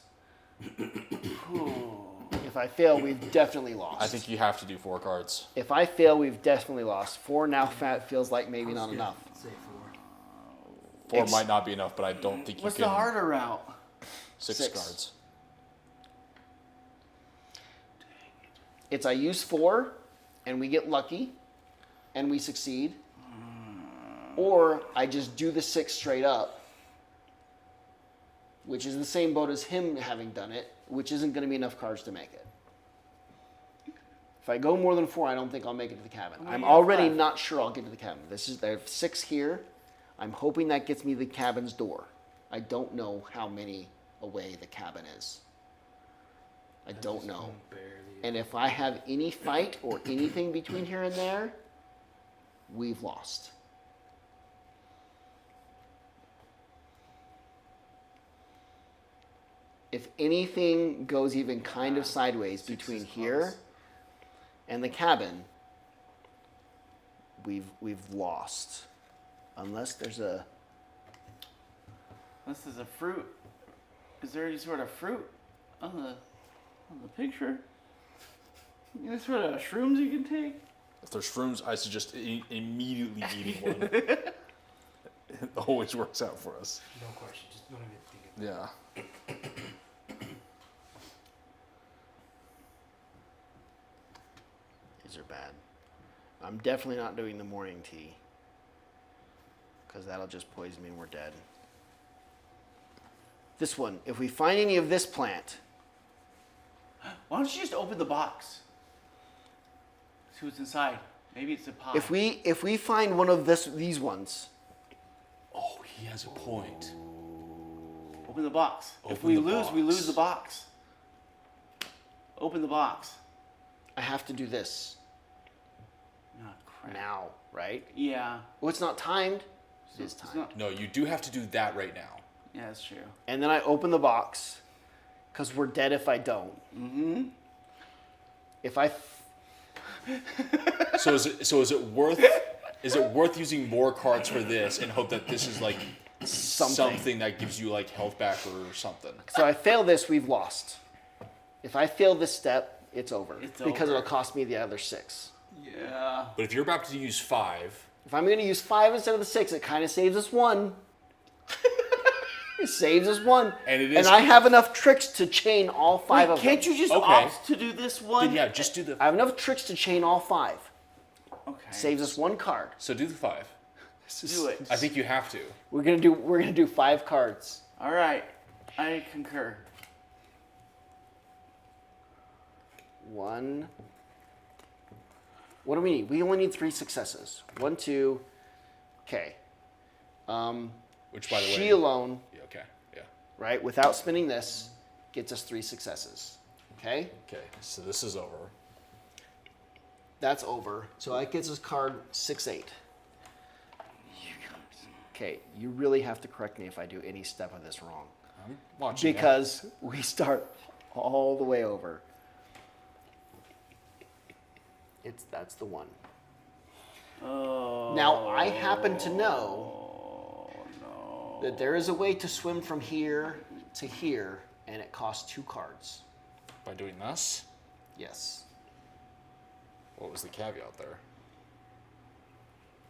If I fail, we've definitely lost. I think you have to do 4 cards. If I fail, we've definitely lost. 4 now feels like maybe not Yeah, enough. Say 4. 4 might not be enough, but I don't think you What's can. the harder route? 6 6. cards. It's I use 4, and we get lucky, and we succeed. Or I just do the 6 straight up, which is the same boat as him having done it, which isn't going to be enough cards to make it. If I go more than 4, I don't think I'll make it to the cabin. How many I'm you have already left? not sure I'll get to the cabin. I have 6 here. I'm hoping that gets me the cabin's door. I don't know how many away the cabin is. I don't know. Barely. And if I have any fight or anything between here and there, we've lost. If anything goes even kind of sideways between is here close. and the cabin, we've lost. Unless there's a... This is a fruit. Is there any sort of fruit on the picture? Any sort of shrooms you can take? If there's shrooms, I suggest immediately eating one. It always works out for us. No question. Just don't even think of it. Yeah. These are bad. I'm definitely not doing the morning tea. Because that'll just poison me and we're dead. This one, if we find any of this plant, Why don't you just open the box? See what's inside. Maybe it's a pie. if we find one of these ones, Oh, he has a point. Open the box. If Open we the lose, we box. lose the box. Open the box. I have to do this Oh, crap. now, right? Yeah. Well, it's not timed. It is It's timed. not- No, you do have to do that right now. yeah, that's true. And then I open the box, because we're dead if I don't. Mm-hmm. If I... So is it worth using more cards for this and hope that this is like something that gives you like health back or something? So I fail this, we've lost. If I fail this step, it's over. It's because over. it'll cost me the other 6. Yeah. But if you're about to use 5, If I'm going to use 5 instead of the 6, it kind of saves us 1. It saves us 1. And it is- I have enough tricks to chain all 5 Wait, of can't them. you just Okay. opt to do this one? then yeah, just do the. I have enough tricks to chain all 5. Okay. Saves us 1 card. So do the 5. Do it. I think you have to. We're gonna do 5 cards. All right. I concur. 1. What do we need? We only need 3 successes. 1, 2. Okay. Which, by the way, She alone, Yeah, okay, yeah, right, without spinning this, gets us 3 successes. Okay? okay. So this is over. That's over. So that gets us card 6, 8. Okay, you really have to correct me if I do any step of this wrong. I'm watching. Because we start all the way over. That's the one. Oh. Now I happen to know No. that there is a way to swim from here to here, and it costs 2 cards. By doing this, Yes. what was the caveat there?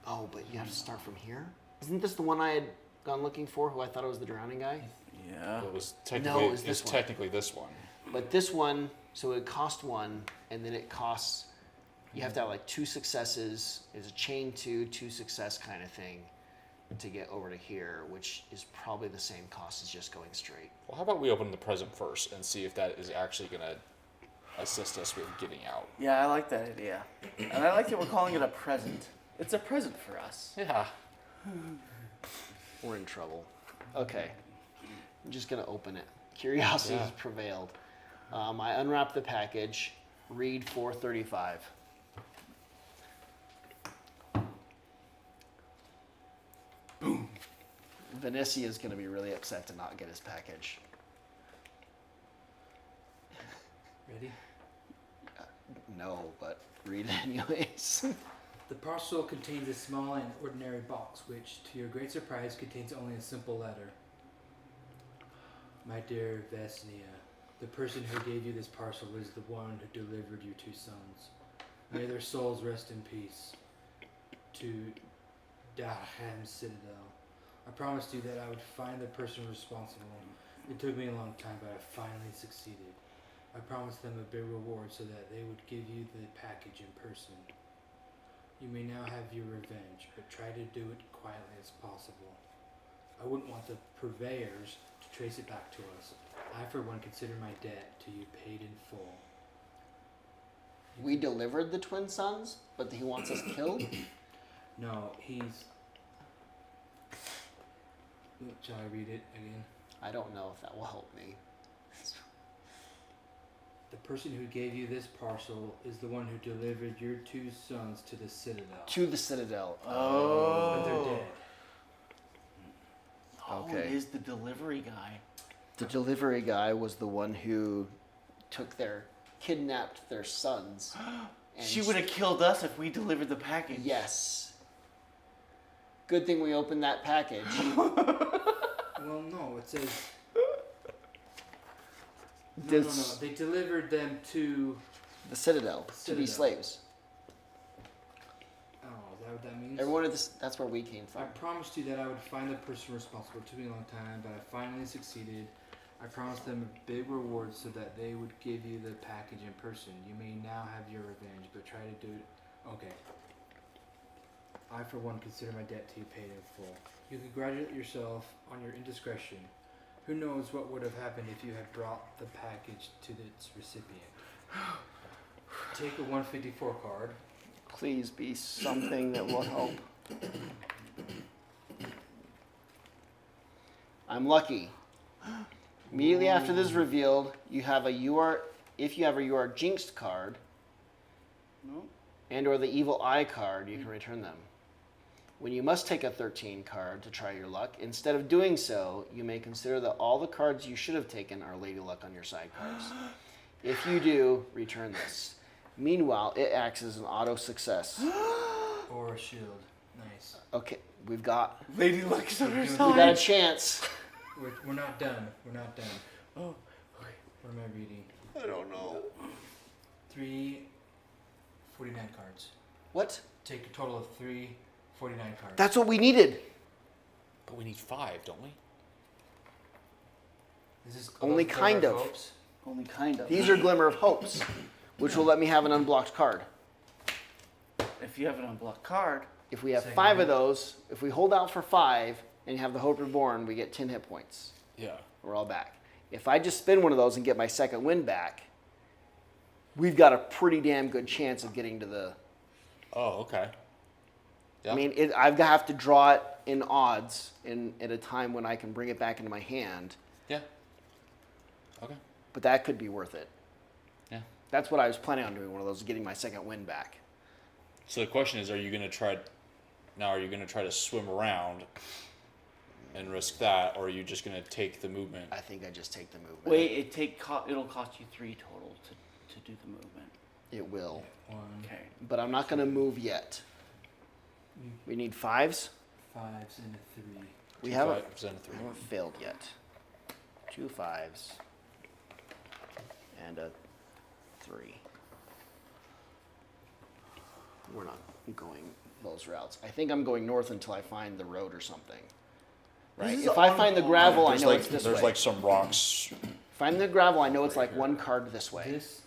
Oh, but you have to start from here? Isn't this the one I had gone looking for, who I thought it was the drowning guy? Yeah. It was technically. it was this one. technically this one. But this one, so it cost 1, and then it costs, you have to have like 2 successes. It's a chain 2 success kind of thing. to get over to here, which is probably the same cost as just going straight. Well, how about we open the present first and see if that is actually going to assist us with getting out? Yeah, I like that idea. And I like that we're calling it a present. It's a present for us. Yeah. We're in trouble. Okay. I'm just going to open it. Curiosity has prevailed. I unwrap the package. Read 435. Boom. Vinicius is going to be really upset to not get his package. Ready? No, but read it anyways. The parcel contains a small and ordinary box, which, to your great surprise, contains only a simple letter. My dear Vesnia, the person who gave you this parcel is the one who delivered your 2 sons. May their souls rest in peace. To Daham Citadel. I promised you that I would find the person responsible. It took me a long time, but I finally succeeded. I promised them a big reward so that they would give you the package in person. You may now have your revenge, but try to do it quietly as possible. I wouldn't want the purveyors to trace it back to us. I, for one, consider my debt to you paid in full. We delivered the twin sons, but he wants us killed? No, he's... Shall I read it again? I don't know if that will help me. The person who gave you this parcel is the one who delivered your 2 sons to the Citadel. To the Citadel. But they're dead. Oh, Okay. it is the delivery guy. The delivery guy was the one who kidnapped their sons. And She would have killed us if we delivered the package. Yes. Good thing we opened that package. Well, no, it says... No, no. They delivered them to... The Citadel, to be Citadel. slaves. Oh, is that what that means? Everyone of this, that's where we came I from. promised you that I would find the person responsible. It took me a long time, but I finally succeeded. I promised them a big reward so that they would give you the package in person. You may now have your revenge, but try to do it... Okay. I, for one, consider my debt to you paid in full. You congratulate yourself on your indiscretion. Who knows what would have happened if you had brought the package to its recipient. Take a 154 card. Please be something that will help. I'm lucky. Immediately after this is revealed, if you have a You Are Jinxed card, No? and or the Evil Eye card, you can return them. When you must take a 13 card to try your luck, instead of doing so, you may consider that all the cards you should have taken are Lady Luck on your side cards. If you do, return this. Meanwhile, it acts as an auto success. Or a shield. Nice. Okay, we've got Lady Luck's on her We we got a side. chance. We're not done. We're not done. Oh, What am I reading? I don't know. 3 49 cards. What? Take a total of 3 49 cards. That's what we needed. But we need 5, don't we? Is this Only Glimmer kind of. Hopes? only kind of. These are Glimmer of Hopes, which will let me have an unblocked card. If you have an unblocked card, If we have Second 5 of hit. those, if we hold out for 5 and have the Hope Reborn, we get 10 hit points. Yeah. We're all back. If I just spin one of those and get my second win back, we've got a pretty damn good chance of getting to the... Oh, okay. Yeah. I mean, I have to draw it in odds at a time when I can bring it back into my hand, Yeah. Okay. but that could be worth it. Yeah. That's what I was planning on doing, one of those, getting my second win back. So the question is, are you going to try to swim around and risk that, or are you just going to take the movement? I think I just take the movement. wait, it'll cost you 3 total to do the movement. It will. 1, Okay. But I'm not going to move yet. We need 5s. 5s, and a 3. We 2 haven't, 5s and a 3. we haven't failed yet. 2 5s and a 3. We're not going those routes. I think I'm going north until I find the road or something. Right? is If I on- find the gravel, I There's know like it's this there's way. like some rocks. Find the gravel, I know it's like one card this way. This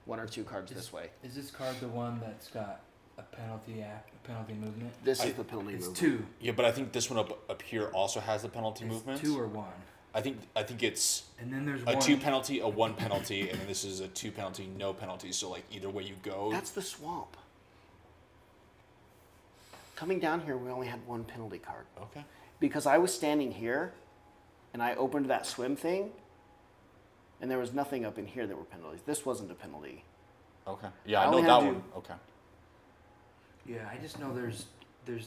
1 or 2 cards this way. is this card the one that's got a penalty movement. This is the penalty It's movement. 2. Yeah, but I think this one up here also has the penalty It's movement. 2 or 1. I think it's And then there's a 1. 2 penalty, a 1 penalty, and then this is a 2 penalty, no penalty. So like either way you go. That's the swamp. Coming down here, we only had 1 penalty card. Okay. Because I was standing here, and I opened that swim thing, and there was nothing up in here that were penalties. This wasn't a penalty. Okay. Yeah, I I know only that had one. to- Okay. Yeah, I just know there's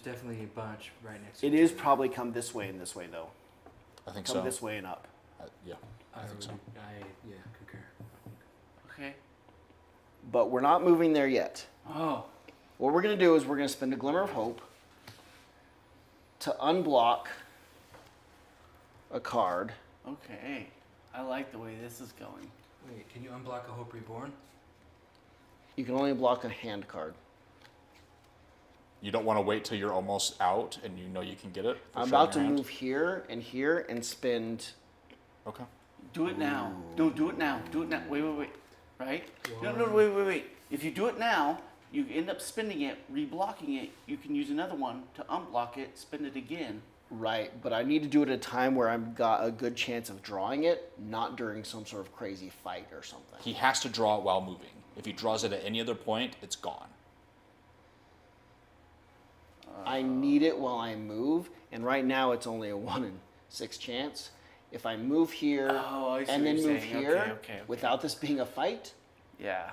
definitely a bunch right next to It each is other. probably come this way and this way, though. I think Come so. this way and up. Yeah, I think so. Yeah, concur. Okay. But we're not moving there yet. Oh. What we're going to do is we're going to spend a glimmer of hope to unblock a card. Okay. I like the way this is going. Wait, can you unblock a Hope Reborn? You can only block a hand card. You don't want to wait till you're almost out and you know you can get it. for I'm sure in about to your hand? move here and spend. Okay. Do it now. No, do it now. Do it now. Wait. Right? No, wait. If you do it now, you end up spending it, reblocking it. You can use another one to unblock it, spend it again. Right, but I need to do it at a time where I've got a good chance of drawing it, not during some sort of crazy fight or something. He has to draw it while moving. If he draws it at any other point, it's gone. I need it while I move, and right now it's only a 1 in 6 chance. If I move here Oh, I see and what then you're move saying. here Okay. without this being a fight, Yeah.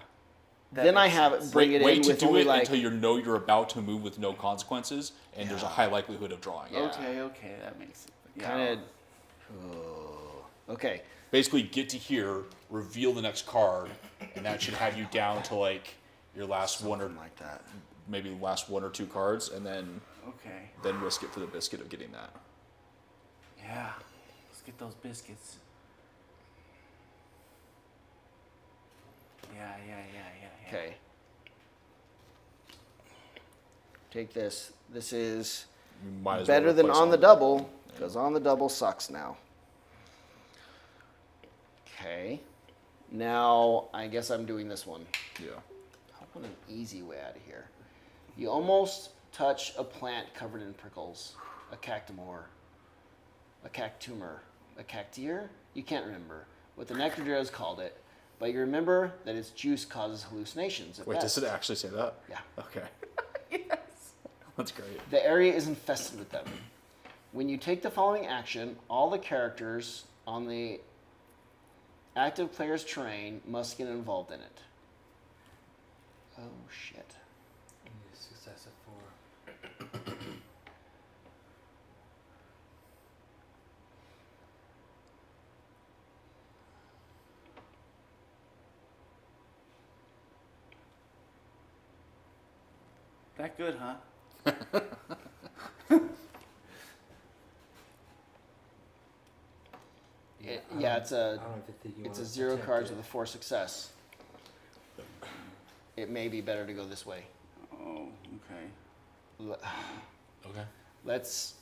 then I have it bring it wait in to with do only it like until you know you're about to move with no consequences, and there's a high likelihood of drawing it. Yeah. Okay, that makes it. Yeah. kind of. Okay, Basically, get to here, reveal the next card, and that should have you down to like your last one or something like that. maybe last 1 or 2 cards, and then Okay. risk it for the biscuit of getting that. Yeah. Let's get those biscuits. Yeah. Okay. Take this. This is You might as better well than replace on all the of double, because on the double sucks now. Okay. Now, I guess I'm doing this one. it. Yeah. I want an easy way out of here. You almost touch a plant covered in prickles. A cactumor. A cactumor. A cactier? You can't remember what the nectardaires called it, but you remember that its juice causes hallucinations. At Wait, best. does it actually say that? Yeah. Okay. Yes. That's great. The area is infested with them. When you take the following action, all the characters on the active player's terrain must get involved in it. Oh shit. You need a success of 4. That good, huh? Yeah, it's I a don't know if you it's wanna a 0 attempt cards it. with a 4 success. It may be better to go this way. Oh, okay. L- Okay. Let's,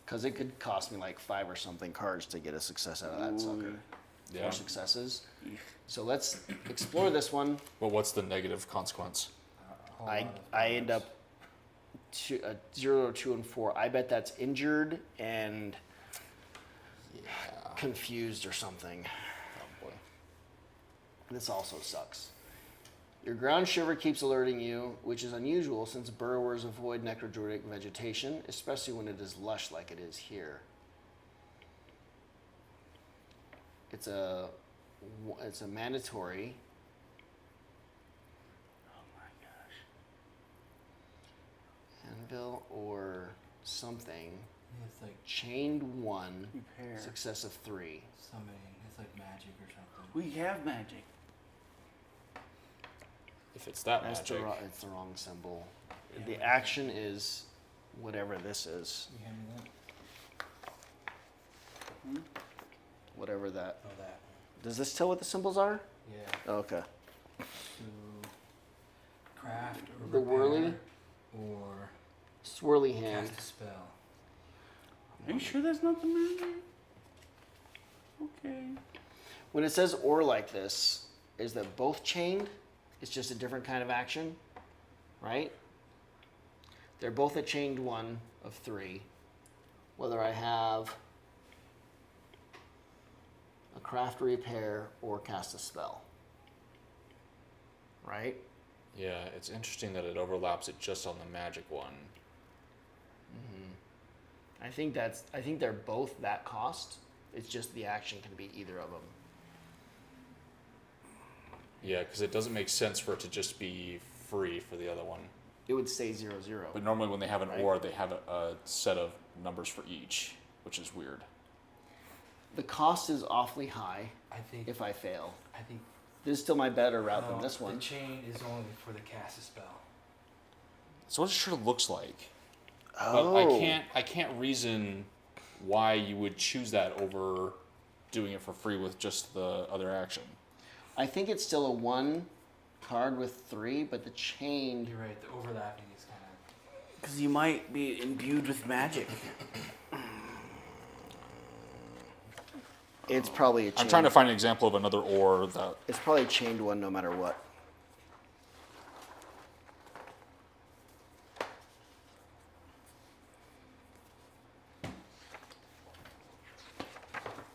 because it could cost me like 5 or something cards to get a success out of that sucker. Yeah. 4 successes. So let's explore this one. Well, what's the negative consequence? A whole I lot of I end cards. up 0, 2, and 4. I bet that's injured and confused or something. Probably. This also sucks. Your ground shiver keeps alerting you, which is unusual since burrowers avoid necrodruidic vegetation, especially when it is lush like it is here. It's a mandatory. Oh my gosh. Anvil or something. Yeah, it's like Chained 1, Repair. success of 3. summoning. It's like magic or something. We have magic. If it's that That's magic. it's the wrong symbol. Yeah. The action is whatever this is. You hand me that? Whatever that. Oh, that. Does this tell what the symbols are? Yeah. Oh, okay. To craft or The whirly? repair or Swirly hand. cast a spell. Are you sure that's not the magic? Okay. When it says or like this, is that both chained? It's just a different kind of action, right? They're both a chained 1 of 3. Whether I have a craft repair or cast a spell. Right? Yeah, it's interesting that it overlaps it just on the magic one. I think they're both that cost. It's just the action can be either of them. Yeah, because it doesn't make sense for it to just be free for the other one. It would stay 0/0. But normally when they have an Right. ore, they have a set of numbers for each, which is weird. The cost is awfully high I think. if I fail. I think. This is still my better route no, than this one. The chain is only for the cast a spell. So what it sure looks like. Oh. But I can't reason why you would choose that over doing it for free with just the other action. I think it's still a 1 card with 3, but the chain. You're right. The overlapping is kind of. Because you might be imbued with magic. It's probably a chain. I'm trying to find an example of another ore that. It's probably a chained 1 no matter what.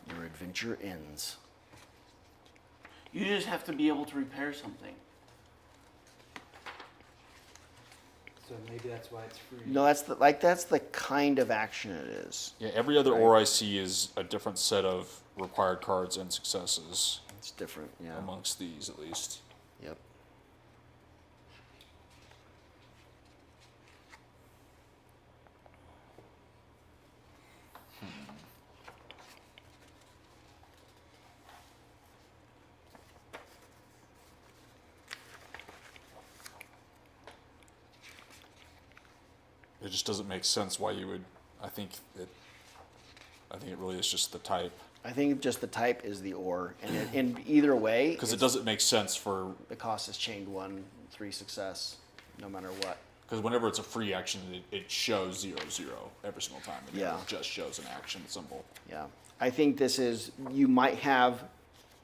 Your adventure ends. You just have to be able to repair something. So maybe that's why it's free. No, that's the kind of action it is. Yeah, every other ore I see is a different set of required cards and successes It's different, yeah. amongst these, at least. Yep. It just doesn't make sense why you would. I think it really is just the type. I think just the type is the ore, and in either way, Because it doesn't make sense for. the cost is chained 1, 3 success, no matter what. Because whenever it's a free action, it shows 0/0 every single time. It Yeah. never just shows an action symbol. Yeah, I think this is, you might have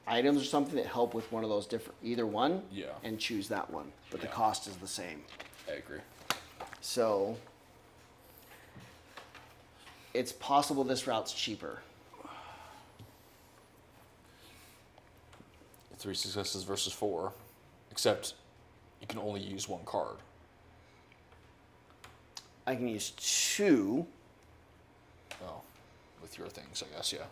items or something that help with one of those different, either one. Yeah. And choose that one, but the Yeah. cost is the same. I agree. So, it's possible this route's cheaper. 3 successes versus 4, except you can only use 1 card. I can use 2. Oh, with your things, I guess. Yeah.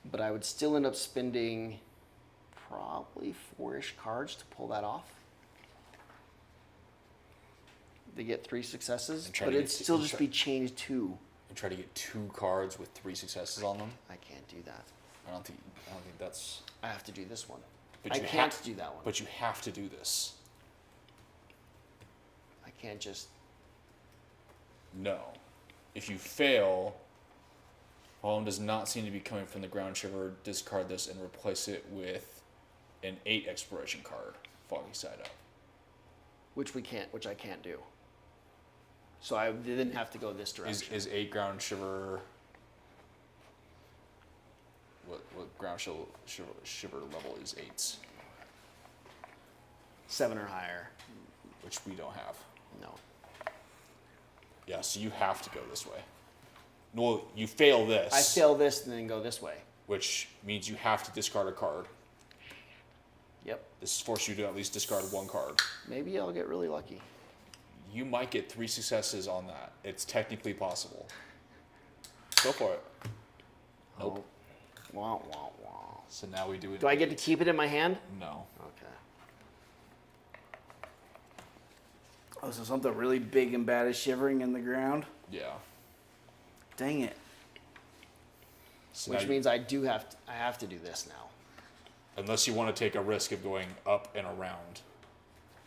But I would still end up spending probably 4-ish cards to pull that off. They get 3 successes, And try but to it'd get- still and just try- be changed 2. And try to get 2 cards with 3 successes on them. I can't do that. I don't think that's. I have to do this one. But I you can't have- do that one. But you have to do this. I can't just. No. If you fail, problem does not seem to be coming from the ground shiver. Discard this and replace it with an 8 exploration card. Foggy side up. Which I can't do. So I didn't have to go this direction. Is 8 ground shiver? What ground shiver level is 8s? 7 or higher. Which we don't have. No. Yeah, so you have to go this way. No, you fail this. I fail this and then go this way. Which means you have to discard a card. Yep. This forces you to at least discard 1 card. Maybe I'll get really lucky. You might get 3 successes on that. It's technically possible. Go for it. Nope. Oh. Wah, wah, wah. So now we do it. Do I get to keep it in my hand? No. Okay. Oh, so something really big and bad is shivering in the ground? Yeah. Dang it. So Which now means I have to do this now. unless you want to take a risk of going up and around,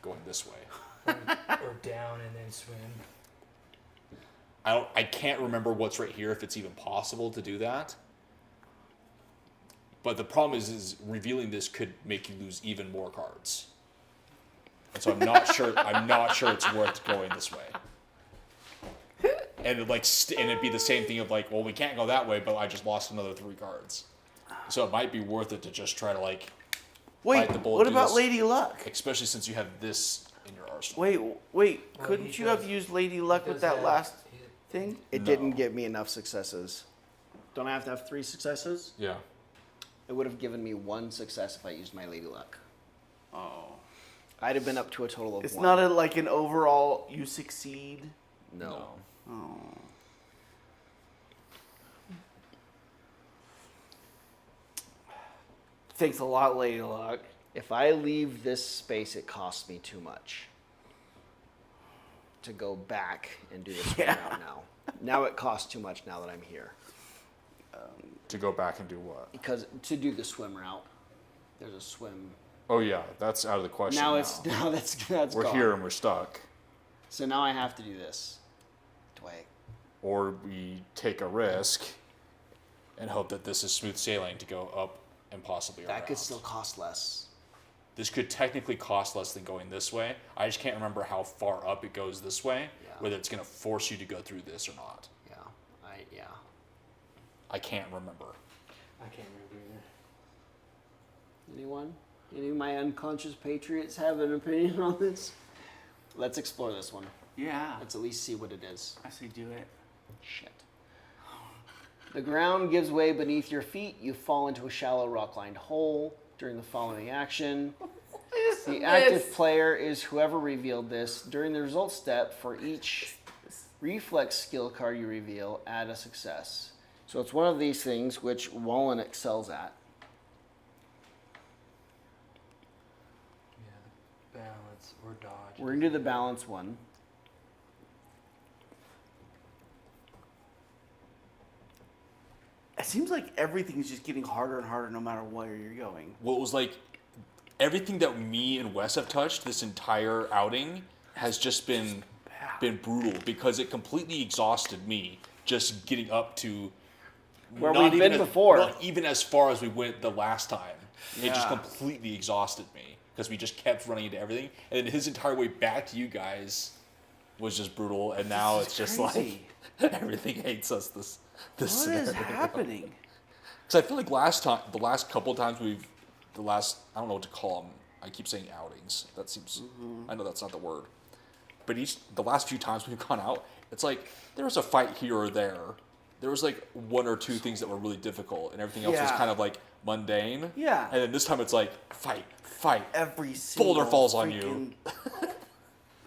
going this way. Or down and then swim. I can't remember what's right here if it's even possible to do that. But the problem is revealing this could make you lose even more cards. And so I'm not sure it's worth going this way. And it'd be the same thing of like, well, we can't go that way, but I just lost another 3 cards. So it might be worth it to just try to Wait, bite the bullet. what do about this, Lady Luck? especially since you have this in your arsenal. Wait. Well, Couldn't he you have does- used Lady Luck with does that have- last he- thing? It No. didn't give me enough successes. Don't I have to have 3 successes? Yeah. It would have given me 1 success if I used my Lady Luck. Oh. I'd have been up to a total of It's 1. not like an overall you succeed. No. Oh. Thanks a lot, Lady Luck. If I leave this space, it costs me too much to go back and do this swim Yeah. route now. Now it costs too much now that I'm here. To go back and do what? Because to do the swim route, there's a swim. Oh yeah, that's out of the question. Now it's now that's we're gone. here and we're stuck. So now I have to do this. Do I? Or we take a risk and hope that this is smooth sailing to go up and possibly around. That could still cost less. This could technically cost less than going this way. I just can't remember how far up it goes this way, Yeah. whether it's going to force you to go through this or not. Yeah. I can't remember. I can't remember either. Anyone? Any of my unconscious patriots have an opinion on this? Let's explore this one. Yeah. Let's at least see what it is. I say do it. Shit. The ground gives way beneath your feet. You fall into a shallow rock-lined hole during the following action. The active player is whoever revealed this. During the result step, for each reflex skill card you reveal, add a success. So it's one of these things which Wallen excels at. Yeah, balance or dodge. We're going to do the balance one. It seems like everything's just getting harder and harder no matter where you're going. Well, it was like everything that me and Wes have touched this entire outing has just been brutal because it completely exhausted me just getting up to Where not we've even been as- before. Not even as far as we went the last time. It just Yeah. completely exhausted me because we just kept running into everything, and then his entire way back to you guys was just brutal. And now This it's is just crazy. like everything hates us. This What scenario. is happening? Because I feel like the last couple times I don't know what to call them. I keep saying outings. That seems, I know that's not the word. But the last few times we've gone out, it's like there was a fight here or there. There was like 1 or 2 things that were really difficult, and everything else was Yeah. kind of like mundane. Yeah. And then this time it's like fight. Every single Boulder falls on you. freaking-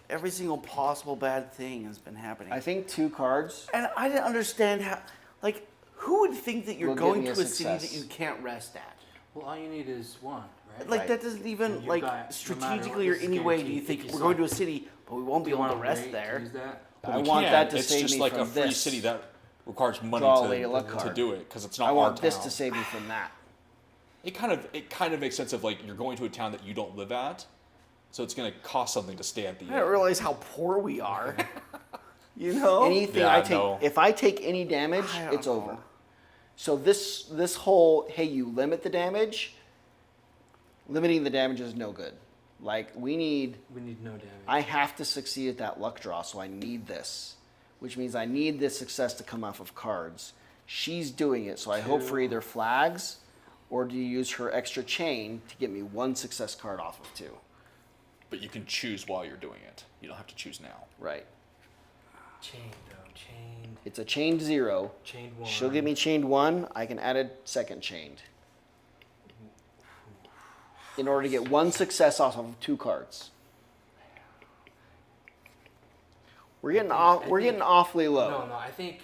Every single possible bad thing has been happening. I think 2 cards. And I didn't understand how, like, who would think that you're Will give going me to a a city success. that you can't rest at? Well, all you need is one, right? Like, Right. that doesn't even, You've like, got- no matter strategically or what, this any is way do you guaranteed think 50 we're going to a slots. city, but we won't be Do you able to want a rest rate there? to use that? But I we want can't. that to it's save just me like from a free this. city that requires money Draw a Lady Luck to card. do it because it's not I want our this town. to save me from that. It kind of makes sense of like you're going to a town that you don't live at, so it's going to cost something to stay at the I inn. didn't realize how poor we are. You know? Anything Yeah, I take, no. if I take any damage, I don't it's over. know. So this whole hey, you limit the damage. Limiting the damage is no good. Like we need, We need no damage. I have to succeed at that luck draw, so I need this, which means I need this success to come off of cards. She's doing it, so I hope for 2. either flags, or do you use her extra chain to get me 1 success card off of 2? But you can choose while you're doing it. You don't have to choose now. Right. Chained though, chained. It's a chained 0. Chained 1. She'll give me chained 1. I can add a second chained. In order to get 1 success off of 2 cards. We're getting I getting think- awfully low. No, I think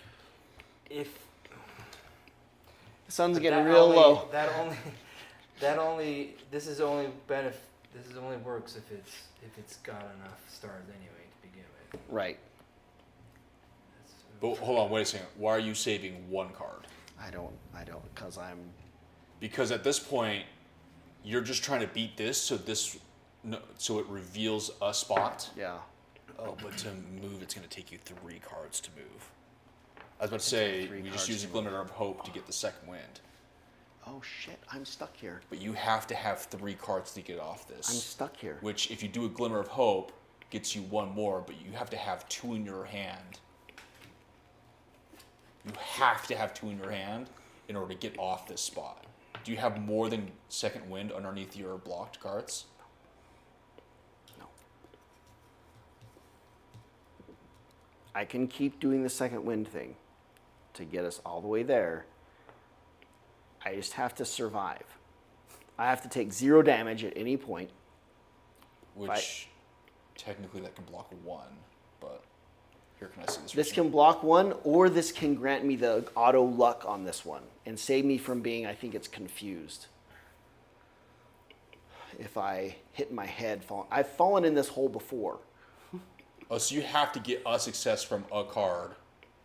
if The sun's but getting that real only, low. This is only works if it's got enough stars anyway to begin with. Right. But hold on, wait a second. Why are you saving 1 card? I don't, because I'm. Because at this point, you're just trying to beat this, so it reveals a spot. Yeah. Oh, but to move, it's going to take you 3 cards to move. I was about to say, 3 we cards just use a to move. glimmer of hope to get the second wind. Oh shit! I'm stuck here. But you have to have 3 cards to get off this. I'm stuck here. Which, if you do a glimmer of hope, gets you 1 more, but you have to have 2 in your hand. You have to have 2 in your hand in order to get off this spot. Do you have more than second wind underneath your blocked cards? No. I can keep doing the second wind thing to get us all the way there. I just have to survive. I have to take 0 damage at any point. Which technically that can block 1, but here, can I see this? This reaching? can block 1, or this can grant me the auto luck on this one and save me from being, I think it's confused. If I hit my head, I've fallen in this hole before. Oh, so you have to get a success from a card,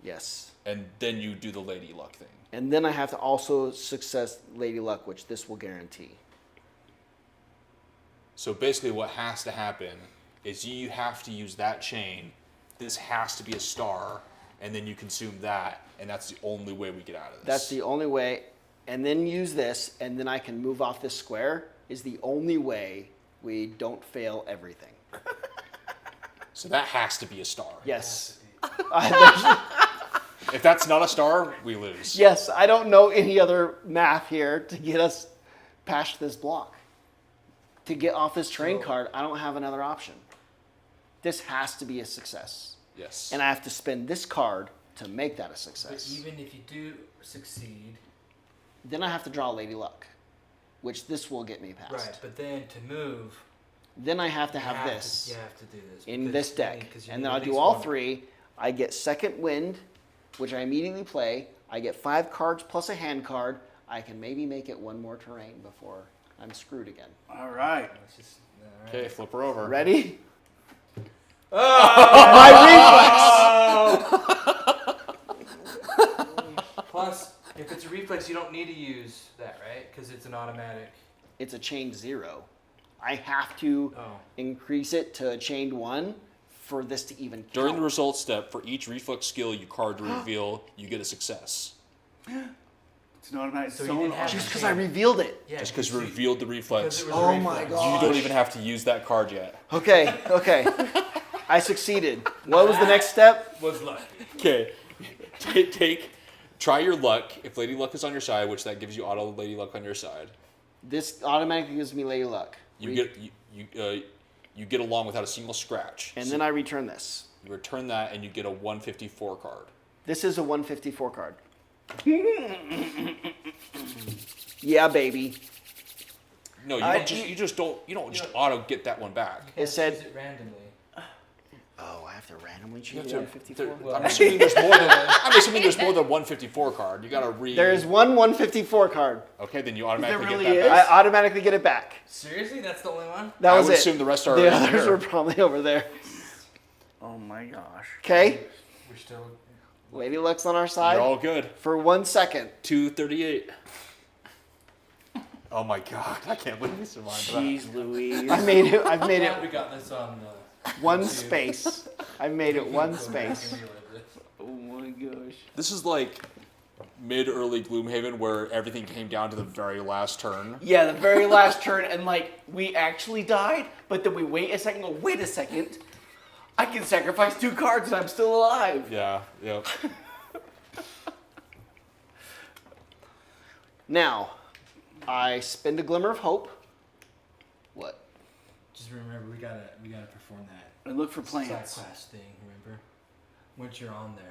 Yes. and then you do the Lady Luck thing. And then I have to also success Lady Luck, which this will guarantee. So basically what has to happen is you have to use that chain. This has to be a star, and then you consume that, and that's the only way we get out of this. That's the only way. And then use this, and then I can move off this square, is the only way we don't fail everything. So that has to be a star. Yes. If that's not a star, we lose. Yes, I don't know any other math here to get us past this block. To get off this terrain card, I don't have another option. This has to be a success. Yes. And I have to spend this card to make that a But success. even if you do succeed, Then I have to draw Lady Luck, which this will get me past. right? But then to move, Then I have to you have have this you have to do this in because- this I deck. mean, 'cause you And need then at I'll do least all one. 3. I get second wind, which I immediately play. I get 5 cards plus a hand card. I can maybe make it 1 more terrain before I'm screwed again. All right. Let's just, all right. Okay, flip her over. Ready? Plus, if it's a reflex, you don't need to use that, right? Because it's an automatic. It's a chained 0. I have to Oh. increase it to a chained 1 for this to even count. During the results step, for each reflex skill you card to reveal, you get a success. It's an automatic So you zone. didn't have Just to because change. I revealed it. Yeah, Just because you you- revealed the reflex. because it was Oh a my reflex. God. You don't even have to use that card yet. Okay, okay. I succeeded. What was the next step? Was lucky. Okay. Try your luck. If Lady Luck is on your side, which that gives you auto Lady Luck on your side, This automatically gives me Lady Luck. you get along without a single scratch. And So then I return this. you return that and you get a 154 card. This is a 154 card. Yeah, baby. No, you I- don't just auto get that one back. It said- Use it randomly. Oh, I have to randomly You choose have a to- 154? I'm assuming there's more than I'm 154 card. You gotta read. There is one 154 card. Okay, then you automatically really get is? that back. I automatically get it back. Seriously, that's the only one. That I was would it. assume the rest are The in others here. were probably over there. Oh my gosh. Okay, We're still. Lady Luck's on our side You're all good. for 1 second. 238. Oh my god, I can't believe you survived that. Jeez Louise. I made it. I've made Glad we it got this on. 1 YouTube. space. I've made it 1 Go back space. and relive this. Oh my gosh. This is like mid-early Gloomhaven where everything came down to the very last turn. Yeah, the very last turn, and like we actually died, but then we wait a second. Go, wait a second. I can sacrifice 2 cards and I'm still alive. Yeah, yep. Now, I spend a glimmer of hope. What? Just remember, we gotta perform that And look for side plants. quest thing. Remember, once you're on there.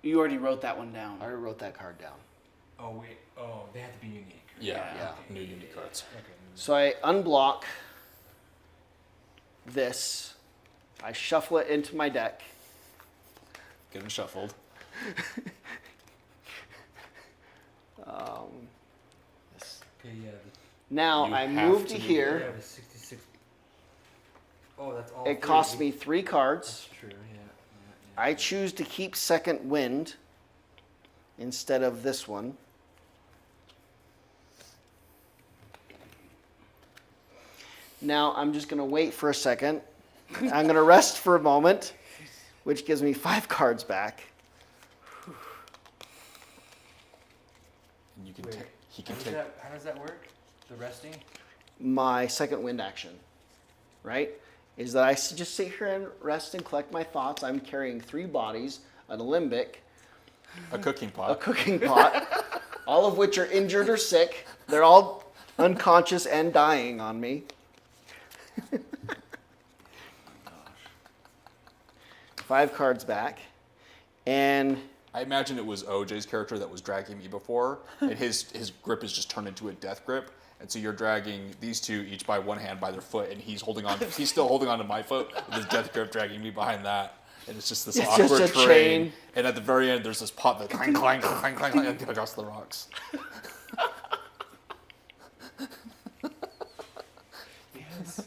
You already wrote that one down. I already wrote that card down. Oh wait. Oh, they have to be unique. Yeah, Yeah. new unique cards. Okay. So I unblock this. I shuffle it into my deck. Get them shuffled. This. Okay. Yeah. Now You I have move to to do We here. have a 66. Oh, that's all. It costs me 3 cards. That's true. Yeah. I choose to keep second wind instead of this one. Now I'm just going to wait for a second. I'm going to rest for a moment, which gives me 5 cards back. And you can Wait, take. He can How does, take. how does that work? The resting? My second wind action, right, is that I just sit here and rest and collect my thoughts. I'm carrying 3 bodies, an alembic, A cooking a pot. cooking pot, all of which are injured or sick. They're all unconscious and dying on me. If 5 cards back. And I imagine it was OJ's character that was dragging me before, and his grip is just turned into a death grip, and so you're dragging these two each by one hand by their foot, and he's still holding on to my foot with his death grip dragging me behind that, and it's just this It's awkward just a terrain. chain. And at the very end, there's this pot that clang clang clang clang clang across the rocks. Yes.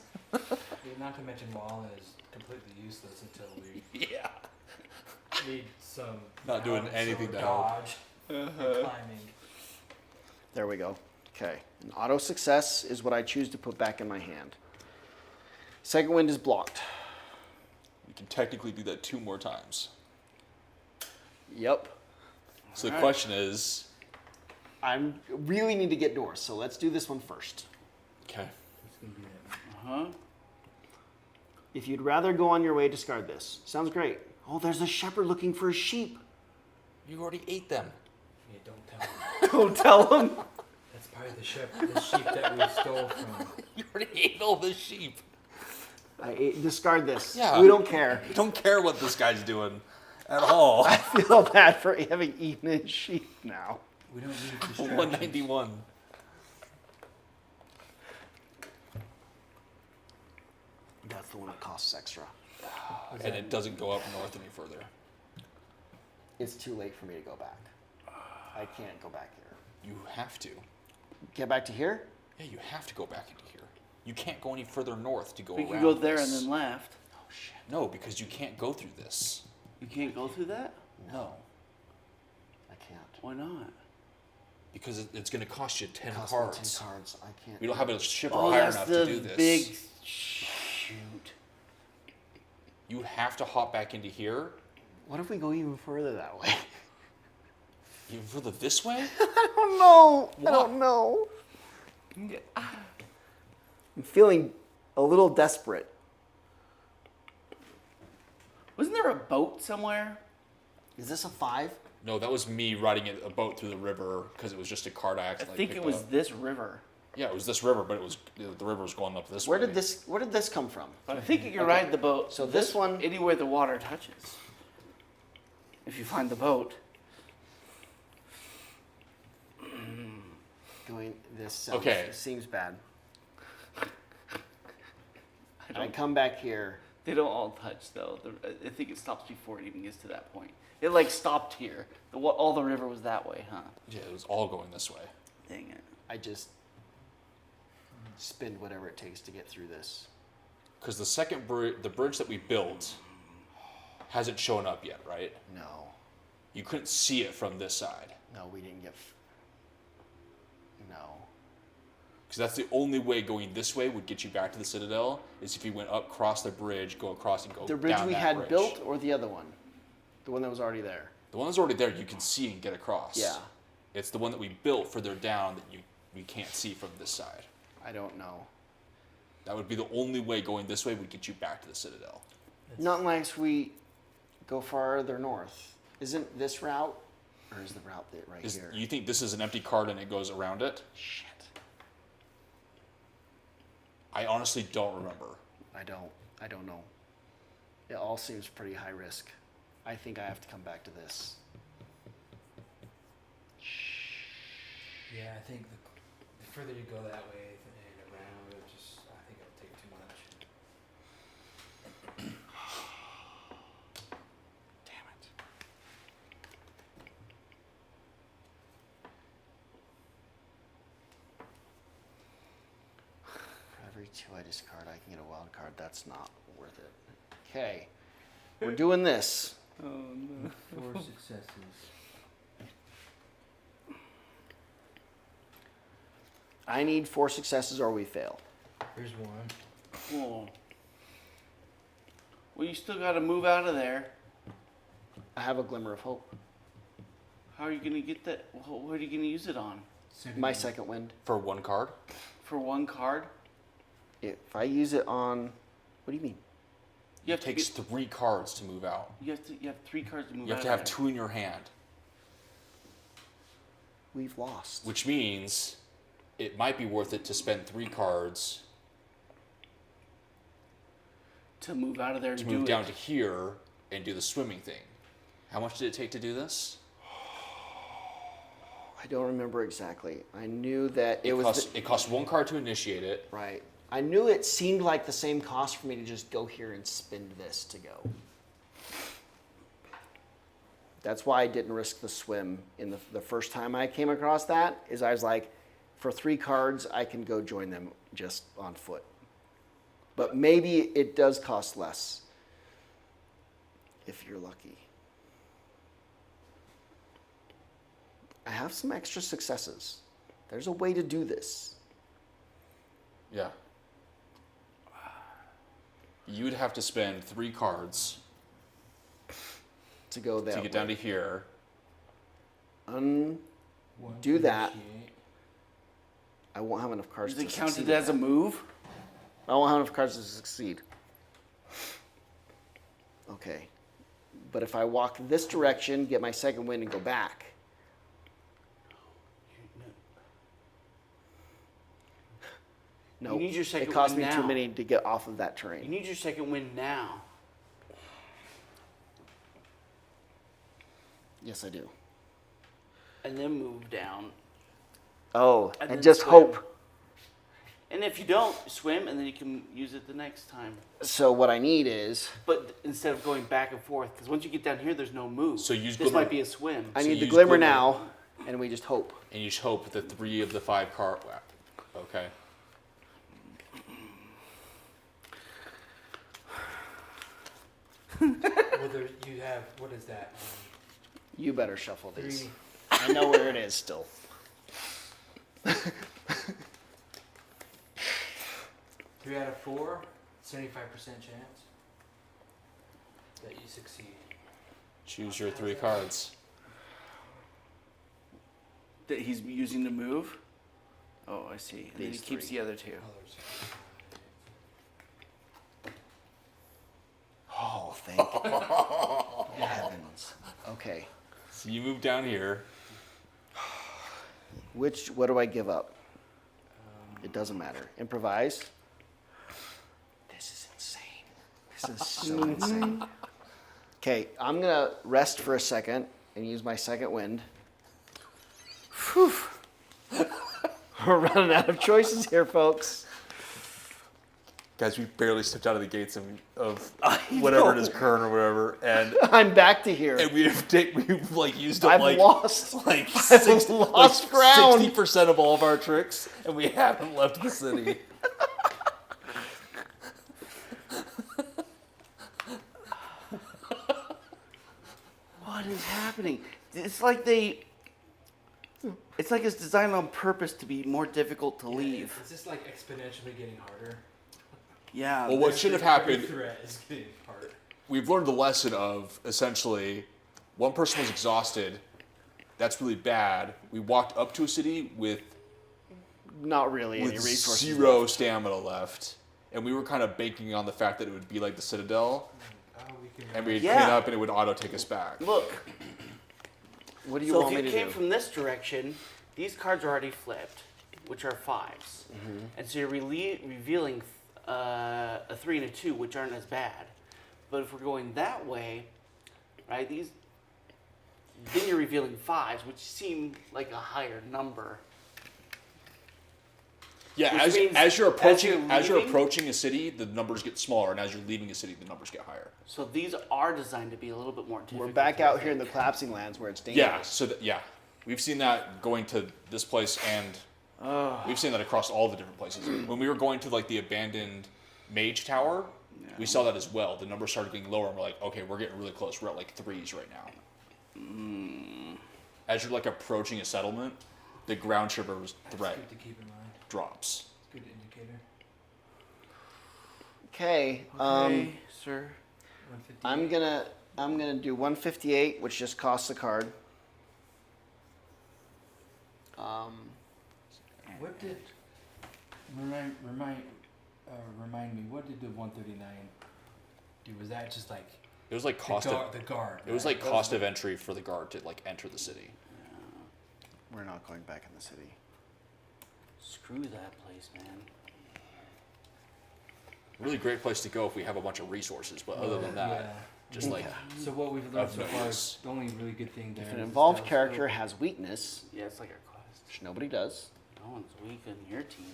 Not to mention Wallen is completely useless until we Yeah. need some Not doing balance anything or to help. dodge and climbing. there we go. Okay. An auto success is what I choose to put back in my hand. Second wind is blocked. You can technically do that 2 more times. Yep. So the question is, I really need to get north, so let's do this one first. okay, It's gonna be that. Huh? If you'd rather go on your way, discard this. Sounds great. Oh, there's a shepherd looking for a sheep. you already ate them. Yeah, don't tell him. Don't tell him. That's probably the sheep that we stole from. You already ate all the sheep. Discard this. Yeah. We don't care. You don't care what this guy's doing at all. I feel bad for having eaten his sheep now. We don't need distractions. 191. That's the one that costs extra. And it doesn't go up north any further. It's too late for me to go back. I can't go back here. You have to. Get back to here? Yeah, you have to go back into here. You can't go any further north to go We around could go there and this. then left. Oh shit. No, because you can't go through this. You can't go through that? No. I can't. Why not? Because it's going to cost you 10 Cost me cards. 10 cards. I can't. We don't have a shipper Oh, high that's enough the to do this. big shoot. You have to hop back into here. What if we go even further that way? Even further this way? I don't know. What? I don't know. I'm feeling a little desperate. Wasn't there a boat somewhere? Is this a 5? No, that was me riding a boat through the river because it was just a card I I accidentally think picked it was up. this river. Yeah, it was this river, but the river was going up this Where way. did this come from? But I think you can ride the boat. So this one- anywhere the water touches. If you find the boat. Going this sounds, Okay. seems bad. I come back here. They don't all touch though. I think it stops before it even gets to that point. It like stopped here. All the river was that way, huh? Yeah, it was all going this way. Dang it. I just spend whatever it takes to get through this. Because the bridge that we built hasn't shown up yet, right? No. You couldn't see it from this side. No, we didn't get... No. Because that's the only way going this way would get you back to the Citadel, is if you went up, cross the bridge, go across and go The bridge down we that had bridge. built or the other one? The one that was already there? The one that's already there, you can see and get across. Yeah. It's the one that we built further down that you can't see from this side. I don't know. That would be the only way going this way would get you back to the Citadel. Not unless we go farther north. Isn't this route? Or is the route that right here? You think this is an empty card and it goes around it? Shit. I honestly don't remember. I don't know. It all seems pretty high risk. I think I have to come back to this. Yeah, I think the further you go that way and around, I think it'll take too much. Damn it. For every 2 I discard, I can get a wild card. That's not worth it. Okay. We're doing this. Oh no. 4 successes. I need 4 successes or we fail. Here's one. Cool. Well, you still got to move out of there. I have a glimmer of hope. How are you gonna get that? What are you gonna use it on? My second wind. For one card? For one card? If I use it on... What do you mean? You have It takes 3 cards to move out. You have 3 cards to move You out have to of have there. 2 in your hand, We've lost. which means it might be worth it to spend 3 cards To move out of there and to do move it. down to here and do the swimming thing. How much did it take to do this? I don't remember exactly. I knew that It cost 1 card to initiate it. right. I knew it seemed like the same cost for me to just go here and spend this to go. That's why I didn't risk the swim in the first time I came across that, is I was like, for 3 cards, I can go join them just on foot. But maybe it does cost less if you're lucky. I have some extra successes. There's a way to do this. Yeah. You'd have to spend 3 cards To go that to get down to here. One Do to that. initiate. I won't have enough cards Is it to counted succeed. as a move? I won't have enough cards to succeed. Okay. But if I walk this direction, get my second wind, and go back, no, You need your second it cost me wind too now. many to get off of that You terrain. need your second wind now. Yes, I do. And then move down. Oh, And and then just swim. hope. And if you don't, swim, and then you can use it the next time. So what I need is But instead of going back and forth, because once you get down here, there's no move. So use this glimmer. might be a swim. I So need the use glimmer glimmer. now, and we just hope. And you just hope that 3 of the 5 card. Okay. Well, there, you have, what is that? You better shuffle these. 3. I know where it is still. 3 out of 4, 75% chance that you succeed. Choose your 3 cards. That he's using to move? Oh, I see. And then he These keeps 3. the other 2. Others. Oh, thank heavens. Okay. So you move down here. What do I give up? It doesn't matter. Improvise. This is insane. This is so insane. Okay, I'm gonna rest for a second and use my second wind. Whew. We're running out of choices here, folks. Guys, we barely stepped out of the gates of whatever it is, Kern or whatever, and I'm back to here. we've like used up I've like lost. like I've lost ground. 60% of all of our tricks, and we haven't left the city. What is happening? It's like it's designed on purpose to be more difficult to leave. Is this like exponentially getting harder? Yeah. Well, what should have happened? Every threat is getting harder. We've learned the lesson of essentially, one person was exhausted. That's really bad. We walked up to a city with Not really any with resources. 0 stamina left, and we were kind of banking on the fact that it would be like the Citadel, Oh, we can. and we'd Yeah. clean up and it would auto take us back. Look. What do you So want if me you to came do? from this direction, these cards are already flipped, which are 5s, and so you're revealing a 3 and a 2, which aren't as bad. But if we're going that way, right? Then you're revealing 5s, which seem like a higher number. Yeah, Which means as you're leaving- approaching a city, the numbers get smaller, and as you're leaving a city, the numbers get higher. So these are designed to be a little bit more difficult. We're back to out here in think. the collapsing lands where it's Yeah, dangerous. so we've seen that going to this place, and we've seen that across all the different places. When we were going to like the abandoned mage tower, we saw that as well. The numbers started getting lower, and we're like, okay, we're getting really close. We're at like 3s right now. As you're like approaching a settlement, the ground shivers threat Good to keep in mind. drops. Good indicator. Okay. Okay, sir. 158. I'm gonna do 158, which just costs a card. What did remind me? What did the 139 do? Was that just like It was like cost of the guard? it was right? like cost of entry for the guard to like enter the city. We're not going back in the city. Screw that place, man. Really great place to go if we have a bunch of resources, but other than that, just like So what we've learned Of so no far use. is the only really good thing there If an is involved stealth character skill. has weakness, Yeah, it's like a quest. which nobody does. No one's weak on your team.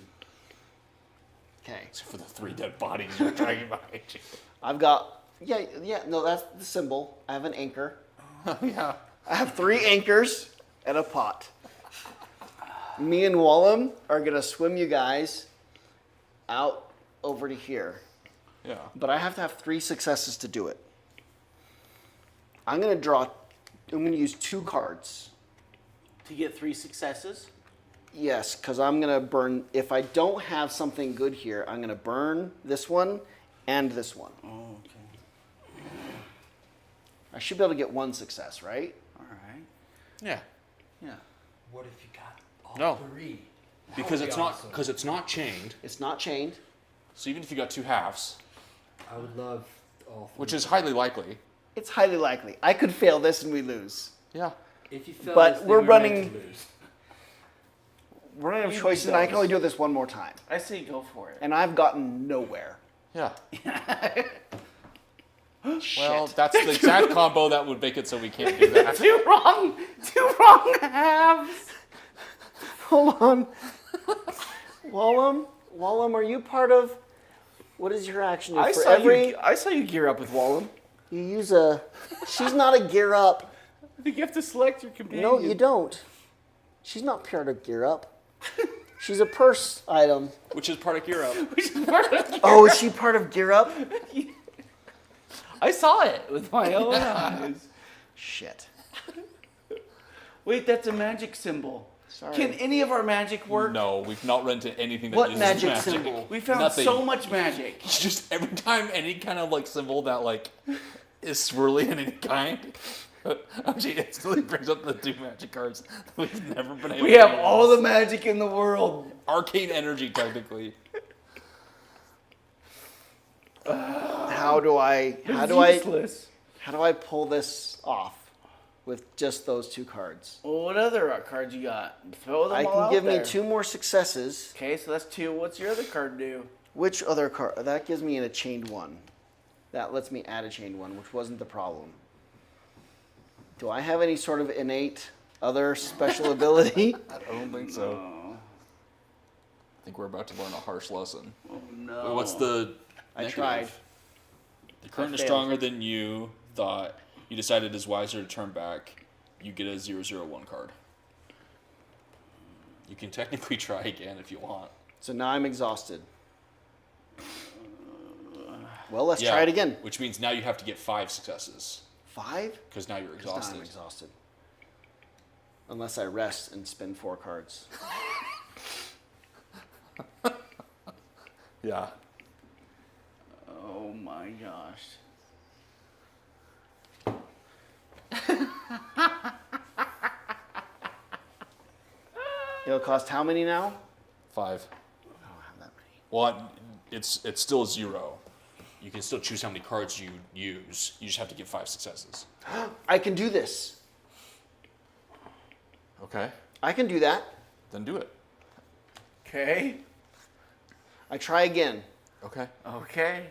Okay. except for the 3 dead bodies you're dragging behind you. I've got, no, that's the symbol. I have an anchor. Yeah. I have 3 anchors and a pot. Me and Wallum are going to swim you guys out over to here. Yeah. But I have to have 3 successes to do it. I'm going to use 2 cards. To get 3 successes? Yes, because I'm going to burn, if I don't have something good here, I'm going to burn this one and this one. Oh, okay. I should be able to get 1 success, right? All right. Yeah. Yeah. What if you got all No. 3? That Because would be it's awesome. not chained. It's not chained. So even if you got 2 halves, I would love all 3. which is highly likely. It's highly likely. I could fail this and we lose. Yeah. If you feel but this, then we're meant running- to lose. We're running out of You choices, and I can only do this one more time. I say go for it. And I've gotten nowhere. Yeah. Shit. Well, that's the exact combo that would make it so we can't do that. Two wrong halves. Hold on. Wallum, are you part of, what is your action? I saw you gear up with Wallum. You use a, she's not a gear up. I think you have to select your companion. No, you don't. She's not part of gear up. She's a purse item. Which is part of Gear Up. Oh, is she part of gear up? I saw it with my own eyes. Shit. Wait, that's a magic symbol. Sorry. Can any of our magic work? No, we've not run into anything that What uses magic symbol? We found Nothing. so much magic. It's just every time any kind of like symbol that like is swirly in any kind, actually instantly brings up the 2 magic cards that we've never been able We to have use. all the magic in the world. Arcane energy, technically. How do I Useless. pull this off with just those 2 cards? Well, what other cards you got? Throw them I all can out give there. me 2 more successes. Okay, so that's 2. What's your other card do? Which other card? That gives me a chained 1. That lets me add a chained 1, which wasn't the problem. Do I have any sort of innate other special ability? I don't think so. Oh, I think we're about to learn a harsh lesson. oh no. Wait, what's the I negative? tried. The current is failed. stronger than you thought. You decided it's wiser to turn back. You get a 001 card. You can technically try again if you want. So now I'm exhausted. Well, let's Yeah, try it again. Which means now you have to get 5 successes 5? because now you're 'Cause now exhausted. I'm exhausted. Unless I rest and spin 4 cards. Yeah. Oh my gosh. It'll cost how many now? 5. I don't have that many. Well, it's still 0. You can still choose how many cards you use. You just have to get 5 successes. I can do this. Okay. I can do that. Then do it. Okay. I try again. Okay. Okay.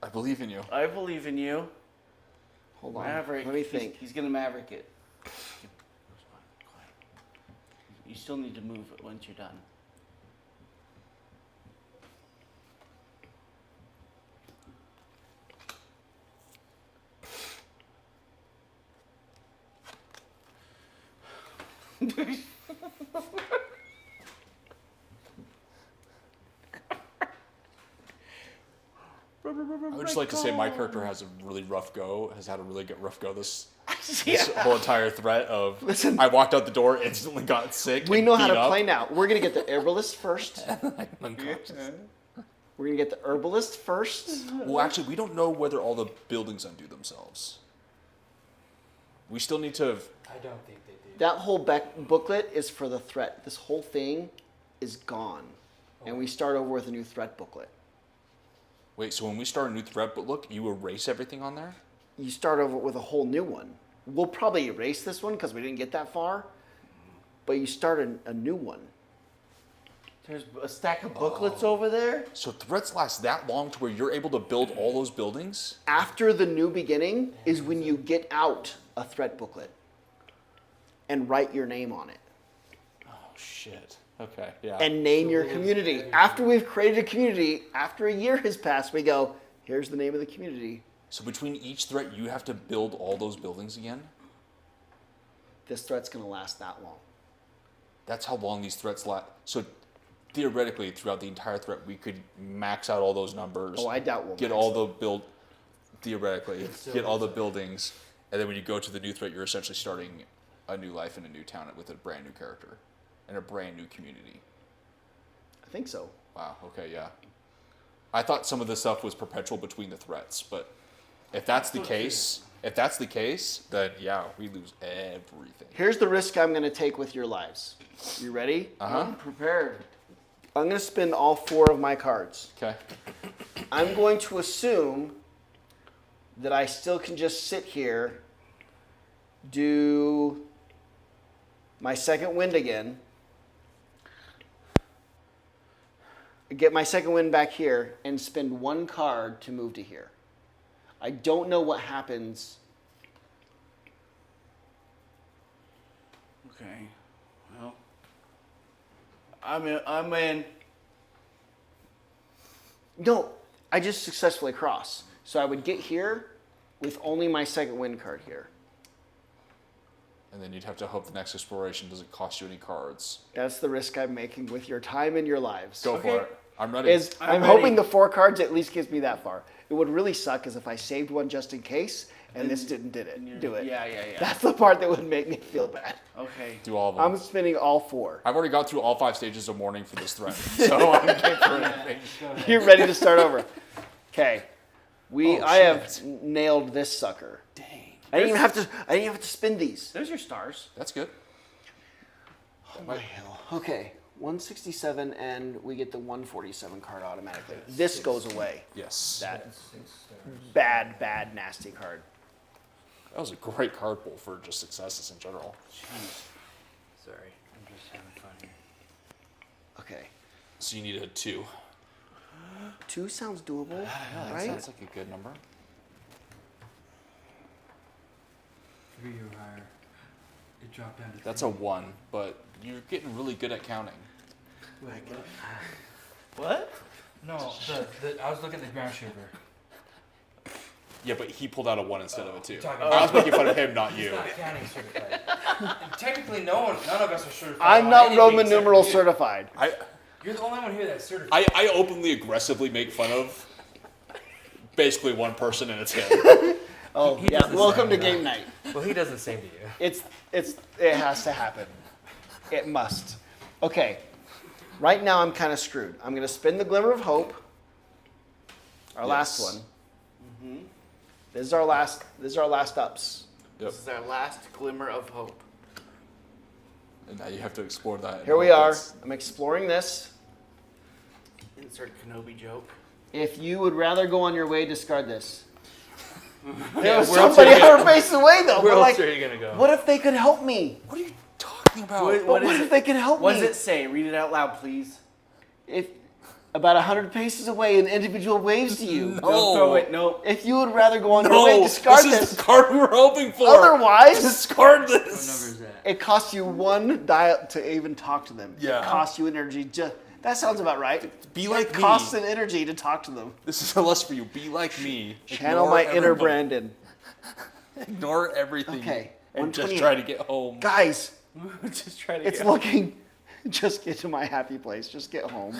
I believe in you. I believe in you. Hold on. Maverick. Let me think. He's gonna maverick it. You still need to move it once you're done. I would just like to say my character has a really rough go, has had a really rough go this Yeah. whole entire threat of, Listen. I walked out the door, instantly got sick. We and know how beat to up. play now. We're going to get the herbalist first. I'm unconscious. We're going to get the herbalist first. Well, actually, we don't know whether all the buildings undo themselves. We still need to. I don't think they do. That whole booklet is for the threat. This whole thing is gone. And we start over with a new threat booklet. Wait, so when we start a new threat, but look, you erase everything on there? You start over with a whole new one. We'll probably erase this one because we didn't get that far. But you start a new one. There's a stack of booklets over there. So threats last that long to where you're able to build all those buildings? After the new beginning is when you get out a threat booklet and write your name on it. Oh, shit. Okay, yeah. And name your community. After we've created a community, after a year has passed, we go, here's the name of the community. So between each threat, you have to build all those buildings again? This threat's going to last that long. That's how long these threats last. So theoretically, throughout the entire threat, we could max out all those numbers. Oh, I doubt we'll get max all them. the build. Theoretically, get all the buildings, and then when you go to the new threat, you're essentially starting a new life in a new town with a brand new character and a brand new community. I think so. Wow. Okay. Yeah. I thought some of the stuff was perpetual between the threats, but if that's the case, then yeah, we lose everything. Here's the risk I'm going to take with your lives. You ready? I'm prepared. I'm going to spend all 4 of my cards. Okay. I'm going to assume that I still can just sit here, do my second wind again, get my second wind back here, and spend 1 card to move to here. I don't know what happens. Okay. Well, I'm in. No, I just successfully cross. So I would get here with only my second wind card here. And then you'd have to hope the next exploration doesn't cost you any cards. That's the risk I'm making with your time and your lives. Go Okay. for it. I'm ready. I'm ready. hoping the 4 cards at least gives me that far. It would really suck is if I saved one just in case and this didn't do it. Yeah. That's the part that would make me feel bad. Okay. Do all of them. I'm spinning all 4. I've already got through all 5 stages of mourning for this threat, so I'm game for anything. You're ready to start over. Okay. I have shit. nailed this sucker. Dang. I didn't even have to spin these. There's your stars. That's good. Oh my hell. Okay. 167 and we get the 147 card automatically. This goes away. Yes. That 6 stars. bad, nasty card. That was a great card pull for just successes in general. Sorry, I'm just having fun here. Okay. So you need a 2. 2 sounds doable, That right? sounds like a good number. 3 or higher. It dropped down to 3. That's a 1, but you're getting really good at counting. Wait, what? What? No, I was looking at the ground shaper. Yeah, but he pulled out a 1 instead of a 2. talking I was making fun of him, not He's you. not counting certified. And technically, none of us are certified. I'm on not anything Roman except numeral for you. certified. You're the only one here that's certified. I openly, aggressively make fun of basically one person, and it's him. Oh, He yeah. does the Welcome to same, game night. Well, he does the same to you. It has to happen. It must. Okay. Right now I'm kind of screwed. I'm going to spin the Glimmer of Hope. Our last Yes. one. This is our last ups. Yep. This is our last glimmer of hope. And now you have to explore that. and Here we hope are. it's- I'm exploring this. Insert Kenobi joke. If you would rather go on your way, discard this. Yeah, There was where else somebody are you gonna- 100 paces away though. Where But else like, are you gonna go? what if they could help me? What are you talking about? What- But what what is if it? they could help What me? does it say? Read it out loud, please. If about 100 paces away, an individual waves to you. No. Don't throw it. No. If you would rather go on your way, No, discard this this. is the card we were hoping for. Otherwise, discard What number this. is that? it costs you 1 dial to even talk to them. Yeah. It costs you energy. That sounds about right. Be like It me. costs an energy to talk to them. This is a lesson for you. Be like me. Channel Ignore my inner everybody. Brandon. Ignore everything. Okay, And just 128. try to get home. Guys, Just try to it's get looking. Just get to my happy place. Just get home.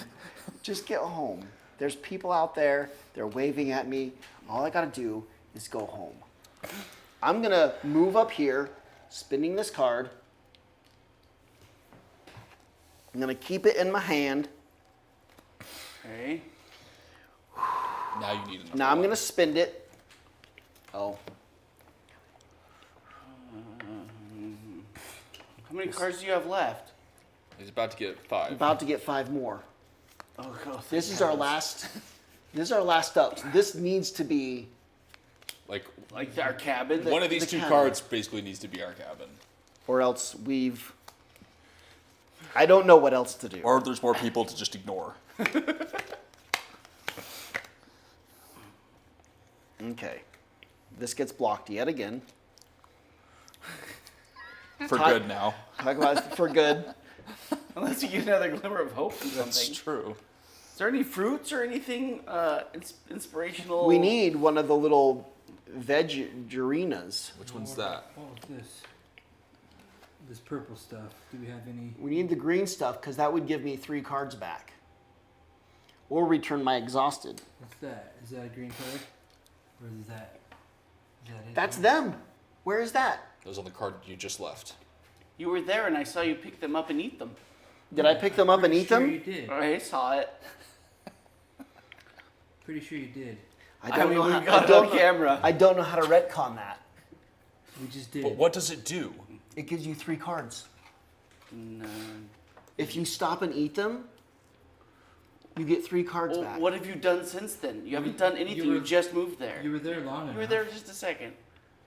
Just get home. There's people out there. They're waving at me. All I gotta do is go home. I'm gonna move up here, spinning this card. I'm gonna keep it in my hand. Okay. Now you need another. Now I'm gonna spend it. Oh, How many cards do you have left? He's about to get 5. about to get 5 more. Oh, God. This is our last. This is our last up. This needs to be. Like Like our cabin. one of these the 2 cabin. cards basically needs to be our cabin. Or else we've. I don't know what else to do. Or there's more people to just ignore. Okay. This gets blocked yet again. For Talk- good now. Talk about it for good. Unless you get another glimmer of hope from That's something. true. Is there any fruits or anything inspirational? We need one of the little vegerinas. Which one's that? What was this? This purple stuff. Do we have any? We need the green stuff because that would give me 3 cards back. Or return my exhausted. What's that? Is that a green card? Or is that it? That's them. Where is that? That was on the card you just left. You were there and I saw you pick them up and eat them. Did I pick them up and Pretty eat sure them? You did. I saw it. Pretty sure you did. I don't mean, know we how, got I it don't on know- camera. I don't know how to retcon that. We just did. But what does it do? It gives you 3 cards. No. If you stop and eat them, you get 3 cards Well, back. what have you done since then? You haven't done anything. You, were- just moved there. You were there long enough. You were there just a second.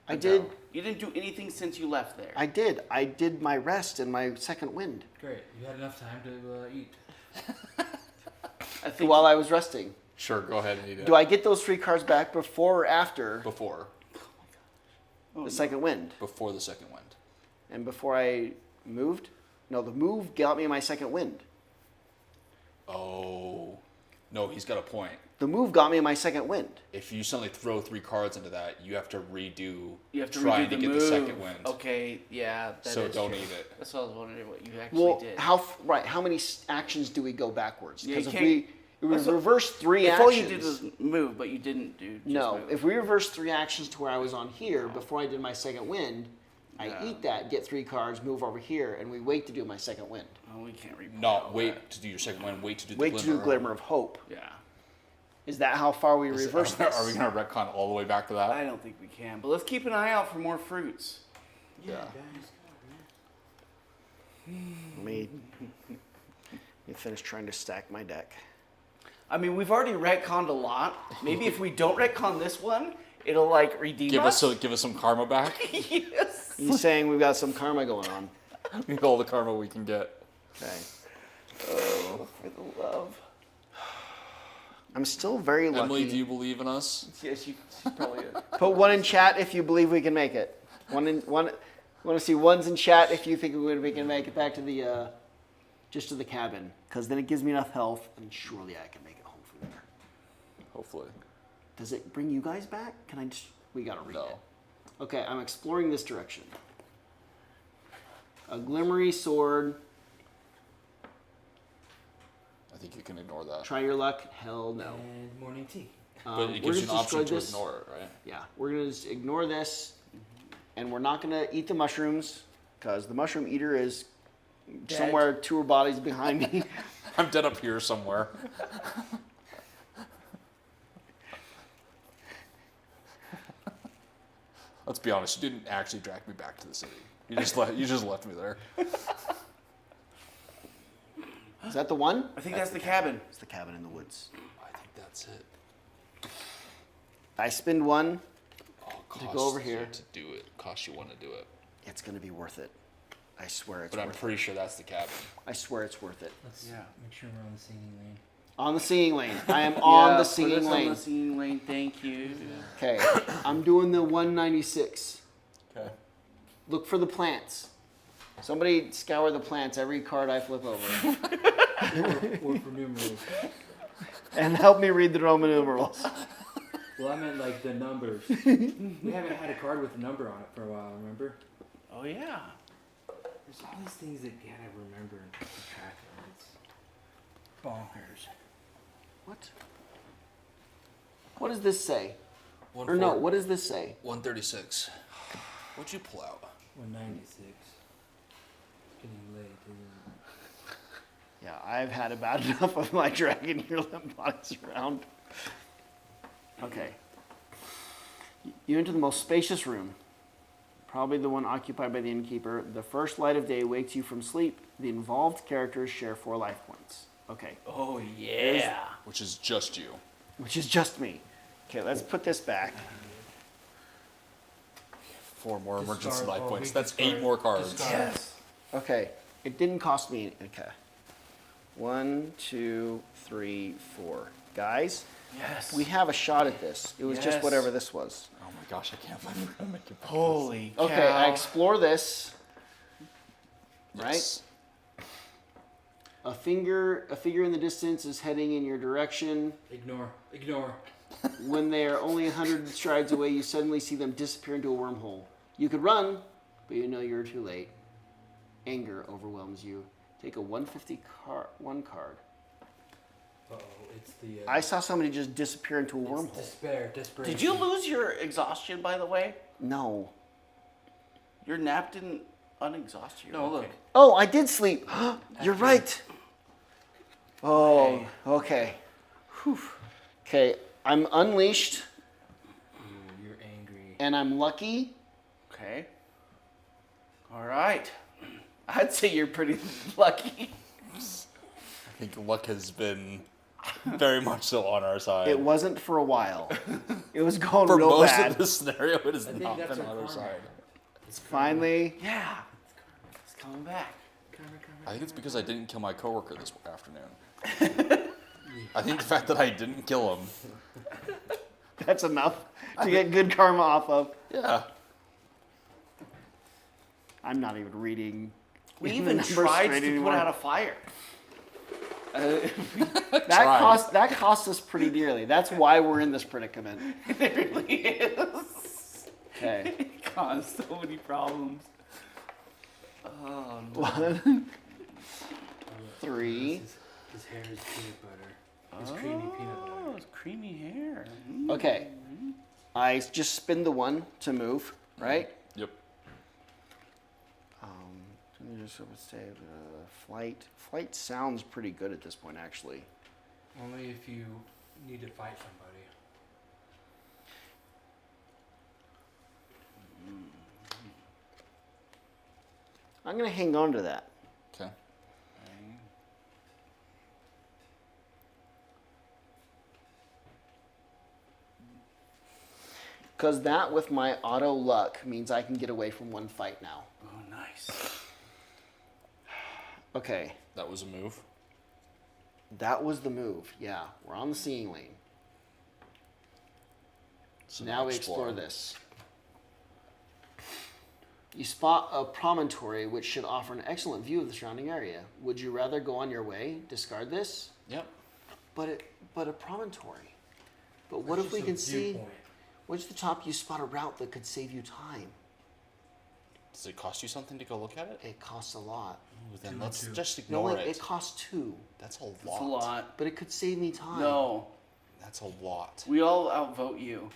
I did. You didn't do anything since you left there. I did. I did my rest and my second wind Great. You had enough time to eat. I think while I was resting. Sure, go ahead and eat it. Do I get those 3 cards back before or after Before. the second wind? Before the second wind. And before I moved? No, the move got me my second wind. Oh. No, he's got a point. The move got me my second wind. If you suddenly throw 3 cards into that, you have to redo you have to trying redo to the get move. the second wind. Okay, yeah. That So is don't true. eat it. That's what I was wondering what you actually Well, did. how many actions do we go backwards? Yeah, Because you if can't- we That's what- reverse 3 if actions. all you did was move, but you didn't do just No, move. if we reverse 3 actions to where I was on here before I did my second wind, I Yeah. eat that, get 3 cards, move over here, and we wait to do my second wind. Oh, we can't replay all Not wait that. to do your second wind, wait to do the Wait glimmer. to do the glimmer of hope. Yeah. Is that how far we Is- reverse this? Are we going to retcon all the way back to that? I don't think we can, but let's keep an eye out for more fruits. Yeah. Let me finish trying to stack my deck. I mean, we've already retconned a lot. Maybe if we don't retcon this one, it'll like redeem Give us. us some karma back. Yes. You saying we've got some karma going on? We get all the karma we can get. Okay. Oh, for the love. I'm still very lucky. Emily, do you believe in us? Yeah, she's probably a... Put 1 in chat if you believe we can make it. Want to see 1s in chat if you think we can make it back to the just to the cabin, because then it gives me enough health, and surely I can make it home from there. Hopefully. Does it bring you guys back? Can I just? We gotta read No. it. Okay, I'm exploring this direction. A glimmery sword. I think you can ignore that. Try your luck. Hell no. And morning tea. But it We're gives you just an option to destroyed this. ignore it, right? Yeah, we're gonna just ignore this, and we're not gonna eat the mushrooms because the mushroom eater is Dead. somewhere 2 bodies behind me. I'm dead up here somewhere. Let's be honest, you didn't actually drag me back to the city. You just left me there. Is that the one? I think that's the cabin. It's the cabin in the woods. I think that's it. I spend 1. Oh, cost go over you here. to do it. Cost you 1 to do it. It's gonna be worth it. I swear it's But I'm worth it. pretty sure that's the cabin. I swear it's worth it. Let's Yeah. make sure we're on the singing lane. On the singing lane. I am on Yeah, the put singing us lane. On the singing lane. Thank you. Okay, I'm doing the 196. Okay. Look for the plants. Somebody scour the plants every card I flip over. Or for numerals. And help me read the Roman numerals. Well, I meant like the numbers. We haven't had a card with a number on it for a while, remember? Oh yeah. There's all these things that you gotta remember and keep track of. It's bonkers. What? What does this say? Or no, what does this say? 136. What'd you pull out? 196. Getting late, isn't it? Yeah, I've had about enough of my dragon here limp bodies around. Okay. You enter the most spacious room, probably the one occupied by the innkeeper. The first light of day wakes you from sleep. The involved characters share 4 life points. Okay, Oh yeah. Which is just you. which is just me. Okay, let's put this back. 4 more emergency Discard life all points. weak That's discard. 8 more cards. Discard. Yes. Okay, It didn't cost me. Okay. 1, 2, 3, 4. Guys, Yes. we have a shot at this. It was just Yes. whatever this was. Oh my gosh, I can't believe we're gonna make it. Holy cow. Okay, I explore this. Yes. A figure in the distance is heading in your direction. Ignore. When they are only 100 strides away, you suddenly see them disappear into a wormhole. You could run, but you know you're too late. Anger overwhelms you. Take a 150 one card. Uh-oh, it's the... I saw somebody just disappear into a it's wormhole. desperation. Did you lose your exhaustion, by the way? No. Your nap didn't unexhaust you. No, look. Oh, I did sleep. You're right. Oh, okay. Whew. Okay, I'm unleashed, Ooh, you're angry. and I'm lucky. Okay. All right. I'd say you're pretty lucky. I think luck has been very much so on our side. It wasn't for a while. It was going For real most bad. of the scenario, it has think not that's been our on our karma. side. Finally, Yeah. It's coming back. I think it's because I didn't kill my coworker this afternoon. I think the fact that I didn't kill him. that's enough to get good karma off of. Yeah. I'm not even reading. We the even numbers tried straight to anymore. put out a fire. That cost us pretty dearly. That's why we're in this predicament. It really is. Okay. It caused so many problems. Oh, no. 1, 3. His hair is peanut butter. His creamy peanut Oh, butter. it's creamy hair. Okay. I just spin the 1 to move, right? Yep. Flight. Flight sounds pretty good at this point, actually. Only if you need to fight somebody. I'm gonna hang on to that. Okay. Because that, with my auto luck, means I can get away from 1 fight now. Oh, nice. Okay, That was a move. that was the move. Yeah, we're on the seeing lane. So Now we explore this. You spot a promontory which should offer an excellent view of the surrounding area. Would you rather go on your way, discard this? Yep. But a promontory. But what if we can see? What's the top? You spot a route that could save you time. Does it cost you something to go look at it? It costs a lot. Ooh, then 2 let's and 2. just No, ignore wait, it. it costs 2, That's a lot. That's a lot. but it could save me time. No. That's a lot. We all outvote you.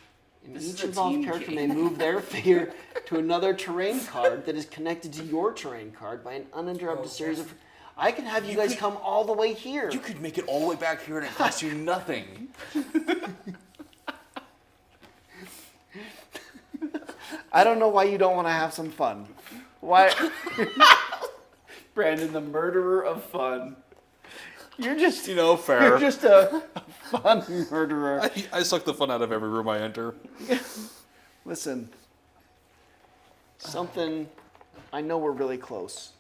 In This is each a involved team character game. may move their figure to another terrain card that is connected to your terrain card by an uninterrupted series of. I can have you guys come all the way here. You could make it all the way back here and it costs you nothing. I don't know why you don't want to have some fun. Why? Brandon, the murderer of fun. You're just You know, fair. you're just a fun murderer. I suck the fun out of every room I enter. Listen, something. I know we're really close.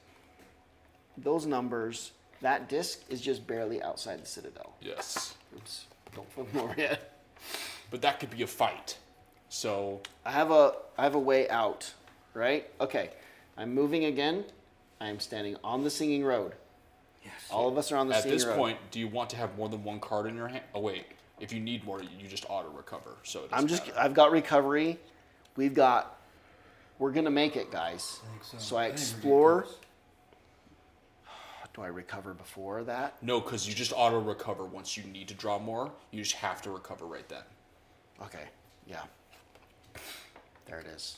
Those numbers. That disc is just barely outside the Citadel. Yes. Oops, don't flip them over yet. But that could be a fight. So I have a way out, right? Okay, I'm moving again. I am standing on the singing road. Yes. All of us are on the at singing this road. point, do you want to have more than 1 card in your hand? Oh wait, if you need more, you just auto recover. So it doesn't matter. I've got recovery. We're gonna make it, guys. I think so. So I think we're getting explore. close. Do I recover before that? No, because you just auto recover once you need to draw more. You just have to recover right then. Okay, yeah. There it is.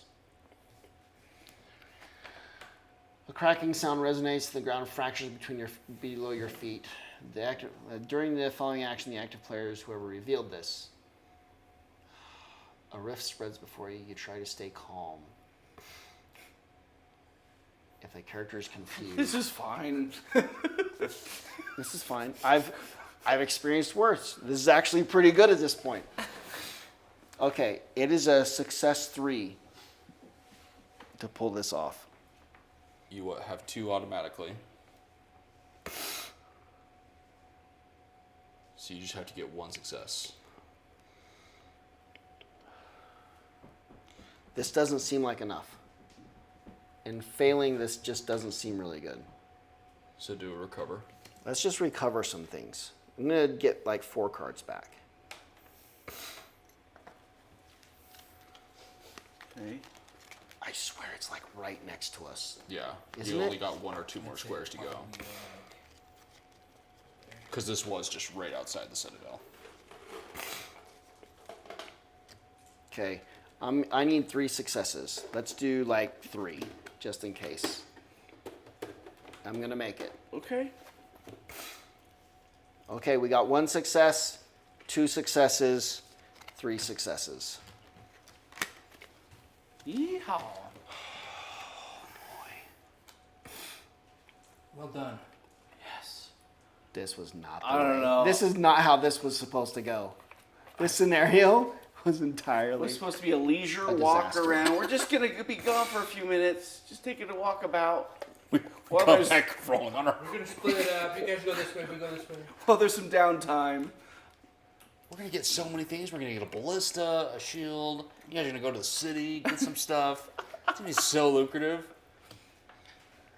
A cracking sound resonates. The ground fractures below your feet. During the following action, the active players, whoever revealed this, a rift spreads before you. You try to stay calm. If the character is confused, This is fine. this is fine. I've experienced worse. This is actually pretty good at this point. Okay, it is a success 3 to pull this off. You have 2 automatically. So you just have to get one success. This doesn't seem like enough. And failing this just doesn't seem really good. So do a recover. Let's just recover some things. I'm going to get like 4 cards back. Okay. I swear it's like right next to us. Yeah. Isn't you only it? got 1 or 2 more squares to go. Because this was just right outside the Citadel. Okay. I need 3 successes. Let's do like 3, just in case. I'm going to make it. Okay. Okay, we got 1 success, 2 successes, 3 successes. Yeehaw. Well done. Yes. This was not the I don't way. know. This is not how this was supposed to go. This scenario was We're entirely... supposed to be a leisure A walk disaster. around. We're just gonna be gone for a few minutes. Just taking a walk about. We Well, come there's- back rolling on our... We're gonna split it up. You guys go this way. We go this way. Well, there's some downtime. We're going to get so many things. We're going to get a ballista, a shield. You guys are going to go to the city, get some stuff. It's going to be so lucrative.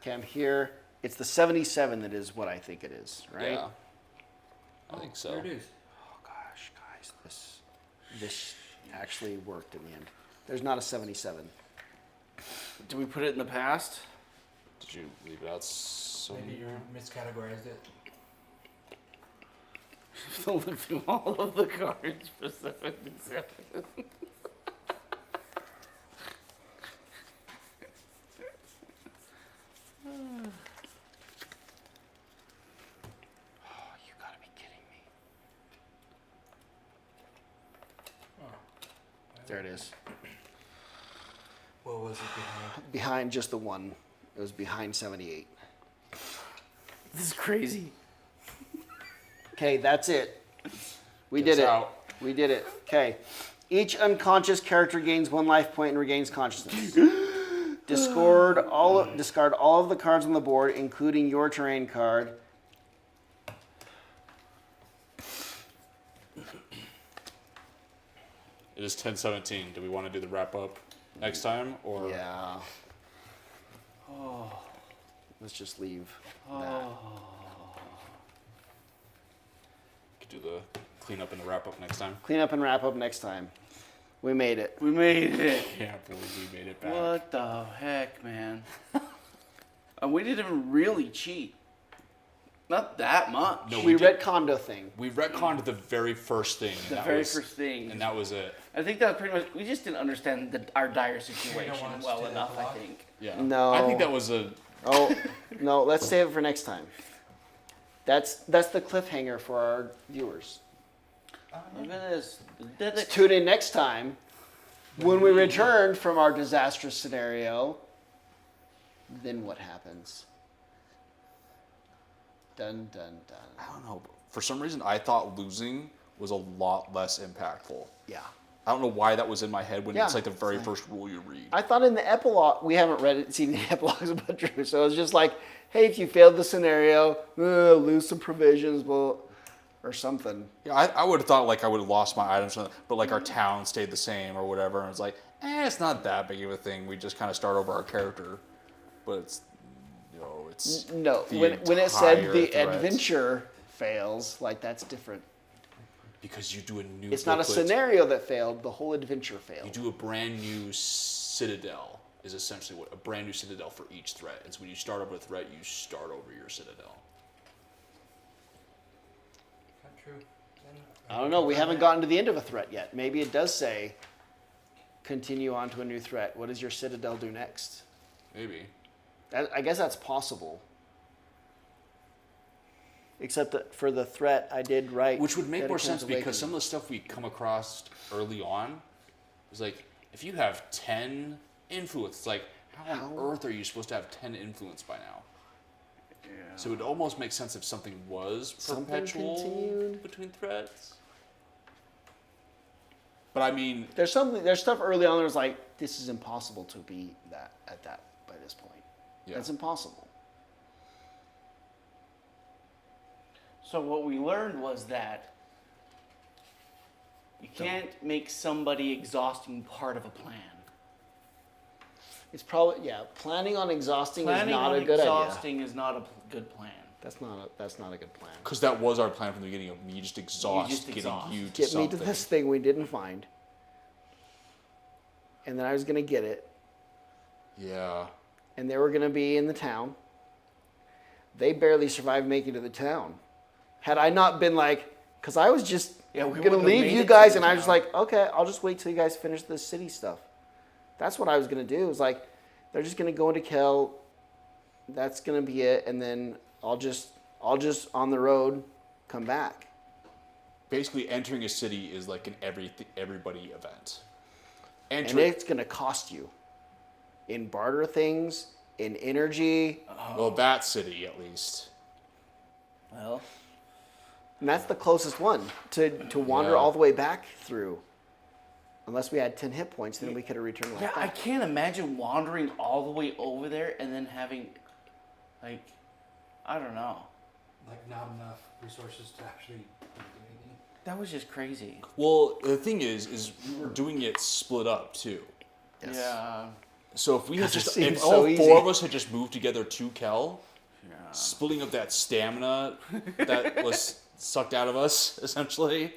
Okay, I'm here. It's the 77 that is what I think it is, right? Yeah. I think so. There it is. Oh gosh, guys, this actually worked in the end. There's not a 77. Did we put it in the past? Did you leave it out so Maybe you miscategorized it. Filled through all of the cards for 77. Oh, you gotta be kidding me. There it is. What was it behind? Behind just the 1. It was behind 78. This is crazy. Okay, that's it. We Gets did it. out. We did it. Okay. Each unconscious character gains 1 life point and regains consciousness. discard all of the cards on the board, including your terrain card. It is 10:17. Do we want to do the wrap up next time? Or Yeah. Let's just leave that. could do the cleanup and the wrap up next time? Clean up and wrap up next time. We made it. We made it. Yeah, I believe we made it back. What the heck, man? And we didn't even really cheat. Not that much. No, We we did. retconned a thing. We retconned the very first thing. The that very was- first thing. And that was it. I think that was pretty much. We just didn't understand our dire situation want us well to enough. I block? think. Yeah. No. I think that was a... Oh, no, let's save it for next time. That's the cliffhanger for our viewers. Look at this. Tune in next time when we return from our disastrous scenario. Then what happens? Dun dun dun. I don't know. For some reason, I thought losing was a lot less impactful. Yeah. I don't know why that was in my head when Yeah, it's like the very it's like- first rule you read. I thought in the epilogue, we haven't read it, seen the epilogues about Drew, so it was just like, hey, if you failed the scenario, lose some provisions, well, or something. Yeah, I would have thought like I would have lost my items, but like our town stayed the same or whatever. And it's like, it's not that big of a thing. We just kind of start over our character, but it's, it's No, the when it said entire the threat. adventure fails, like that's different. Because you do a new. It's not a booklet. scenario that failed, the whole adventure You failed. do a brand new citadel. Is essentially what a brand new citadel for each threat. And so when you start over a threat, you start over your citadel. Not true. Then, I don't know, we haven't gotten to the end of a threat yet. Maybe it does say, continue on to a new threat. What does your citadel do next? Maybe. I guess that's possible. Except that for the threat, I did write. Which would make more Dedicated sense because Awakening. some of the stuff we come across early on is like, if you have 10 influence, it's like, how on How? earth are you supposed to have 10 influence by now? Yeah. So it would almost make sense if something was Something perpetual continued. between threats. But I mean, There's stuff early on that was like, this is impossible to be by this point. yeah. That's impossible. So what we learned was that You can't make somebody exhausting part of a plan. It's probably planning on exhausting Planning is not on a good idea. exhausting is not a good plan. That's not a good plan. Because that was our plan from the beginning of me just exhaust getting you to Get something. me to this thing we didn't find, and then I was gonna get it, Yeah. and they were gonna be in the town. They barely survived making it to the town. Had I not been like, because I was just Yeah, we gonna wouldn't have leave made you it to guys, the and I was town. like, okay, I'll just wait till you guys finish the city stuff. That's what I was gonna do. It was like, they're just gonna go into Kel. That's gonna be it, and then I'll just on the road come back. Basically, entering a city is like an everybody event. And it's gonna cost you in barter things, in energy, Well, that city at least. Well, and that's the closest one to wander Yeah. all the way back through. Unless we had 10 hit points, then we could have returned like yeah, I that. can't imagine wandering all the way over there and then having, like, I don't know. Like not enough resources to actually do anything. That was just crazy. Well, the thing is we were doing it split up too. Yes. Yeah. So if we had Because it just, seems if so all easy. four of us had just moved together to Kel, Yeah. splitting up that stamina that was sucked out of us essentially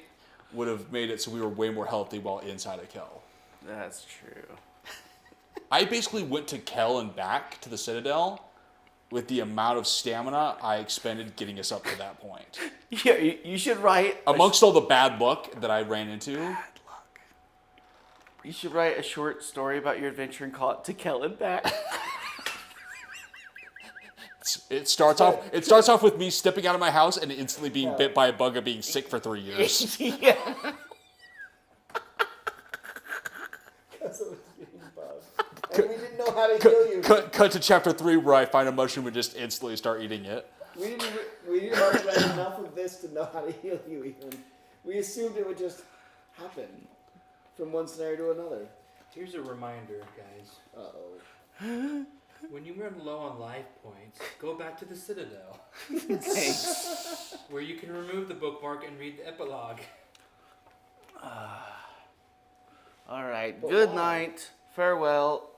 would have made it so we were way more healthy while inside of Kel. That's true. I basically went to Kel and back to the Citadel with the amount of stamina I expended getting us up to that point. Yeah, you should write. Amongst all the bad luck that I ran into, You should write a short story about your adventure and call it "To Kel and Back." it starts off with me stepping out of my house and instantly being bit by a bug and being sick for 3 years. Yeah. And we didn't know how to heal you. Cut to chapter 3 where I find a mushroom and just instantly start eating it. We didn't already read enough of this to know how to heal you even. We assumed it would just happen from one scenario to another. Here's a reminder, guys. Uh-oh. When you run low on life points, go back to the Citadel, Thanks. where you can remove the bookmark and read the epilogue. All right. Good night. Farewell.